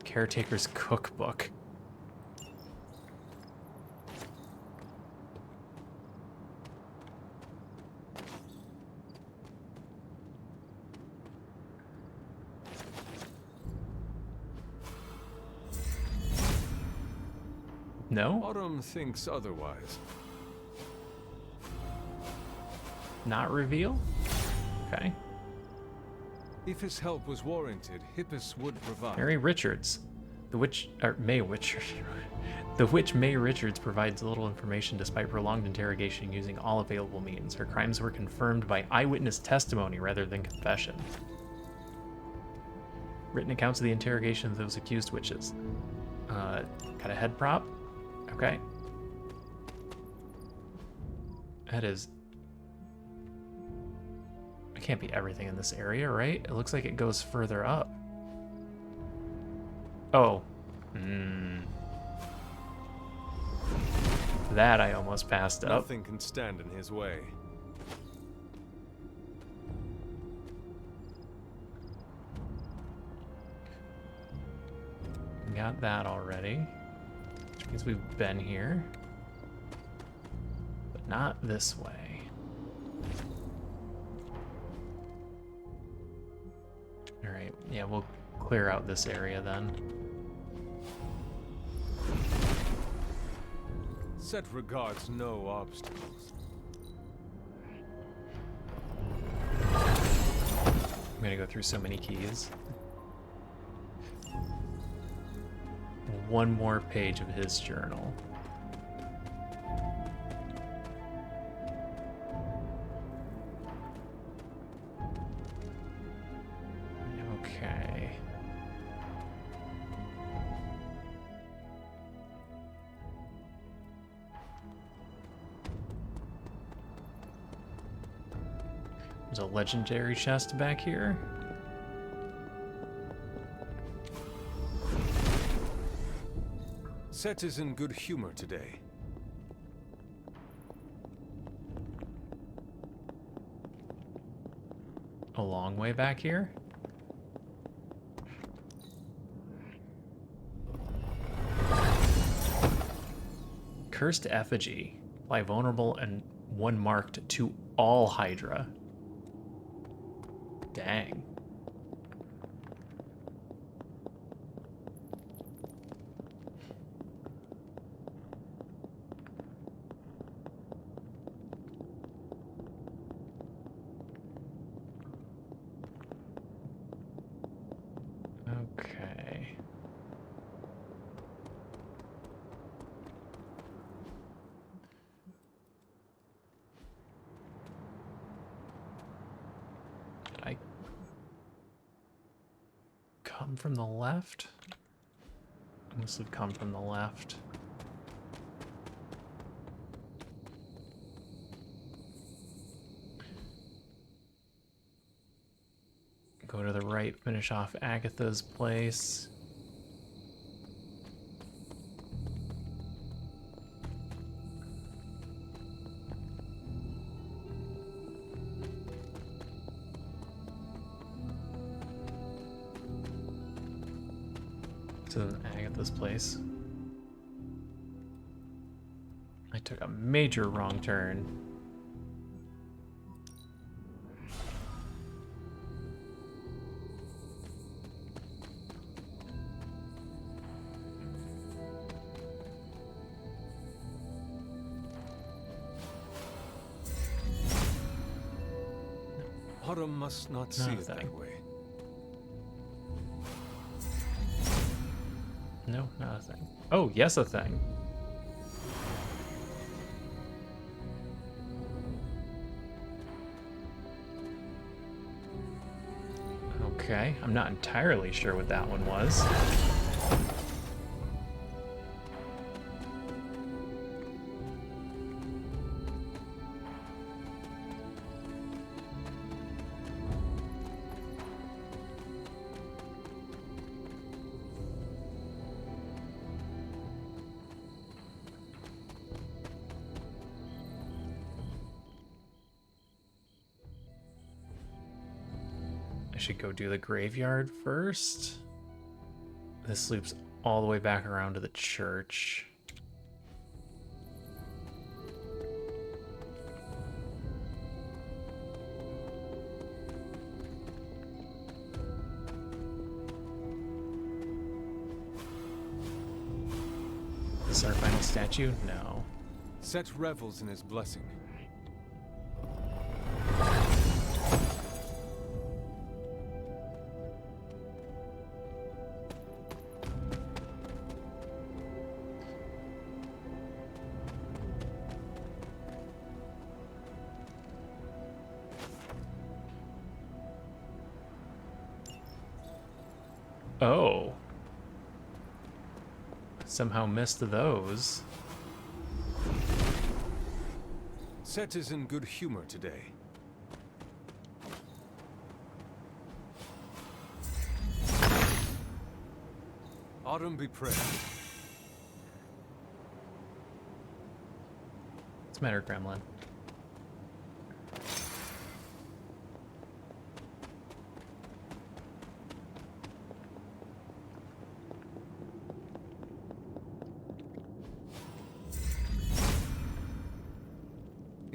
Caretaker's cookbook. No? Autumn thinks otherwise. Not reveal? Okay. If his help was warranted, Hippus would provide. Mary Richards. The witch, or May Richards. The witch May Richards provides little information despite prolonged interrogation using all available means. Her crimes were confirmed by eyewitness testimony rather than confession. Written accounts of the interrogation of those accused witches. Got a head prop? Okay. That is... It can't be everything in this area, right? It looks like it goes further up. Oh. That I almost passed up. Nothing can stand in his way. Got that already. Which means we've been here. But not this way. Alright, yeah, we'll clear out this area then. Set regards no obstacles. I'm gonna go through so many keys. One more page of his journal. Okay. There's a legendary chest back here. Set is in good humor today. A long way back here. Cursed effigy. Apply vulnerable and one marked to all Hydra. Dang. Okay. Did I come from the left? I must have come from the left. Go to the right, finish off Agatha's place. To Agatha's place. I took a major wrong turn. Autumn must not see it that way. No, not a thing. Oh, yes, a thing. Okay, I'm not entirely sure what that one was. I should go do the graveyard first. This loops all the way back around to the church. Is this our final statue? No. Set revels in his blessing. Oh. Somehow missed those. Set is in good humor today. Autumn be praised. What's the matter, Gremlin?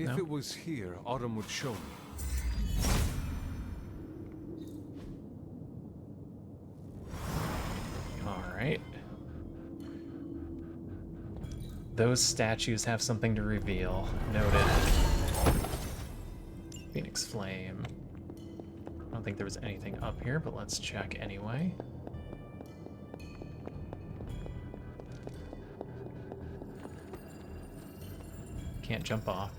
If it was here, Autumn would show me. Alright. Those statues have something to reveal. Noted. Phoenix Flame. I don't think there was anything up here, but let's check anyway. Can't jump off.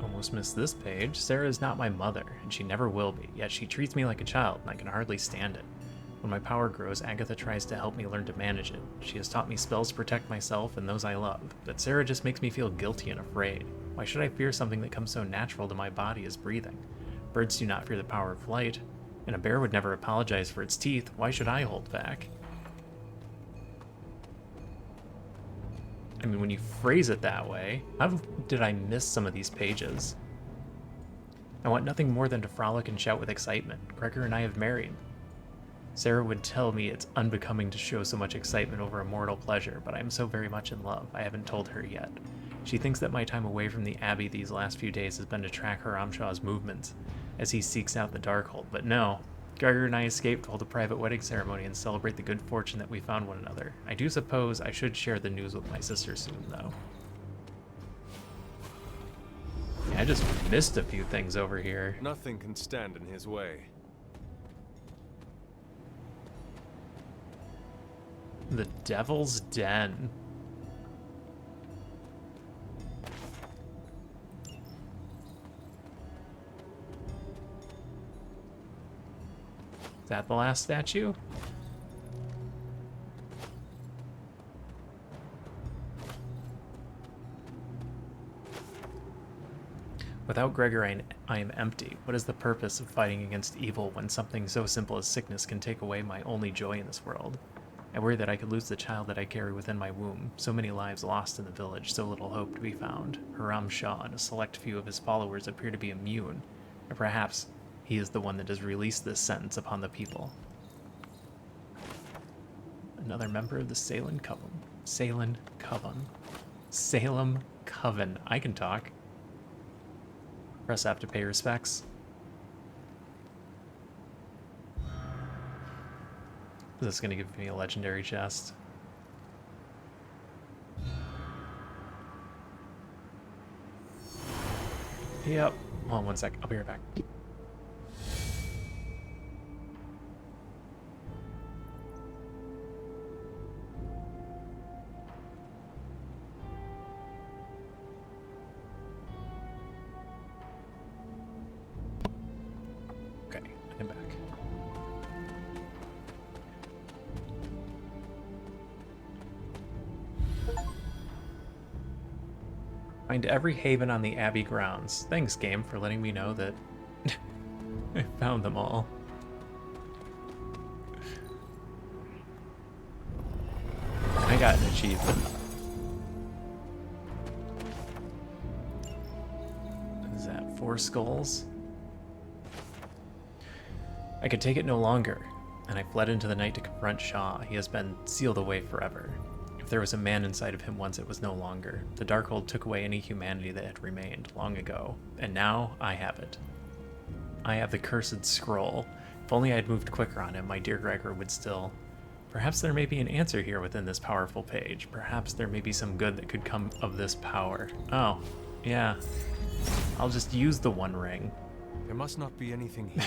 Almost missed this page. Sarah is not my mother, and she never will be, yet she treats me like a child, and I can hardly stand it. When my power grows, Agatha tries to help me learn to manage it. She has taught me spells to protect myself and those I love, but Sarah just makes me feel guilty and afraid. Why should I fear something that comes so natural to my body as breathing? Birds do not fear the power of flight, and a bear would never apologize for its teeth. Why should I hold back? I mean, when you phrase it that way, how did I miss some of these pages? I want nothing more than to frolic and shout with excitement. Gregor and I have married. Sarah would tell me it's unbecoming to show so much excitement over a mortal pleasure, but I am so very much in love. I haven't told her yet. She thinks that my time away from the Abbey these last few days has been to track Haramshaw's movements as he seeks out the Darkhold, but no. Gregor and I escaped to hold a private wedding ceremony and celebrate the good fortune that we found one another. I do suppose I should share the news with my sister soon, though. Yeah, I just missed a few things over here. Nothing can stand in his way. The Devil's Den. Is that the last statue? Without Gregor, I am empty. What is the purpose of fighting against evil when something so simple as sickness can take away my only joy in this world? I worry that I could lose the child that I carry within my womb. So many lives lost in the village, so little hope to be found. Haram Shah and a select few of his followers appear to be immune, or perhaps he is the one that has released this sentence upon the people. Another member of the Salem Coven. Salem Coven. Salem Coven. I can talk. Press F to pay respects. Is this going to give me a legendary chest? Yep. Hold on one sec. I'll be right back. Okay, I'm back. Find every haven on the Abbey grounds. Thanks, game, for letting me know that I found them all. I got an achievement. What is that? 4 skulls? I could take it no longer, and I fled into the night to confront Shaw. He has been sealed away forever. If there was a man inside of him once, it was no longer. The Darkhold took away any humanity that had remained long ago, and now I have it. I have the cursed scroll. If only I had moved quicker on him, my dear Gregor would still... Perhaps there may be an answer here within this powerful page. Perhaps there may be some good that could come of this power. Oh, yeah. I'll just use the One Ring. There must not be anything here.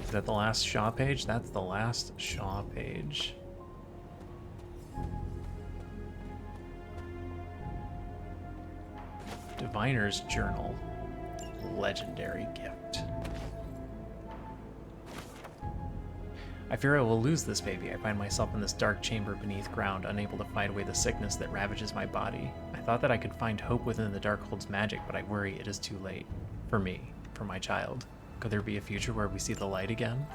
Is that the last Shaw page? That's the last Shaw page. Diviner's Journal. Legendary gift. I fear I will lose this baby. I find myself in this dark chamber beneath ground, unable to fight away the sickness that ravages my body. I thought that I could find hope within the Darkhold's magic, but I worry it is too late. For me. For my child. Could there be a future where we see the light again?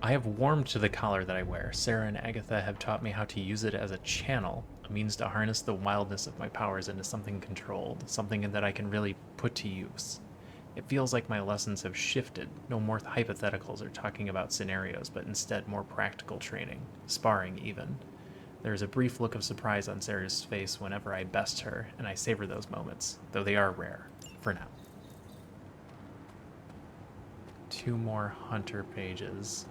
I have warmed to the collar that I wear. Sarah and Agatha have taught me how to use it as a channel, a means to harness the wildness of my powers into something controlled, something that I can really put to use. It feels like my lessons have shifted. No more hypotheticals or talking about scenarios, but instead more practical training, sparring even. There is a brief look of surprise on Sarah's face whenever I best her, and I savor those moments, though they are rare, for now. 2 more hunter pages.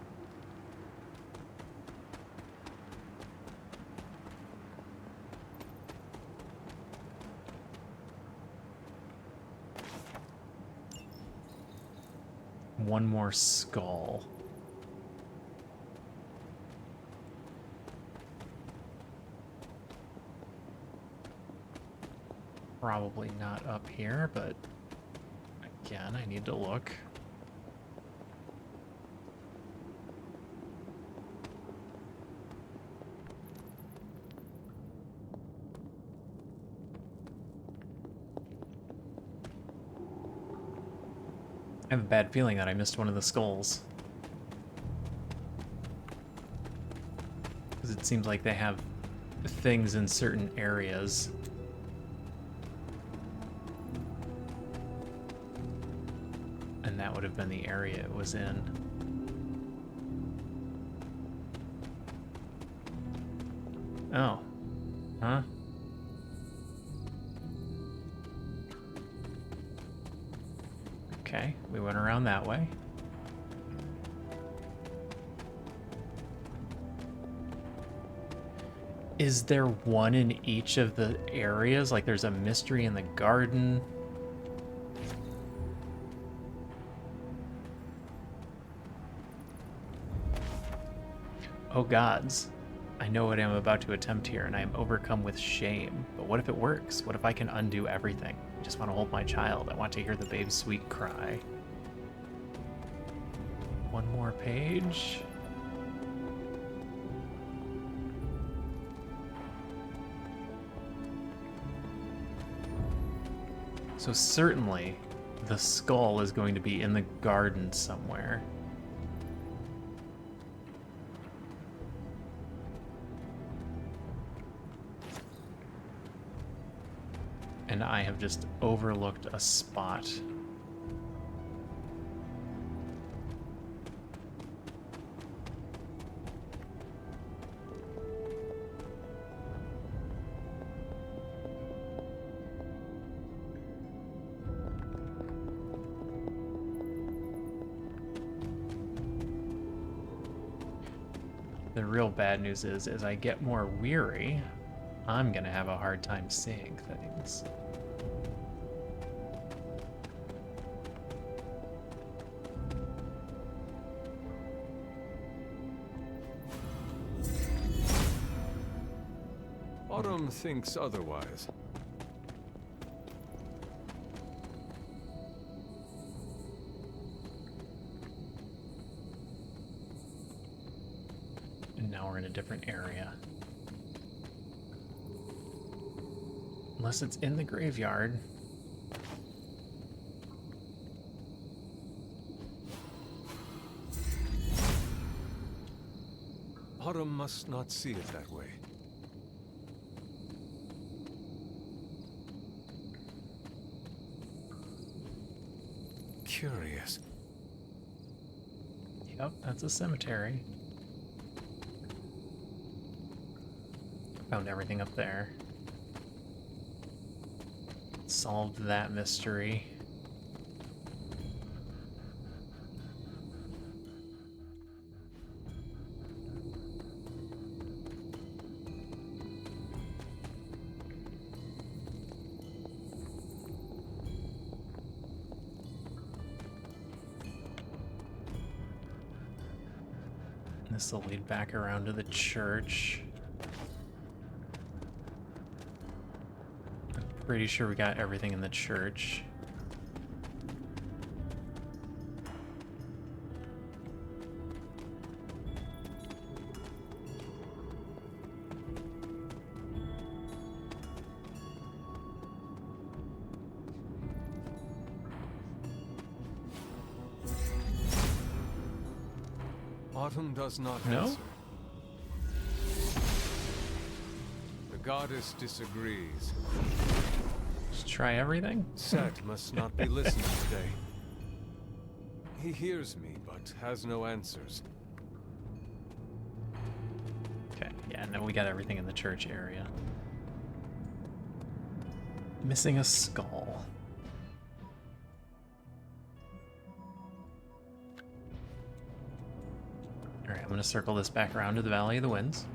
One more skull. Probably not up here, but again, I need to look. I have a bad feeling that I missed one of the skulls. Because it seems like they have things in certain areas. And that would have been the area it was in. Oh. Huh? Okay, we went around that way. Is there one in each of the areas? Like there's a mystery in the garden. Oh gods, I know what I'm about to attempt here and I am overcome with shame. But what if it works? What if I can undo everything? I just want to hold my child. I want to hear the babe's sweet cry. One more page. So certainly the skull is going to be in the garden somewhere. And I have just overlooked a spot. The real bad news is, as I get more weary, I'm gonna have a hard time seeing things. Autumn thinks otherwise. And now we're in a different area. Unless it's in the graveyard. Autumn must not see it that way. Curious. Yep, that's a cemetery. Found everything up there. Solved that mystery. This will lead back around to the church. I'm pretty sure we got everything in the church. Autumn does not No? answer. The goddess disagrees. Just try everything? Set must not be listening today. He hears me, but has no answers. Okay, yeah, no, we got everything in the church area. Missing a skull. Alright, I'm gonna circle this back around to the Valley of the Winds.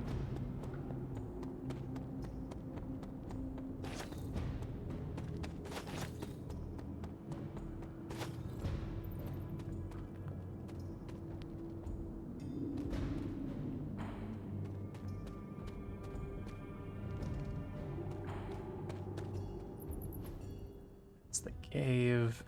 It's the cave.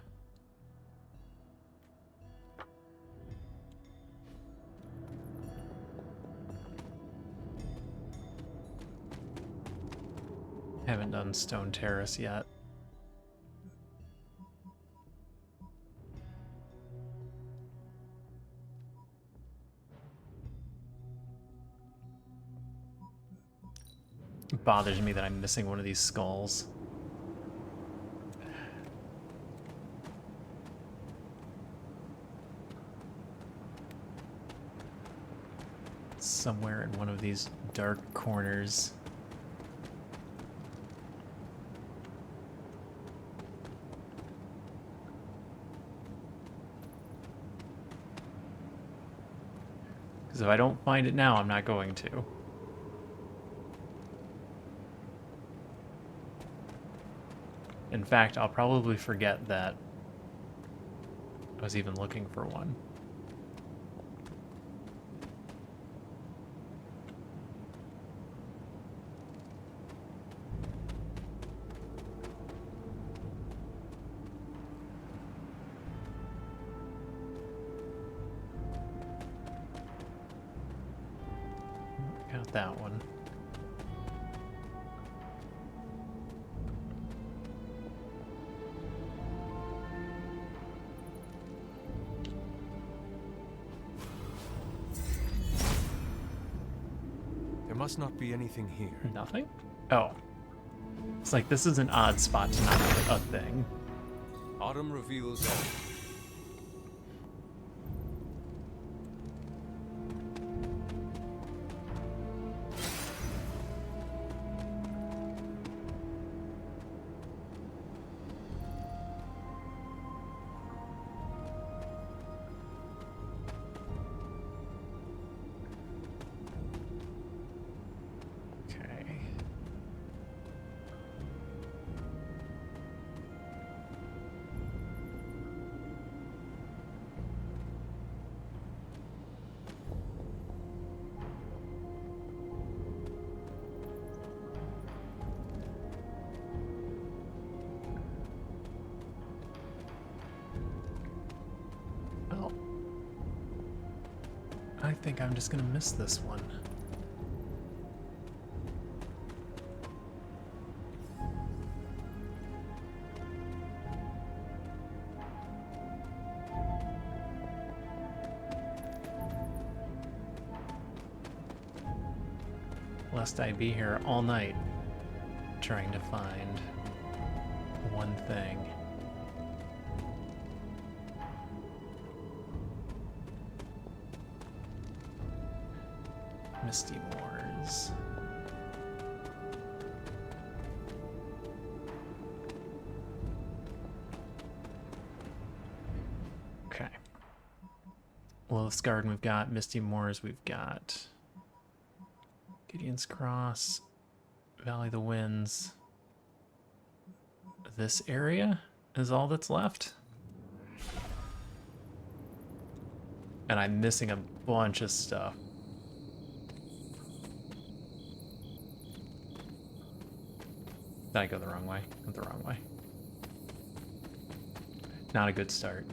Haven't done Stone Terrace yet. It bothers me that I'm missing one of these skulls. Somewhere in one of these dark corners. Because if I don't find it now, I'm not going to. In fact, I'll probably forget that I was even looking for one. Got that one. There must not be anything here. Nothing? Oh. It's like this is an odd spot to not put a thing. Autumn reveals everything. Okay. Well, I think I'm just gonna miss this one. Lest I be here all night trying to find one thing. Misty Moors. Okay. Lilith's Garden we've got. Misty Moors we've got. Gideon's Cross. Valley of the Winds. This area is all that's left. And I'm missing a bunch of stuff. Did I go the wrong way? Went the wrong way. Not a good start.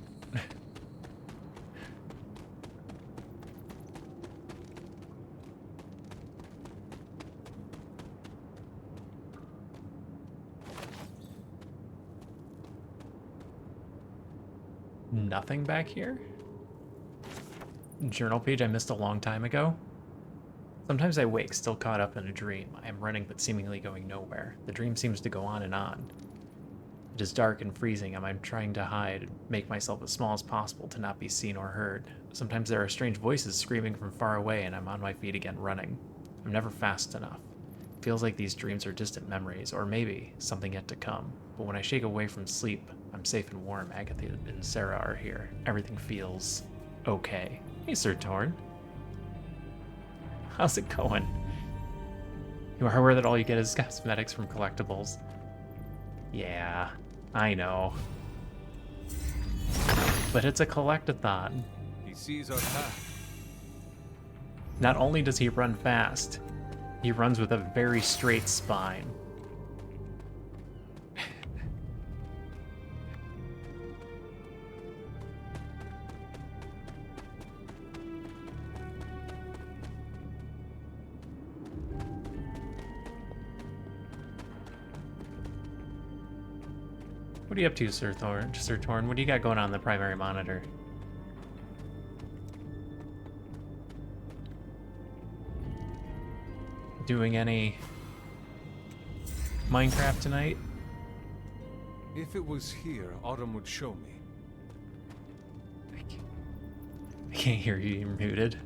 Nothing back here? journal page I missed a long time ago. Sometimes I wake, still caught up in a dream. I am running but seemingly going nowhere. The dream seems to go on and on. It is dark and freezing, and I'm trying to hide, make myself as small as possible to not be seen or heard. Sometimes there are strange voices screaming from far away, and I'm on my feet again running. I'm never fast enough. It feels like these dreams are distant memories, or maybe something yet to come. But when I shake away from sleep, I'm safe and warm. Agatha and Sarah are here. Everything feels okay. Hey, Sir Torn. How's it going? You are aware that all you get is cosmetics from collectibles. Yeah, I know. But it's a collectathon. He sees our path. Not only does he run fast, he runs with a very straight spine. What are you up to, Sir Thorn? Sir Torn, what do you got going on the primary monitor? Doing any Minecraft tonight? If it was here, Autumn would show me. I can't hear you, you're muted.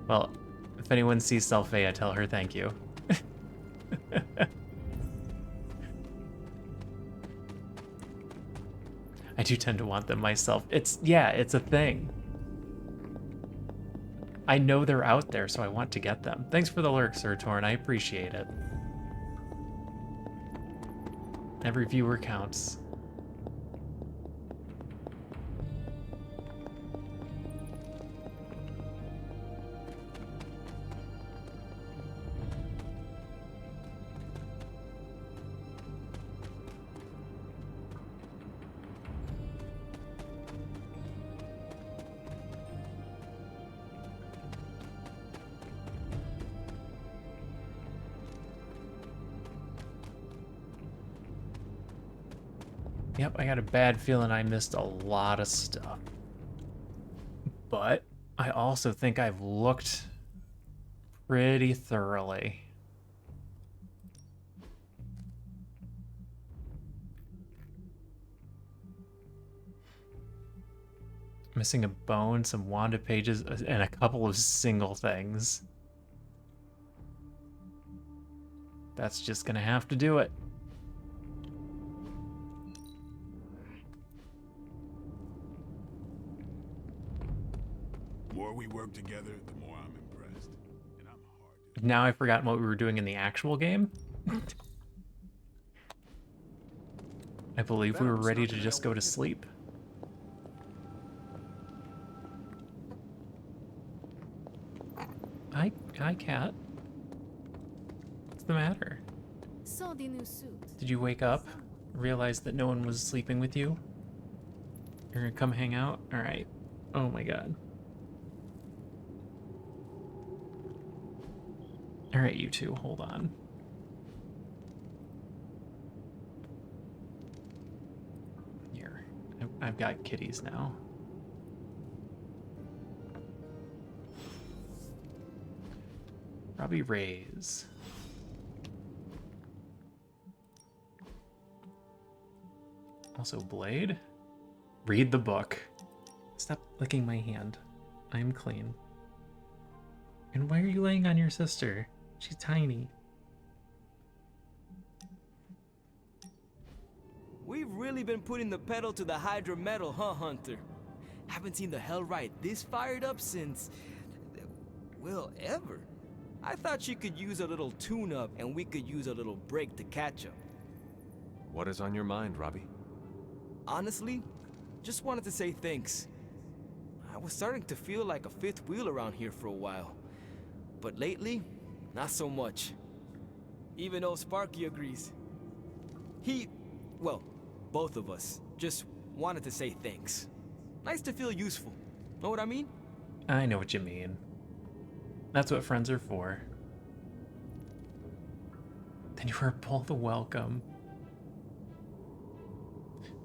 Well, if anyone sees Selphea, tell her thank you. I do tend to want them myself. It's a thing. I know they're out there, so I want to get them. Thanks for the lurk, Sir Torn. I appreciate it. Every viewer counts. Yep, I got a bad feeling I missed a lot of stuff. But I also think I've looked pretty thoroughly. Missing a bone, some Wanda pages, and a couple of single things. That's just gonna have to do it. The more we work together, the more I'm impressed. And I'm hard to... Now I've forgotten what we were doing in the actual game. I believe we were ready to just go to sleep. Hi, cat. What's the matter? Saw the new suit. Did you wake up? Realize that no one was sleeping with you? You're gonna come hang out? Alright. Oh my god. Alright, you two, hold on. Here. I've got kitties now. Robbie Rays. Also Blade. Read the book. Stop licking my hand. I'm clean. And why are you laying on your sister? She's tiny. We've really been putting the pedal to the Hydra metal, huh, Hunter? Haven't seen the Hellrite this fired up since... well, ever. I thought she could use a little tune-up, and we could use a little break to catch up. What is on your mind, Robbie? Honestly, just wanted to say thanks. I was starting to feel like a fifth wheel around here for a while. But lately, not so much. Even though Sparky agrees. Well, both of us, just wanted to say thanks. Nice to feel useful. Know what I mean? I know what you mean. That's what friends are for. Then you are both welcome.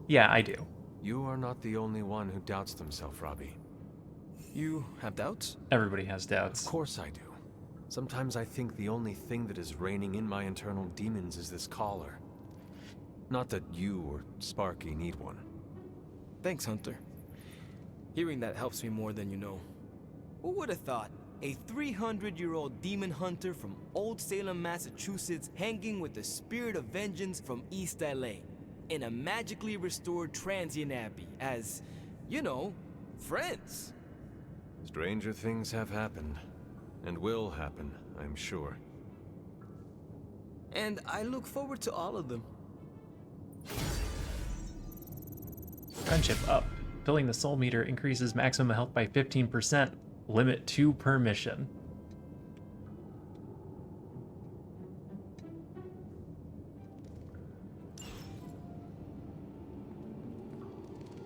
Yeah, I do. You are not the only one who doubts themselves, Robbie. You have doubts? Everybody has doubts. Of course I do. Sometimes I think the only thing that is reigning in my internal demons is this collar. Not that you or Sparky need one. Thanks, Hunter. Hearing that helps me more than you know. Who would have thought? A 300-year-old demon hunter from Old Salem, Massachusetts, hanging with the spirit of vengeance from East LA in a magically restored transient abbey as, you know, friends. Stranger things have happened, and will happen, I'm sure. And I look forward to all of them. Friendship up. Filling the soul meter increases maximum health by 15%. Limit 2 per mission.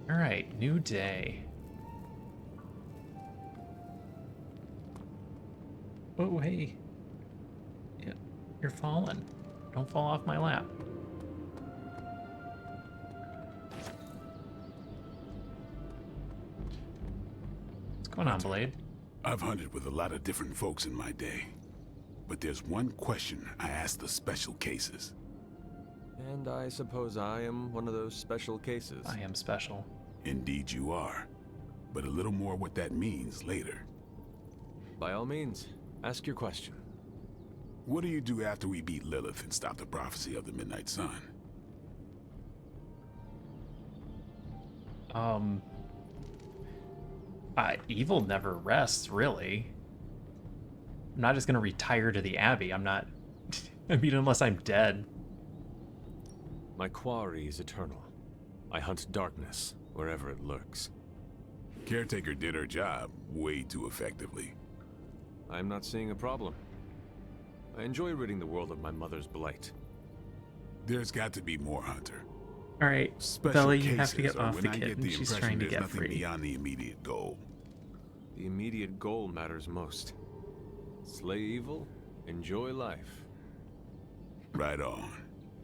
Alright, new day. Oh, hey. Yeah, you're falling. Don't fall off my lap. What's going on, Blade? I've hunted with a lot of different folks in my day, but there's one question I ask the special cases. And I suppose I am one of those special cases. I am special. Indeed you are, but a little more what that means later. By all means, ask your question. What do you do after we beat Lilith and stop the prophecy of the Midnight Sun? Evil never rests, really. I'm not just gonna retire to the Abbey. I'm not... I mean, unless I'm dead. My quarry is eternal. I hunt darkness wherever it lurks. Caretaker did her job way too effectively. I'm not seeing a problem. I enjoy ridding the world of my mother's blight. There's got to be more, Hunter. Alright, Bella, you have to get off the when I get kitten. the She's impression trying to there's get nothing free. beyond the immediate goal. The immediate goal matters most. Slay evil, enjoy life. Right on.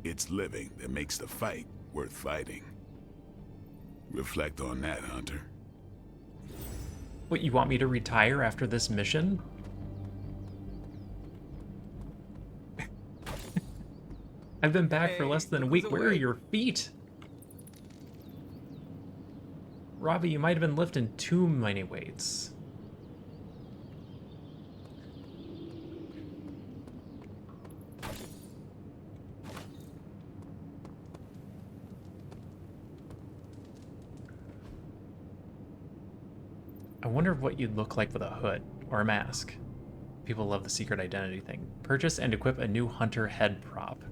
It's living that makes the fight worth fighting. Reflect on that, Hunter. What, you want me to retire after this mission? I've been back for less than a week. Where are your feet? Robbie, you might have been lifting too many weights. I wonder what you'd look like with a hood or a mask. People love the secret identity thing. Purchase and equip a new hunter head prop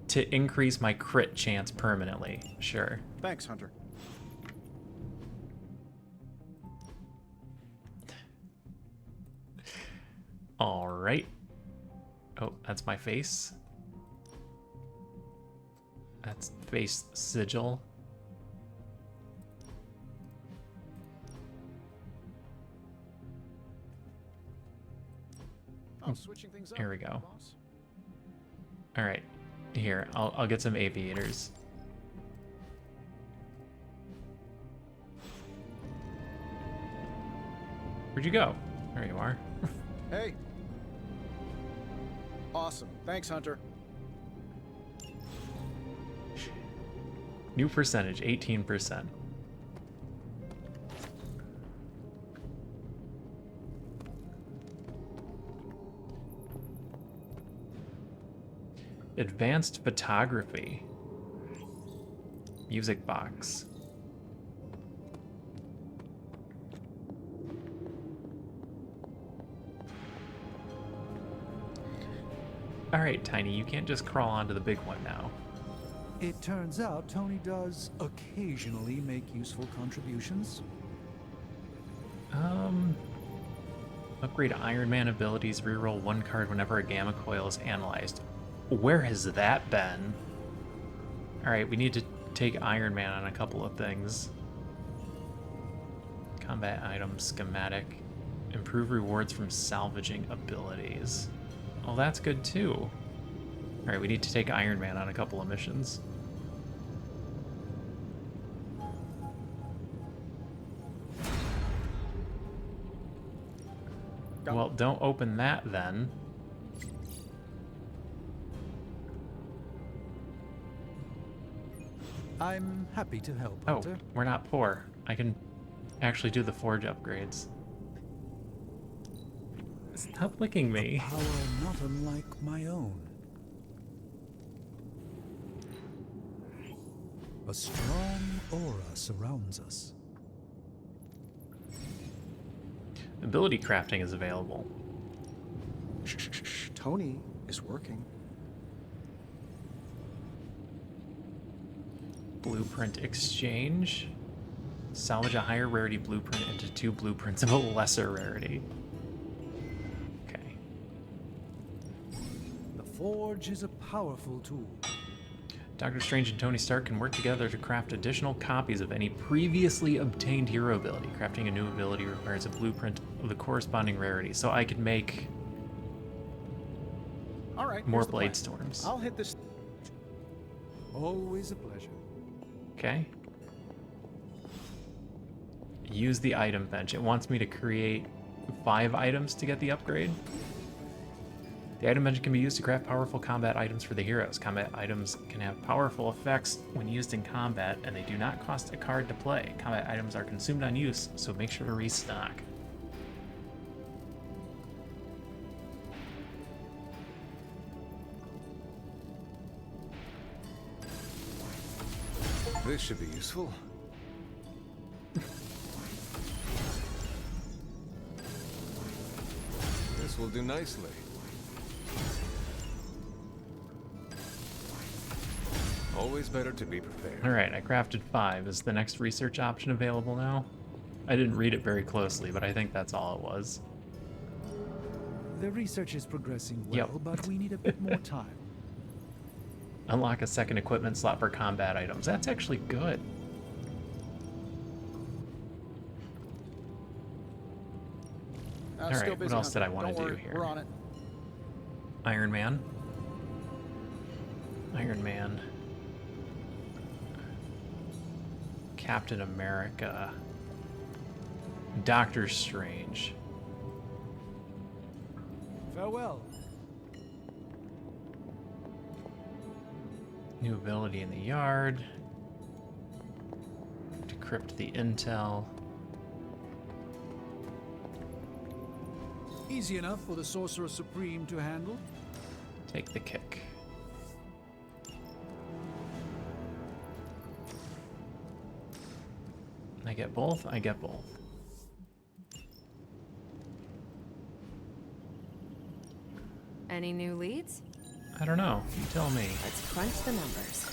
to increase my crit chance permanently. Sure. Thanks, Hunter. All right. Oh, that's my face. That's face sigil. Switching things up. Here we go. Boss. All right. Here, I'll get some aviators. Where'd you go? There you are. Hey. Awesome. Thanks, Hunter. New percentage, 18%. Advanced photography. Music box. Alright, Tiny, you can't just crawl onto the big one now. It turns out Tony does occasionally make useful contributions. Upgrade Iron Man abilities, reroll one card whenever a gamma coil is analyzed. Where has that been? Alright, we need to take Iron Man on a couple of things. Combat item schematic. Improve rewards from salvaging abilities. Oh, that's good too. Alright, we need to take Iron Man on a couple of missions. Well, don't open that then. I'm happy to help, Oh, Hunter. we're not poor. I can actually do the forge upgrades. Stop licking me. Power not unlike my own. A strong aura surrounds us. Ability crafting is available. Shh. Tony is working. Blueprint exchange. Salvage a higher rarity blueprint into 2 blueprints of a lesser rarity. Okay. The forge is a powerful tool. Doctor Strange and Tony Stark can work together to craft additional copies of any previously obtained hero ability. Crafting a new ability requires a blueprint of the corresponding rarity, so I could make All right, more here's the plan. blade storms. I'll hit this. Always a pleasure. Okay. Use the item bench. It wants me to create 5 items to get the upgrade. The item bench can be used to craft powerful combat items for the heroes. Combat items can have powerful effects when used in combat, and they do not cost a card to play. Combat items are consumed on use, so make sure to restock. This should be useful. This will do nicely. Always better to be prepared. Alright, I crafted 5. Is the next research option available now? I didn't read it very closely, but I think that's all it was. The research is progressing well, Yep. but we need a bit more time. Unlock a second equipment slot for combat items. That's actually good. Still Alright, busy, what else did I Hunter. want to Don't do worry, here? We're on it. Iron Man. Iron Man. Captain America. Doctor Strange. Farewell. New ability in the yard. Decrypt the intel. Easy enough for the Sorcerer Supreme to handle. Take the kick. I get both? I get both. Any new leads? I don't know. You tell me. Let's crunch the numbers.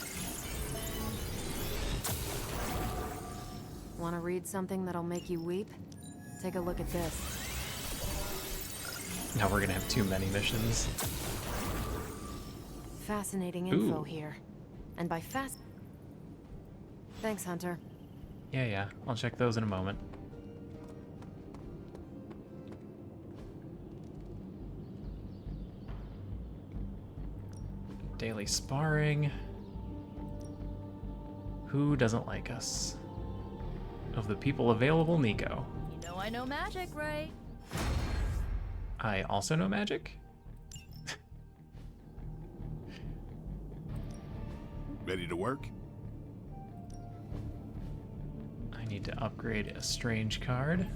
Want to read something that'll make you weep? Take a look at this. Now we're gonna have too many missions. Fascinating info Ooh. here. And by fast... Thanks, Hunter. Yeah. I'll check those in a moment. Daily sparring. Who doesn't like us? Of the people available, Nico. You know I know magic, right? I also know magic. Ready to work? I need to upgrade a strange card.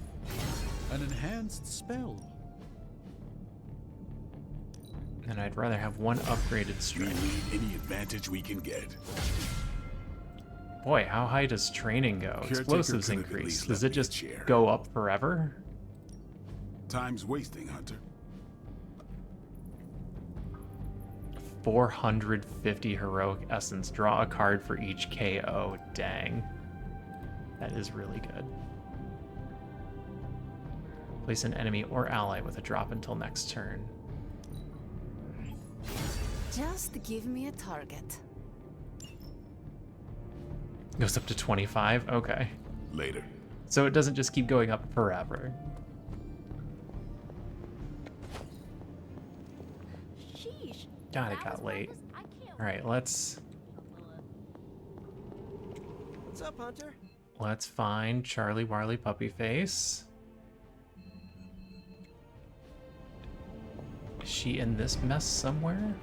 An enhanced spell. And I'd rather have one upgraded We strength. need any advantage we can get. Boy, how high does training go? Caretaker Explosives could have at increase. least Does left it me a just chair. go up forever? Time's wasting, Hunter. 450 heroic essence. Draw a card for each KO. Dang. That is really good. Place an enemy or ally with a drop until next turn. Just give me a target. Goes up to 25? Okay. Later. So it doesn't just keep going up forever. Sheesh. God, it got late. Alright, let's What's up, Hunter? find Charlie Warley Puppy Face. Is she in this mess somewhere?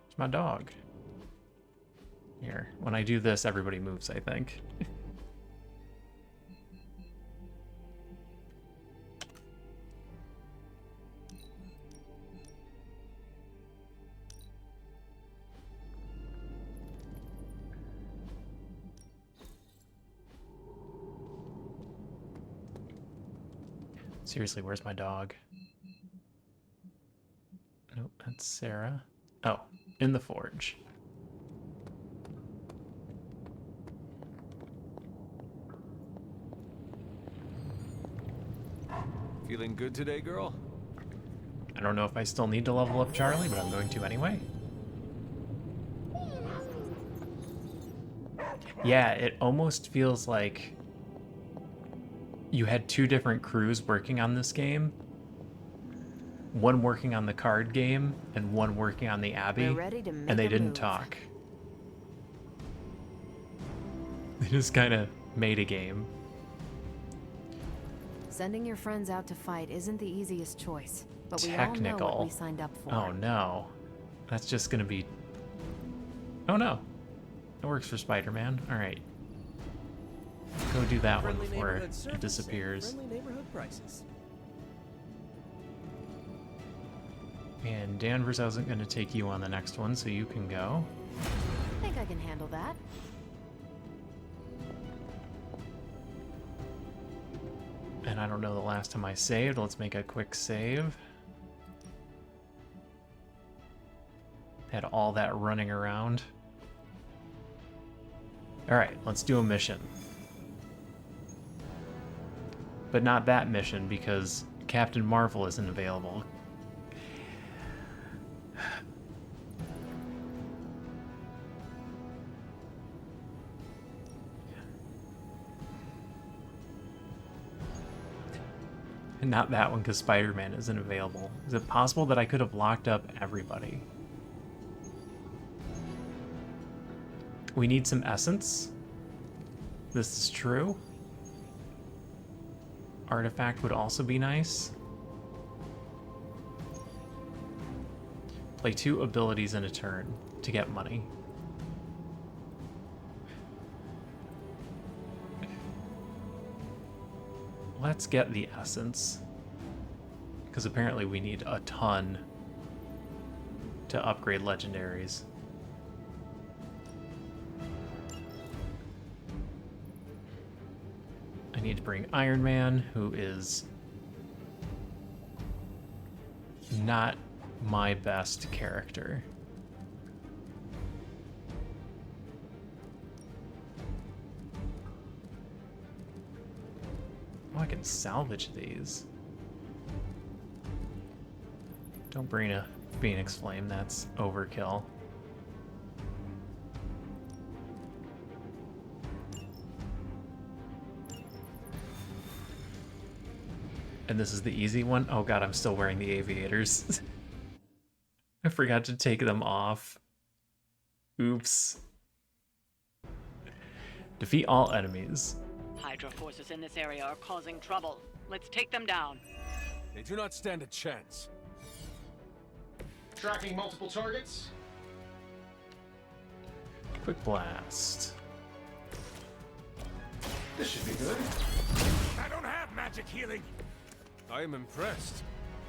It's my dog. Here, when I do this, everybody moves, I think. Seriously, where's my dog? Nope, that's Sarah. Oh, in the forge. Feeling good today, girl? I don't know if I still need to level up Charlie, but I'm going to anyway. Yeah, it almost feels like you had two different crews working on this game. One working on the card game and one working on the Abbey, and they didn't talk. They just kind of made a game. Sending your friends out to fight isn't the easiest choice, but we all know what we signed up for. Oh no. That's just gonna be... Oh no. It works for Spider-Man. Alright. Go do that one before it disappears. Friendly neighborhood prices. And Danvers isn't gonna take you on the next one, so you can go. I think I can handle that. And I don't know the last time I saved. Let's make a quick save. Had all that running around. Alright, let's do a mission. But not that mission, because Captain Marvel isn't available. And not that one, because Spider-Man isn't available. Is it possible that I could have locked up everybody? We need some essence. This is true. Artifact would also be nice. Play 2 abilities in a turn to get money. Let's get the essence. Because apparently we need a ton to upgrade legendaries. I need to bring Iron Man, who is not my best character. Oh, I can salvage these. Don't bring a Phoenix Flame, that's overkill. And this is the easy one? Oh god, I'm still wearing the aviators. I forgot to take them off. Oops. Defeat all enemies. Hydra forces in this area are causing trouble. Let's take them down. They do not stand a chance. Tracking multiple targets. Quick blast. This should be good. I don't have magic healing. I am impressed.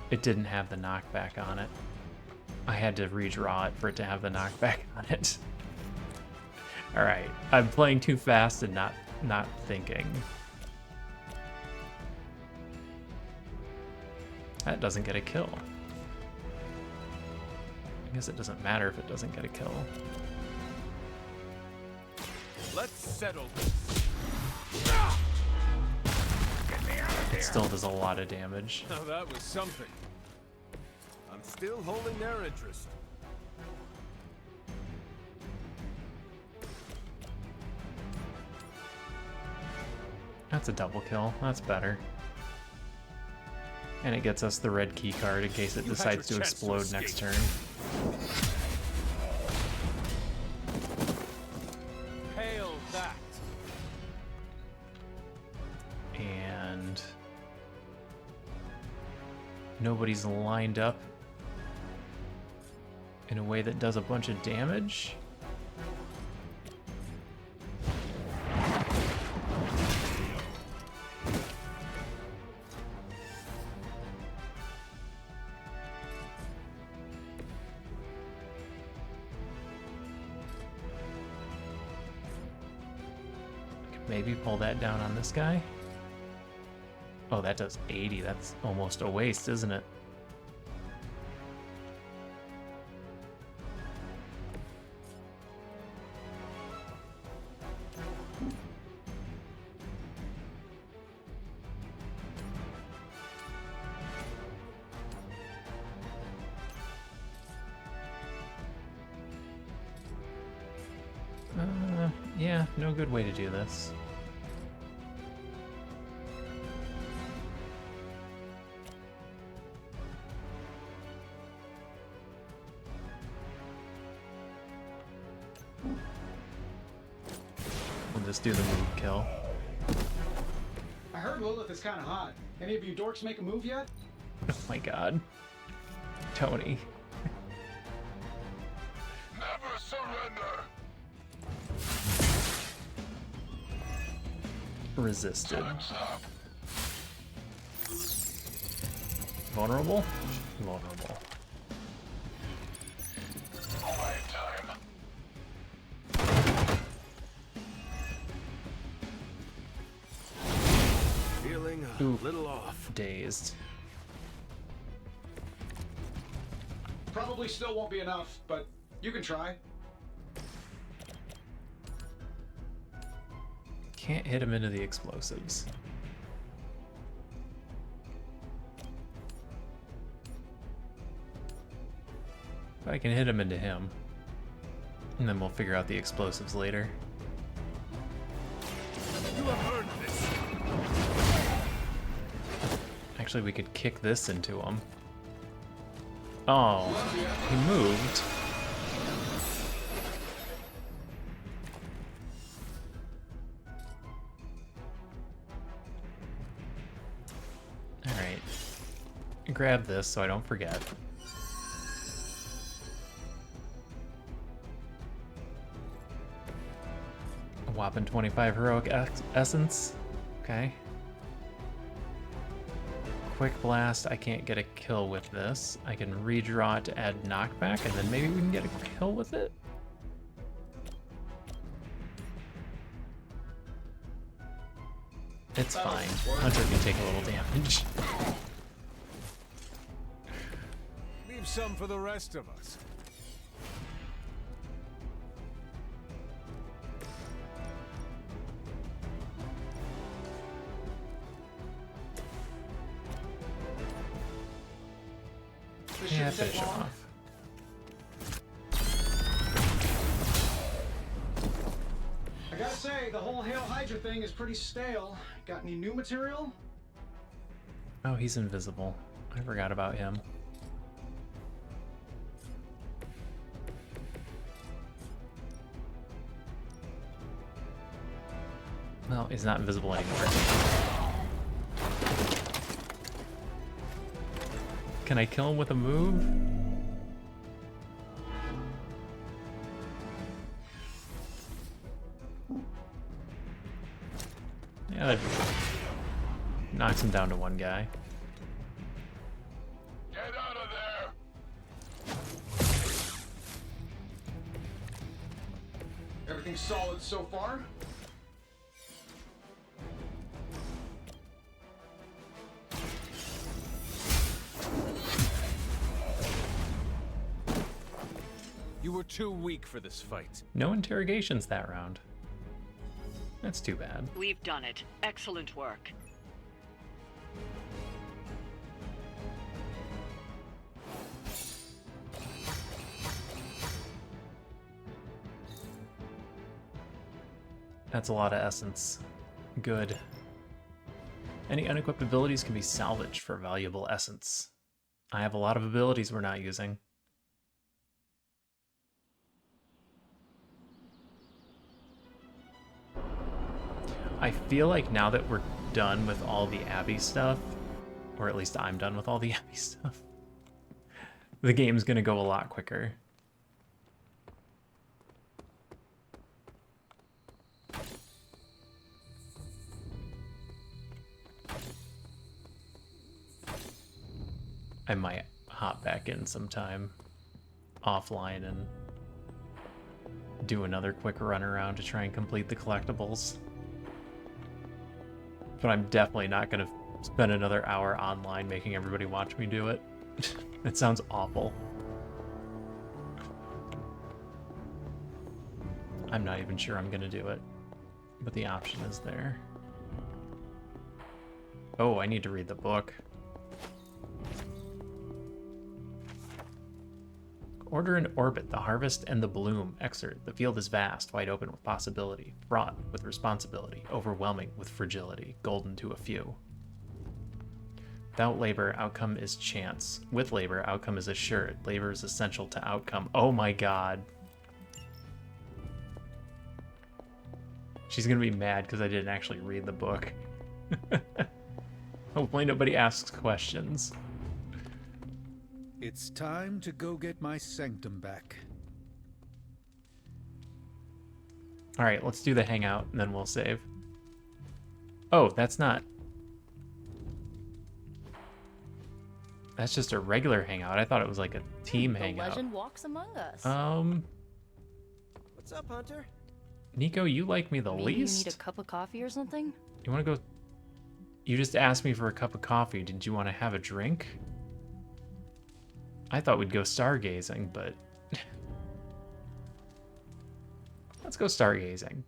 It didn't have the knockback on it. I had to redraw it for it to have the knockback on it. Alright, I'm playing too fast and not thinking. That doesn't get a kill. I guess it doesn't matter if it doesn't get a kill. Let's settle this. It still does a lot of damage. Now that was something. I'm still holding their interest. That's a double kill. That's better. And it gets us the red key card in case it decides to explode next turn. Hail that! nobody's lined up in a way that does a bunch of damage. Maybe pull that down on this guy. Oh, that does 80. That's almost a waste, isn't it? Yeah, no good way to do this. We'll just do the move kill. I heard Lilith is kind of hot. Any of you dorks make a move yet? Oh my god. Tony. Never surrender. Resisted. Vulnerable? Vulnerable. Feeling a little off. Dazed. Probably still won't be enough, but you can try. Can't hit him into the explosives. But I can hit him into him. And then we'll figure out the explosives later. You have earned this. Actually, we could kick this into him. Oh, he moved. Alright. Grab this so I don't forget. A whopping 25 heroic essence. Okay. Quick blast, I can't get a kill with this. I can redraw it to add knockback, and then maybe we can get a kill with it? It's fine. Hunter can take a little damage. Leave some for the rest of us. Yeah, finish him off. I gotta say, the whole Hail Hydra thing is pretty stale. Got any new material? Oh, he's invisible. I forgot about him. Well, he's not invisible anymore. Can I kill him with a move? Yeah, that knocks him down to one guy. Get out of there. Everything solid so far? You were too weak for this fight. No interrogations that round. That's too bad. We've done it. Excellent work. That's a lot of essence. Good. Any unequipped abilities can be salvaged for valuable essence. I have a lot of abilities we're not using. I feel like now that we're done with all the Abby stuff, Or at least I'm done with all the Abby stuff. The game's gonna go a lot quicker. I might hop back in sometime offline and do another quick run around to try and complete the collectibles. But I'm definitely not going to spend another hour online making everybody watch me do it. It sounds awful. I'm not even sure I'm going to do it, but the option is there. Oh, I need to read the book. Order and orbit, the harvest and the bloom. Excerpt. The field is vast, wide open with possibility, fraught with responsibility, overwhelming with fragility, golden to a few. Without labor, outcome is chance. With labor, outcome is assured. Labor is essential to outcome. Oh my god. She's gonna be mad because I didn't actually read the book. Hopefully nobody asks questions. It's time to go get my sanctum back. Alright, let's do the hangout and then we'll save. Oh, that's not... That's just a regular hangout. I thought it was like a team hangout. The legend walks among us. What's up, Hunter? Nico, you like me the Maybe least? You need a cup of coffee or something? You want to go... You just asked me for a cup of coffee. Did you want to have a drink? I thought we'd go stargazing, but... Let's go stargazing.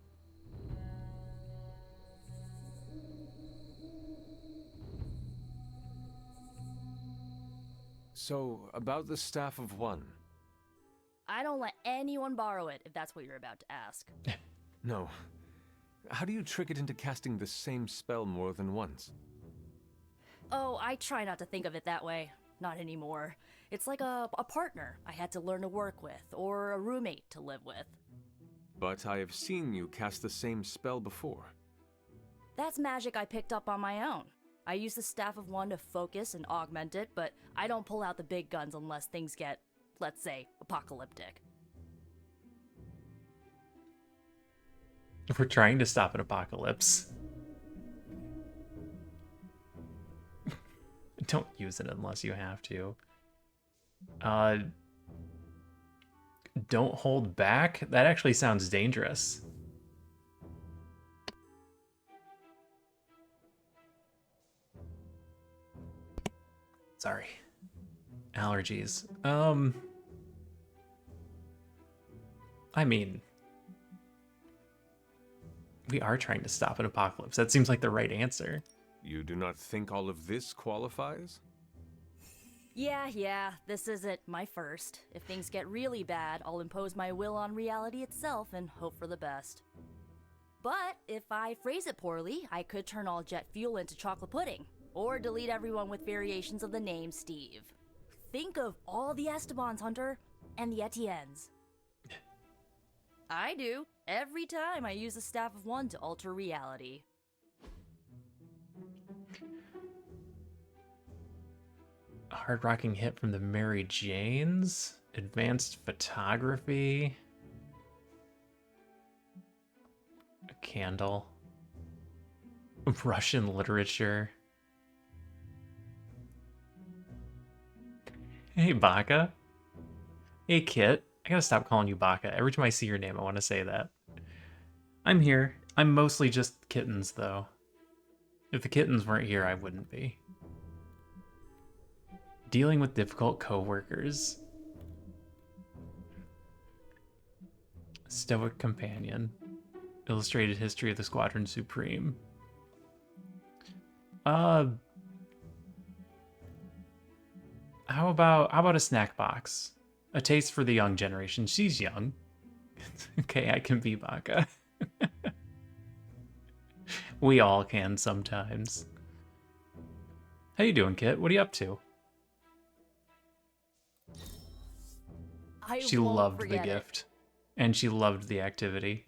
So, about the Staff of One. I don't let anyone borrow it, if that's what you're about to ask. No. How do you trick it into casting the same spell more than once? Oh, I try not to think of it that way. Not anymore. It's like a partner I had to learn to work with, or a roommate to live with. But I have seen you cast the same spell before. That's magic I picked up on my own. I use the Staff of One to focus and augment it, but I don't pull out the big guns unless things get, let's say, apocalyptic. If we're trying to stop an apocalypse. Don't use it unless you have to. Don't hold back? That actually sounds dangerous. Sorry. Allergies. I mean, we are trying to stop an apocalypse. That seems like the right answer. You do not think all of this qualifies? Yeah, this isn't my first. If things get really bad, I'll impose my will on reality itself and hope for the best. But if I phrase it poorly, I could turn all jet fuel into chocolate pudding, or delete everyone with variations of the name Steve. Think of all the Estebans, Hunter, and the Etiennes. I do, every time I use the Staff of One to alter reality. A hard-rocking hit from the Mary Janes. Advanced photography. A candle. Russian literature. Hey, Baka. Hey, Kit. I gotta stop calling you Baka. Every time I see your name, I want to say that. I'm here. I'm mostly just kittens, though. If the kittens weren't here, I wouldn't be. Dealing with difficult co-workers. Stoic companion. Illustrated history of the Squadron Supreme. How about a snack box? A taste for the young generation. She's young. Okay, I can be Baka. We all can sometimes. How you doing, Kit? What are you up to? She loved the gift. And she loved the activity.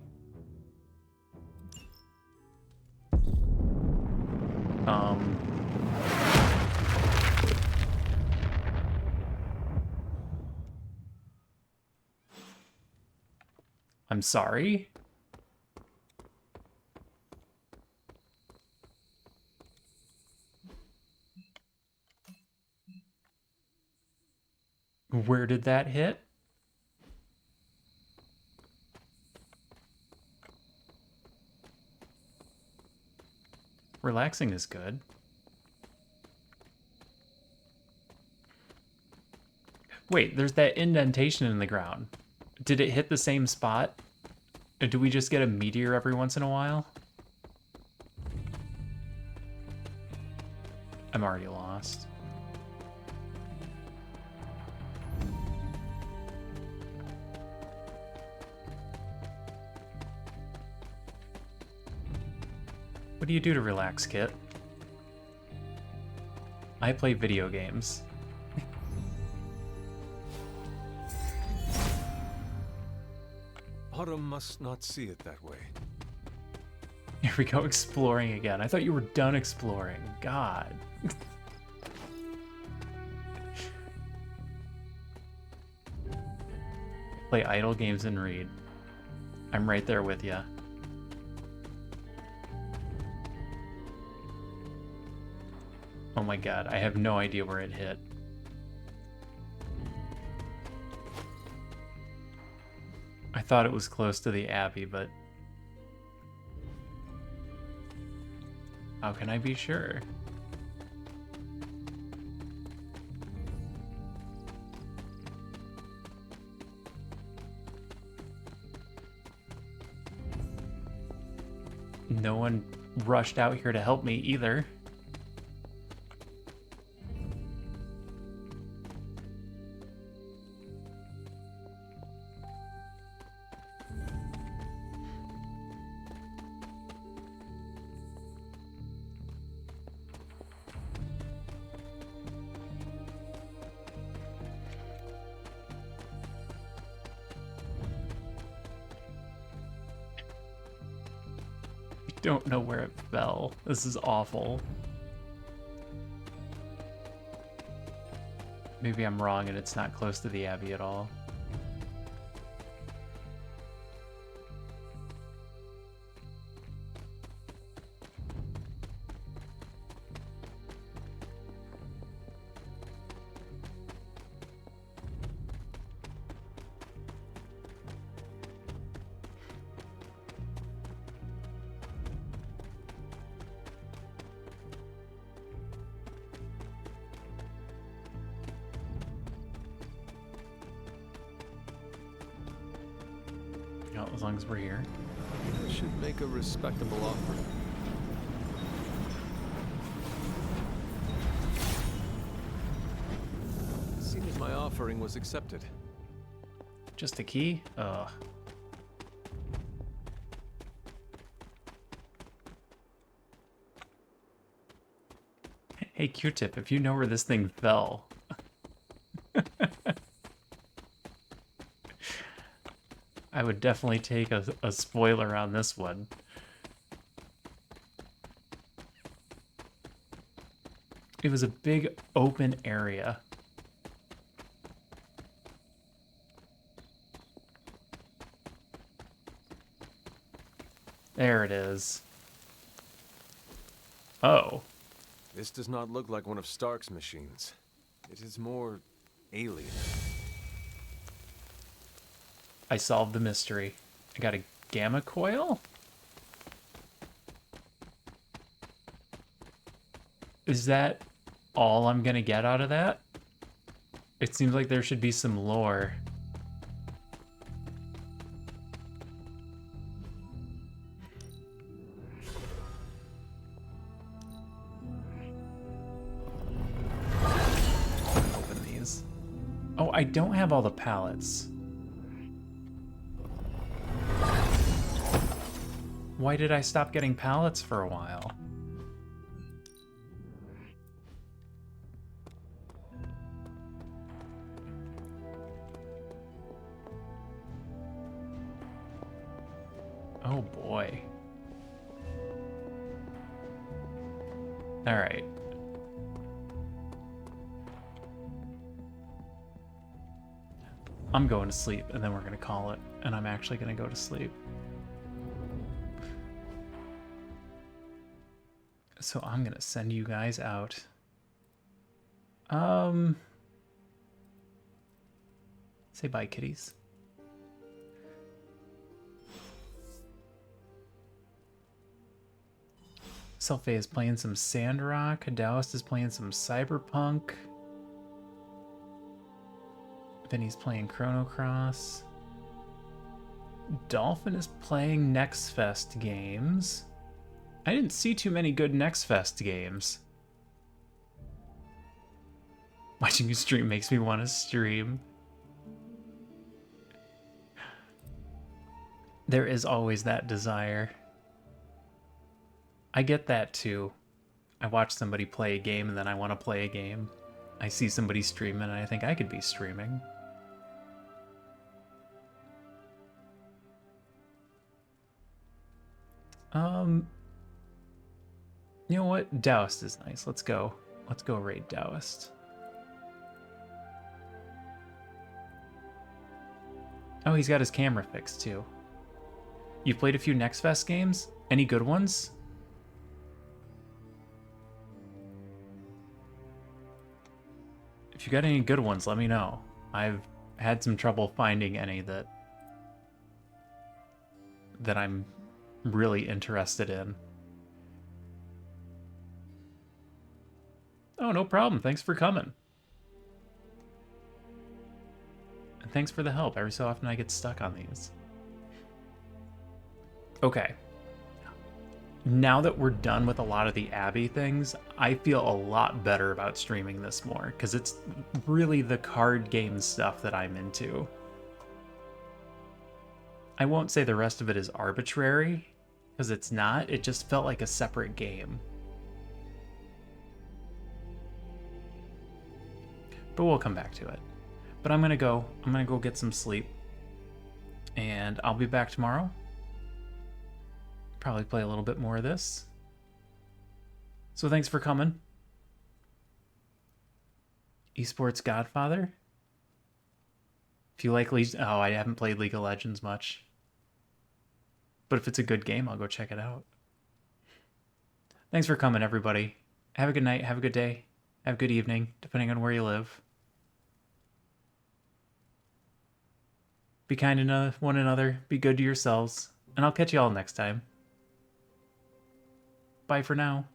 I'm sorry? Where did that hit? Relaxing is good. Wait, there's that indentation in the ground. Did it hit the same spot? Or do we just get a meteor every once in a while? I'm already lost. What do you do to relax, Kit? I play video games. Autumn must not see it that way. Here we go, exploring again. I thought you were done exploring. God. Play idle games and read. I'm right there with ya. Oh my god, I have no idea where it hit. I thought it was close to the Abbey, but how can I be sure? No one rushed out here to help me either. Don't know where it fell. This is awful. Maybe I'm wrong and it's not close to the Abbey at all. As long as we're here. I should make a respectable offer. Seems my offering was accepted. Just a key? Ugh. Hey, Q-Tip, if you know where this thing fell. I would definitely take a spoiler on this one. It was a big open area. There it is. Oh. This does not look like one of Stark's machines. It is more alien. I solved the mystery. I got a gamma coil? Is that all I'm gonna get out of that? It seems like there should be some lore. Open these. Oh, I don't have all the pallets. Why did I stop getting pallets for a while? Oh boy. All right. I'm going to sleep, and then we're going to call it, and I'm actually going to go to sleep. So I'm going to send you guys out. Say bye, kitties. Selfie is playing some Sandrock. Daoist is playing some Cyberpunk. Vinny's playing Chrono Cross. Dolphin is playing Next Fest games. I didn't see too many good Next Fest games. Watching you stream makes me want to stream. There is always that desire. I get that too. I watch somebody play a game and then I want to play a game. I see somebody streaming and I think I could be streaming. You know what? Daoist is nice. Let's go. Let's go raid Daoist. Oh, he's got his camera fixed too. You've played a few Next Fest games? Any good ones? If you got any good ones, let me know. I've had some trouble finding any that I'm really interested in. Oh, no problem. Thanks for coming. And thanks for the help. Every so often I get stuck on these. Okay. Now that we're done with a lot of the Abbey things, I feel a lot better about streaming this more, because it's really the card game stuff that I'm into. I won't say the rest of it is arbitrary, because it's not. It just felt like a separate game. But we'll come back to it. But I'm gonna go get some sleep. And I'll be back tomorrow. Probably play a little bit more of this. So thanks for coming. Esports Godfather? If you like oh, I haven't played League of Legends much. But if it's a good game, I'll go check it out. Thanks for coming, everybody. Have a good night, have a good day, have a good evening, depending on where you live. Be kind to one another, be good to yourselves, and I'll catch you all next time. Bye for now.